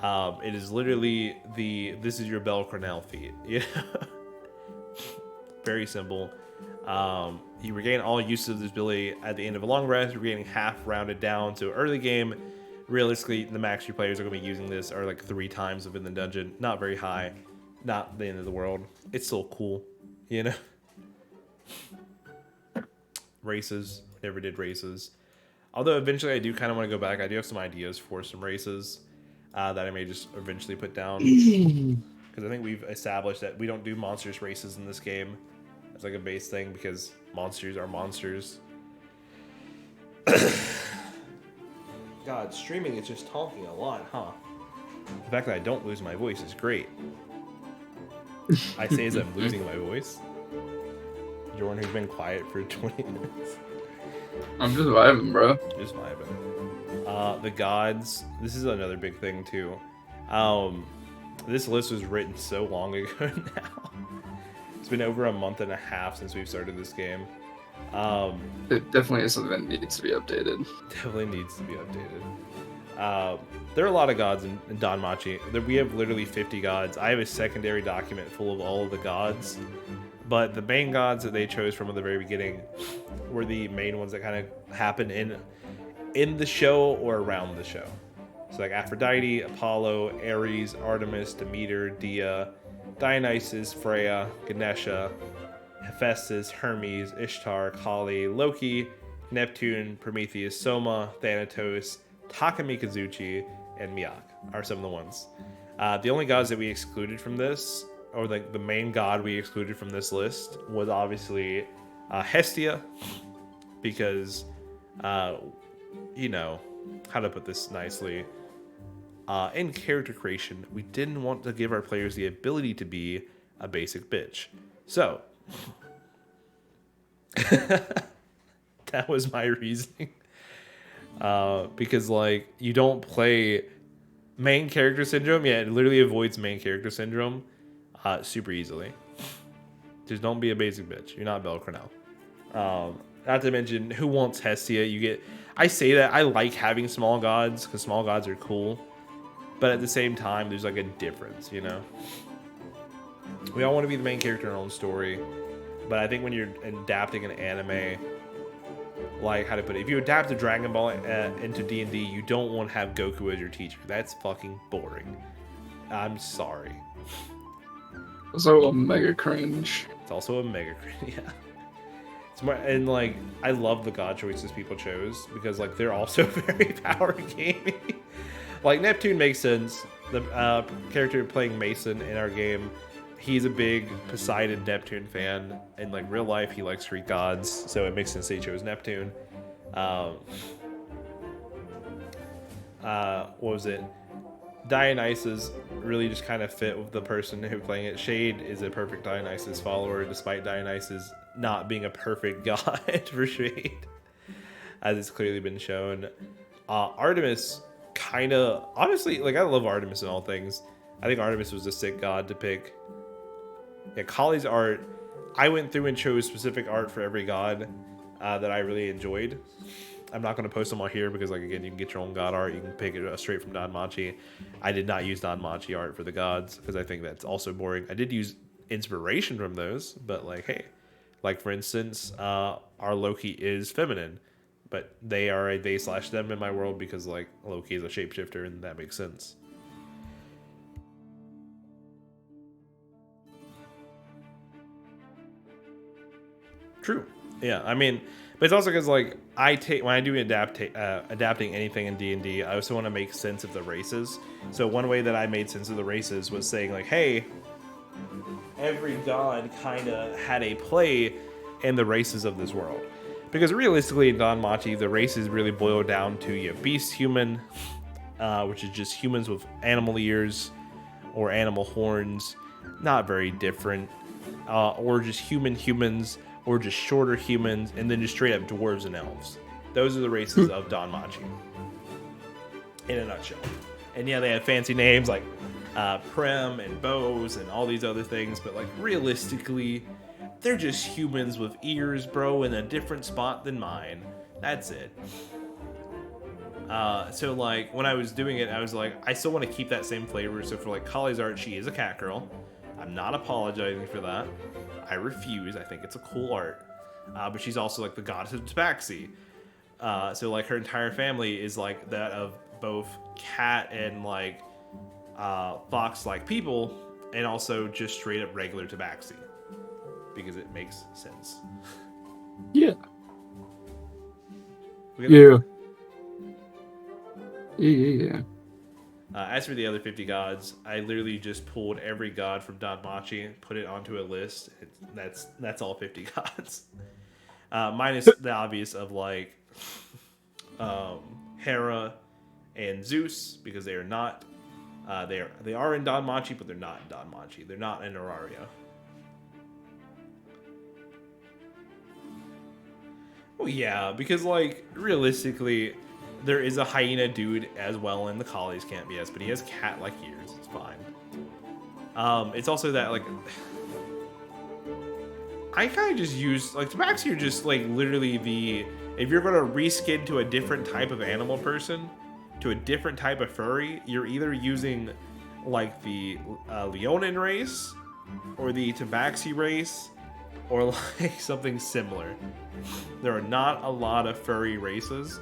It is literally this is your Bell Cornell feat. Yeah. Very simple. You regain all use of this ability at the end of a long rest. You're getting half rounded down. So early game, realistically, the max your players are going to be using this are like 3 times within the dungeon. Not very high. Not the end of the world. It's still cool, you know? Races. Never did races. Although eventually I do kind of want to go back. I do have some ideas for some races that I may just eventually put down. Because I think we've established that we don't do monstrous races in this game. It's like a base thing because monsters are monsters. God, streaming is just talking a lot, huh? The fact that I don't lose my voice is great. I say as I'm losing my voice. Jordan, who's been quiet for 20 minutes. I'm just vibing, bro. Just vibing. The gods. This is another big thing too. This list was written so long ago now. It's been over a month and a half since we've started this game. It definitely is something that needs to be updated. Definitely needs to be updated. There are a lot of gods in Danmachi. We have literally 50 gods. I have a secondary document full of all of the gods. But the main gods that they chose from at the very beginning were the main ones that kind of happen in the show or around the show. So like Aphrodite, Apollo, Ares, Artemis, Demeter, Dia, Dionysus, Freya, Ganesha, Hephaestus, Hermes, Ishtar, Kali, Loki, Neptune, Prometheus, Soma, Thanatos, Takami Kazuchi, and Miak are some of the ones. The only gods that we excluded from this, or like the main god we excluded from this list, was obviously Hestia, because, you know, how to put this nicely, in character creation, we didn't want to give our players the ability to be a basic bitch. So, that was my reasoning. Because, like, you don't play main character syndrome. Yeah, it literally avoids main character syndrome super easily. Just don't be a basic bitch. You're not Belle Cornell. Not to mention, who wants Hestia? I say that I like having small gods because small gods are cool. But at the same time, there's like a difference, you know? We all want to be the main character in our own story. But I think when you're adapting an anime, like, how to put it, if you adapt a Dragon Ball into D&D, you don't want to have Goku as your teacher. That's fucking boring. I'm sorry. Also a mega cringe. It's also a mega cringe, yeah. And like, I love the god choices people chose because like they're also very power gaming. Like Neptune makes sense. The character playing Mason in our game, he's a big Poseidon Neptune fan. In like real life, he likes Greek gods, so it makes sense that he chose Neptune. What was it? Dionysus really just kind of fit with the person who playing it. Shade is a perfect Dionysus follower, despite Dionysus not being a perfect god for Shade, as it's clearly been shown. Artemis, kind of, honestly, like I love Artemis in all things. I think Artemis was a sick god to pick. Yeah, Kali's art, I went through and chose specific art for every god that I really enjoyed. I'm not going to post them all here because, like, again, you can get your own god art. You can pick it straight from Danmachi. I did not use Danmachi art for the gods because I think that's also boring. I did use inspiration from those, but, like, hey. Like, for instance, our Loki is feminine, but they are a they/them in my world because, like, Loki is a shapeshifter, and that makes sense. True. Yeah, I mean... But it's also because, like, when I do adapting anything in D&D, I also want to make sense of the races. So one way that I made sense of the races was saying, like, hey, every god kind of had a play in the races of this world. Because realistically, in Danmachi, the races really boil down to you have beast human, which is just humans with animal ears or animal horns, not very different, or just humans, or just shorter humans, and then just straight up dwarves and elves. Those are the races of Danmachi, in a nutshell. And yeah, they have fancy names like Prem and Bows and all these other things, but like realistically, they're just humans with ears, bro, in a different spot than mine. That's it. So like when I was doing it, I was like, I still want to keep that same flavor. So for like Kali's art, she is a cat girl. I'm not apologizing for that. I refuse. I think it's a cool art. But she's also like the goddess of Tabaxi. So like her entire family is like that of both cat and like fox-like people, and also just straight up regular Tabaxi, because it makes sense. Yeah. Yeah. As for the other 50 gods, I literally just pulled every god from Danmachi and put it onto a list. That's all 50 gods. Minus the obvious of like Hera and Zeus, because they are not they are in Danmachi, but they're not in Danmachi. They're not in Auraria. Well, yeah, because like realistically, there is a hyena dude as well in the Kali's camp, yes, but he has cat-like ears. It's fine. It's also that, like, I kind of just use, like, Tabaxi are just, like, literally the, if you're going to reskin to a different type of animal person, to a different type of furry, you're either using, like, the Leonin race, or the Tabaxi race, or, like, something similar. There are not a lot of furry races.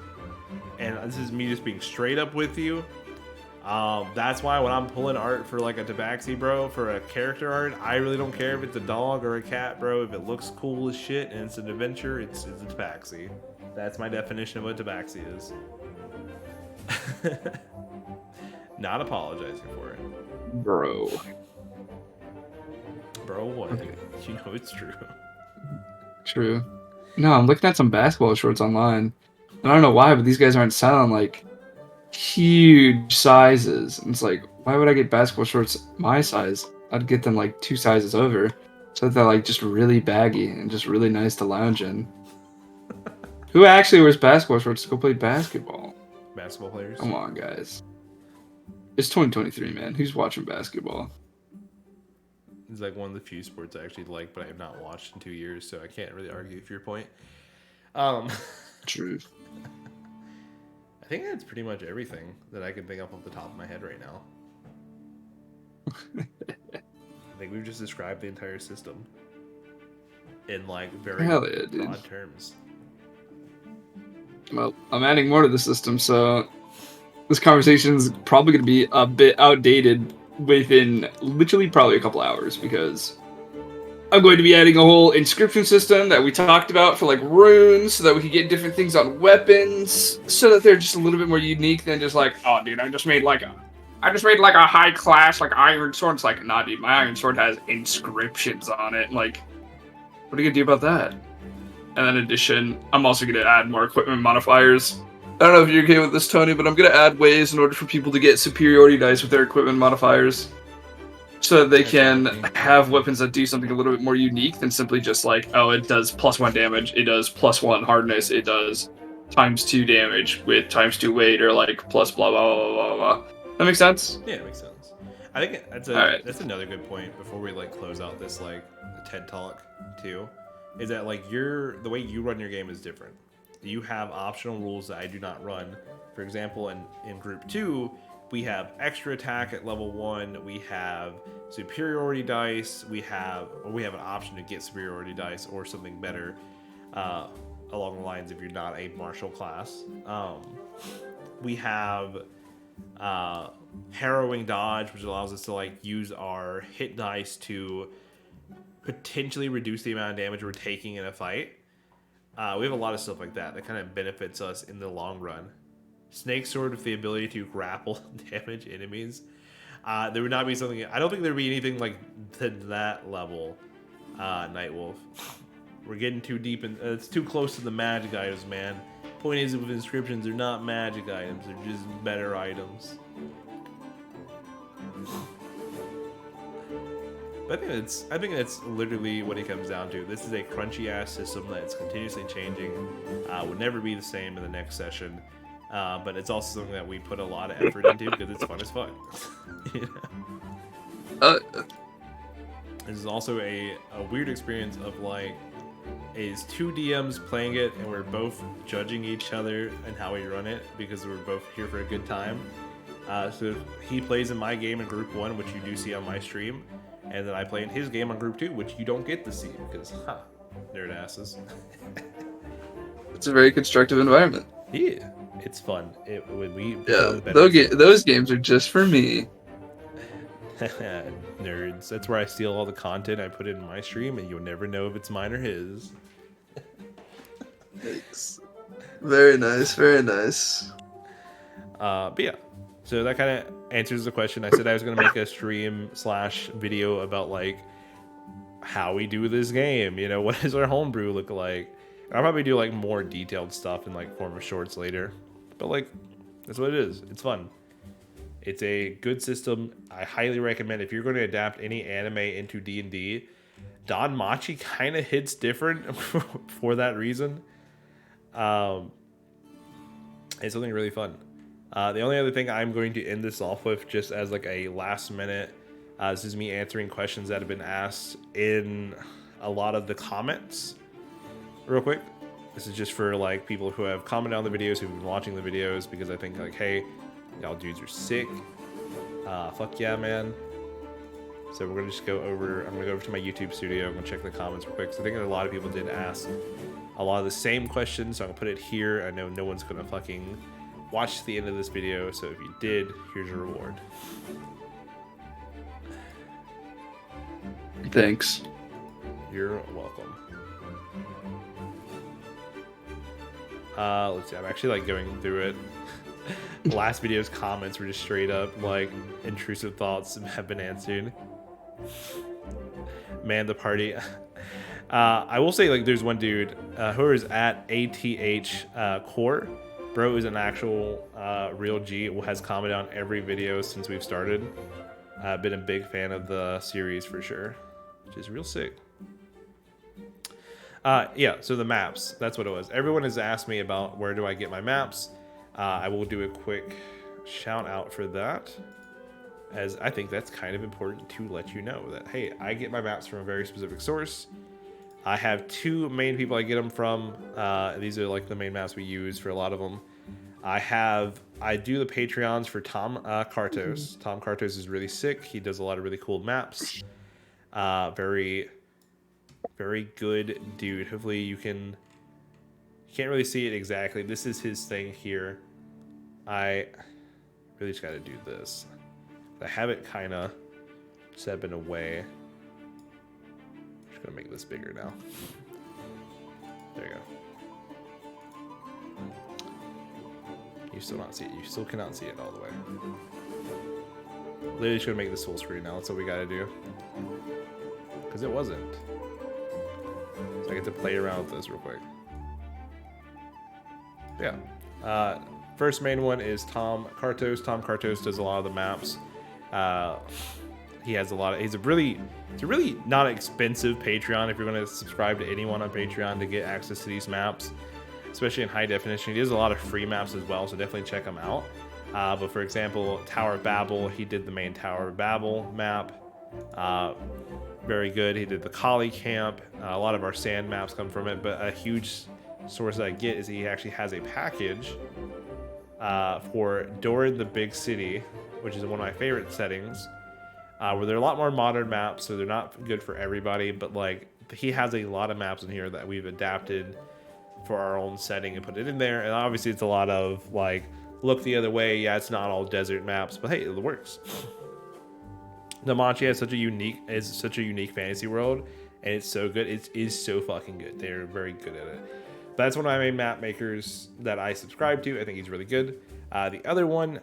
And this is me just being straight up with you. That's why when I'm pulling art for like a Tabaxi, bro, for a character art, I really don't care if it's a dog or a cat, bro. If it looks cool as shit and it's an adventure, it's a Tabaxi. That's my definition of what Tabaxi is. Not apologizing for it. Bro. Bro, what? Okay. You know it's true. True. No, I'm looking at some basketball shorts online. I don't know why, but these guys aren't selling like huge sizes. And it's like, why would I get basketball shorts my size? I'd get them like 2 sizes over, so that they're like just really baggy and just really nice to lounge in. Who actually wears basketball shorts to go play basketball? Basketball players? Come on, guys. It's 2023, man. Who's watching basketball? It's like one of the few sports I actually like, but I have not watched in 2 years, so I can't really argue for your point. Truth. I think that's pretty much everything that I can think of off the top of my head right now. I think we've just described the entire system in like very broad terms. Well, I'm adding more to the system, so this conversation is probably going to be a bit outdated within literally probably a couple hours, because I'm going to be adding a whole inscription system that we talked about for like runes, so that we can get different things on weapons, so that they're just a little bit more unique than just like, oh, dude, I just made like a high class like iron sword. It's like, nah, dude, my iron sword has inscriptions on it. Like, what are you gonna do about that? And then in addition, I'm also gonna add more equipment modifiers. I don't know if you're okay with this, Tony, but I'm gonna add ways in order for people to get superiority dice with their equipment modifiers, so that they can have weapons that do something a little bit more unique than simply just like, oh, it does +1 damage, it does +1 hardness, it does ×2 damage with ×2 weight, or like plus blah blah blah blah blah. That makes sense? Yeah, it makes sense. I think that's another good point before we like close out this like TED talk too, is that like the way you run your game is different. You have optional rules that I do not run. For example, in group 2, we have extra attack at level 1. We have superiority dice. We have an option to get superiority dice or something better, along the lines if you're not a martial class. We have harrowing dodge, which allows us to like use our hit dice to potentially reduce the amount of damage we're taking in a fight. We have a lot of stuff like that kind of benefits us in the long run. Snake sword with the ability to grapple damage enemies. There would not be something. I don't think there'd be anything like to that level. Nightwolf. We're getting too deep, and it's too close to the magic items, man. Point is, with inscriptions, they're not magic items. They're just better items. But I think that's literally what it comes down to. This is a crunchy ass system that's continuously changing. Would never be the same in the next session. But it's also something that we put a lot of effort into because it's fun as fuck. You know? This is also a weird experience of like, is 2 DMs playing it and we're both judging each other and how we run it because we're both here for a good time. So he plays in my game in group 1, which you do see on my stream, and then I play in his game on group 2, which you don't get to see because, nerd asses. It's a very constructive environment. Yeah, it's fun. Those games are just for me. Nerds. That's where I steal all the content I put in my stream, and you'll never know if it's mine or his. Thanks. Very nice, very nice. But yeah, so that kind of answers the question. I said I was going to make a stream/video about like how we do this game. You know, what does our homebrew look like? I'll probably do like more detailed stuff in like form of shorts later. But like, that's what it is. It's fun. It's a good system. I highly recommend if you're going to adapt any anime into D&D. Danmachi kind of hits different for that reason. It's something really fun. The only other thing I'm going to end this off with, just as like a last minute, this is me answering questions that have been asked in a lot of the comments. Real quick, this is just for like people who have commented on the videos, who've been watching the videos, because I think like, hey, y'all dudes are sick. Fuck yeah, man. So we're gonna just go over. I'm gonna go over to my YouTube studio. I'm gonna check the comments real quick. So I think a lot of people did ask a lot of the same questions. So I'm gonna put it here. I know no one's gonna fucking watch the end of this video. So if you did, here's your reward. Thanks. You're welcome. Let's see. I'm actually like going through it. Last video's comments were just straight up like intrusive thoughts have been answered. Man, the party. I will say like there's one dude who is at ATH Core. Bro is an actual real G. Has commented on every video since we've started. Been a big fan of the series for sure, which is real sick. Yeah, so the maps, that's what it was. Everyone has asked me about where do I get my maps. I will do a quick shout out for that, as I think that's kind of important to let you know that, hey, I get my maps from a very specific source. I have 2 main people I get them from. These are like the main maps we use for a lot of them. I do the Patreons for Tom Kartos. Tom Kartos is really sick. He does a lot of really cool maps. Very, very good dude. Hopefully you can't really see it exactly. This is his thing here. I really just got to do this. I have it kind of set up in a way. Just gonna make this bigger now. There you go. You still not see it. You still cannot see it all the way. Literally just gonna make this full screen now. That's what we gotta do. Because it wasn't. So I get to play around with this real quick. Yeah. First main one is Tom Kartos. Tom Kartos does a lot of the maps. He has a lot of. It's a really not expensive Patreon if you're going to subscribe to anyone on Patreon to get access to these maps, especially in high definition. He does a lot of free maps as well, so definitely check him out. But for example, Tower of Babel, he did the main Tower of Babel map. Very good. He did the Kali camp. A lot of our sand maps come from it, but a huge source that I get is he actually has a package for Doran the Big City, which is one of my favorite settings, where they're a lot more modern maps, so they're not good for everybody, but like he has a lot of maps in here that we've adapted for our own setting and put it in there. And obviously it's a lot of like look the other way. Yeah, it's not all desert maps, but hey, it works. Danmachi has such a unique fantasy world, and it's so good. It is so fucking good. They're very good at it. But that's one of my main map makers that I subscribe to. I think he's really good. The other one,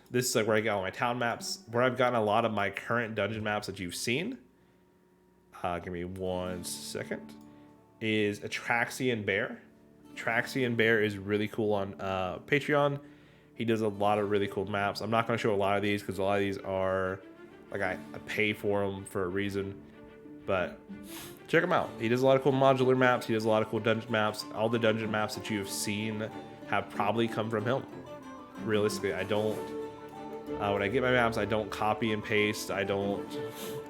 this is like where I get all my town maps, where I've gotten a lot of my current dungeon maps that you've seen. Give me 1 second. Is Atraxian Bear. Atraxian Bear is really cool on Patreon. He does a lot of really cool maps. I'm not going to show a lot of these because a lot of these are like I pay for them for a reason, but check him out. He does a lot of cool modular maps. He does a lot of cool dungeon maps. All the dungeon maps that you have seen have probably come from him. Realistically, I don't. When I get my maps, I don't copy and paste. I don't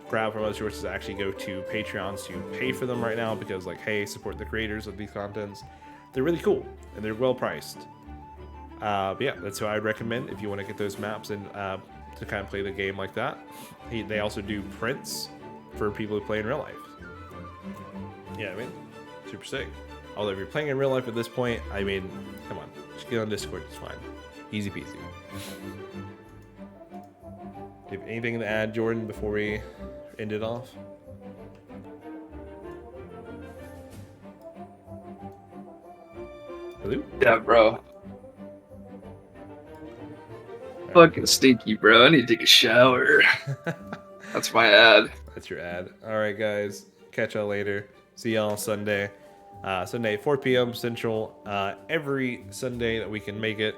grab from other sources. I actually go to Patreons to pay for them right now because, like, hey, support the creators of these contents. They're really cool and they're well priced. But yeah, that's who I'd recommend if you want to get those maps and to kind of play the game like that. They also do prints for people who play in real life. Yeah, I mean, super sick. Although if you're playing in real life at this point, I mean, come on, just get on Discord. It's fine, easy peasy. Do you have anything to add, Jordan, before we end it off? Hello? Yeah, bro. Fucking stinky, bro. I need to take a shower. That's my ad. That's your ad. All right, guys. Catch y'all later. See y'all Sunday. Sunday, 4 p.m. Central. Every Sunday that we can make it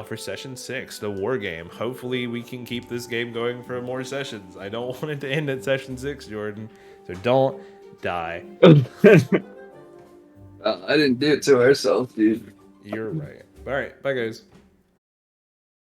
for session 6, the war game. Hopefully, we can keep this game going for more sessions. I don't want it to end at session 6, Jordan. So don't die. I didn't do it to ourselves, dude. You're right. All right. Bye, guys.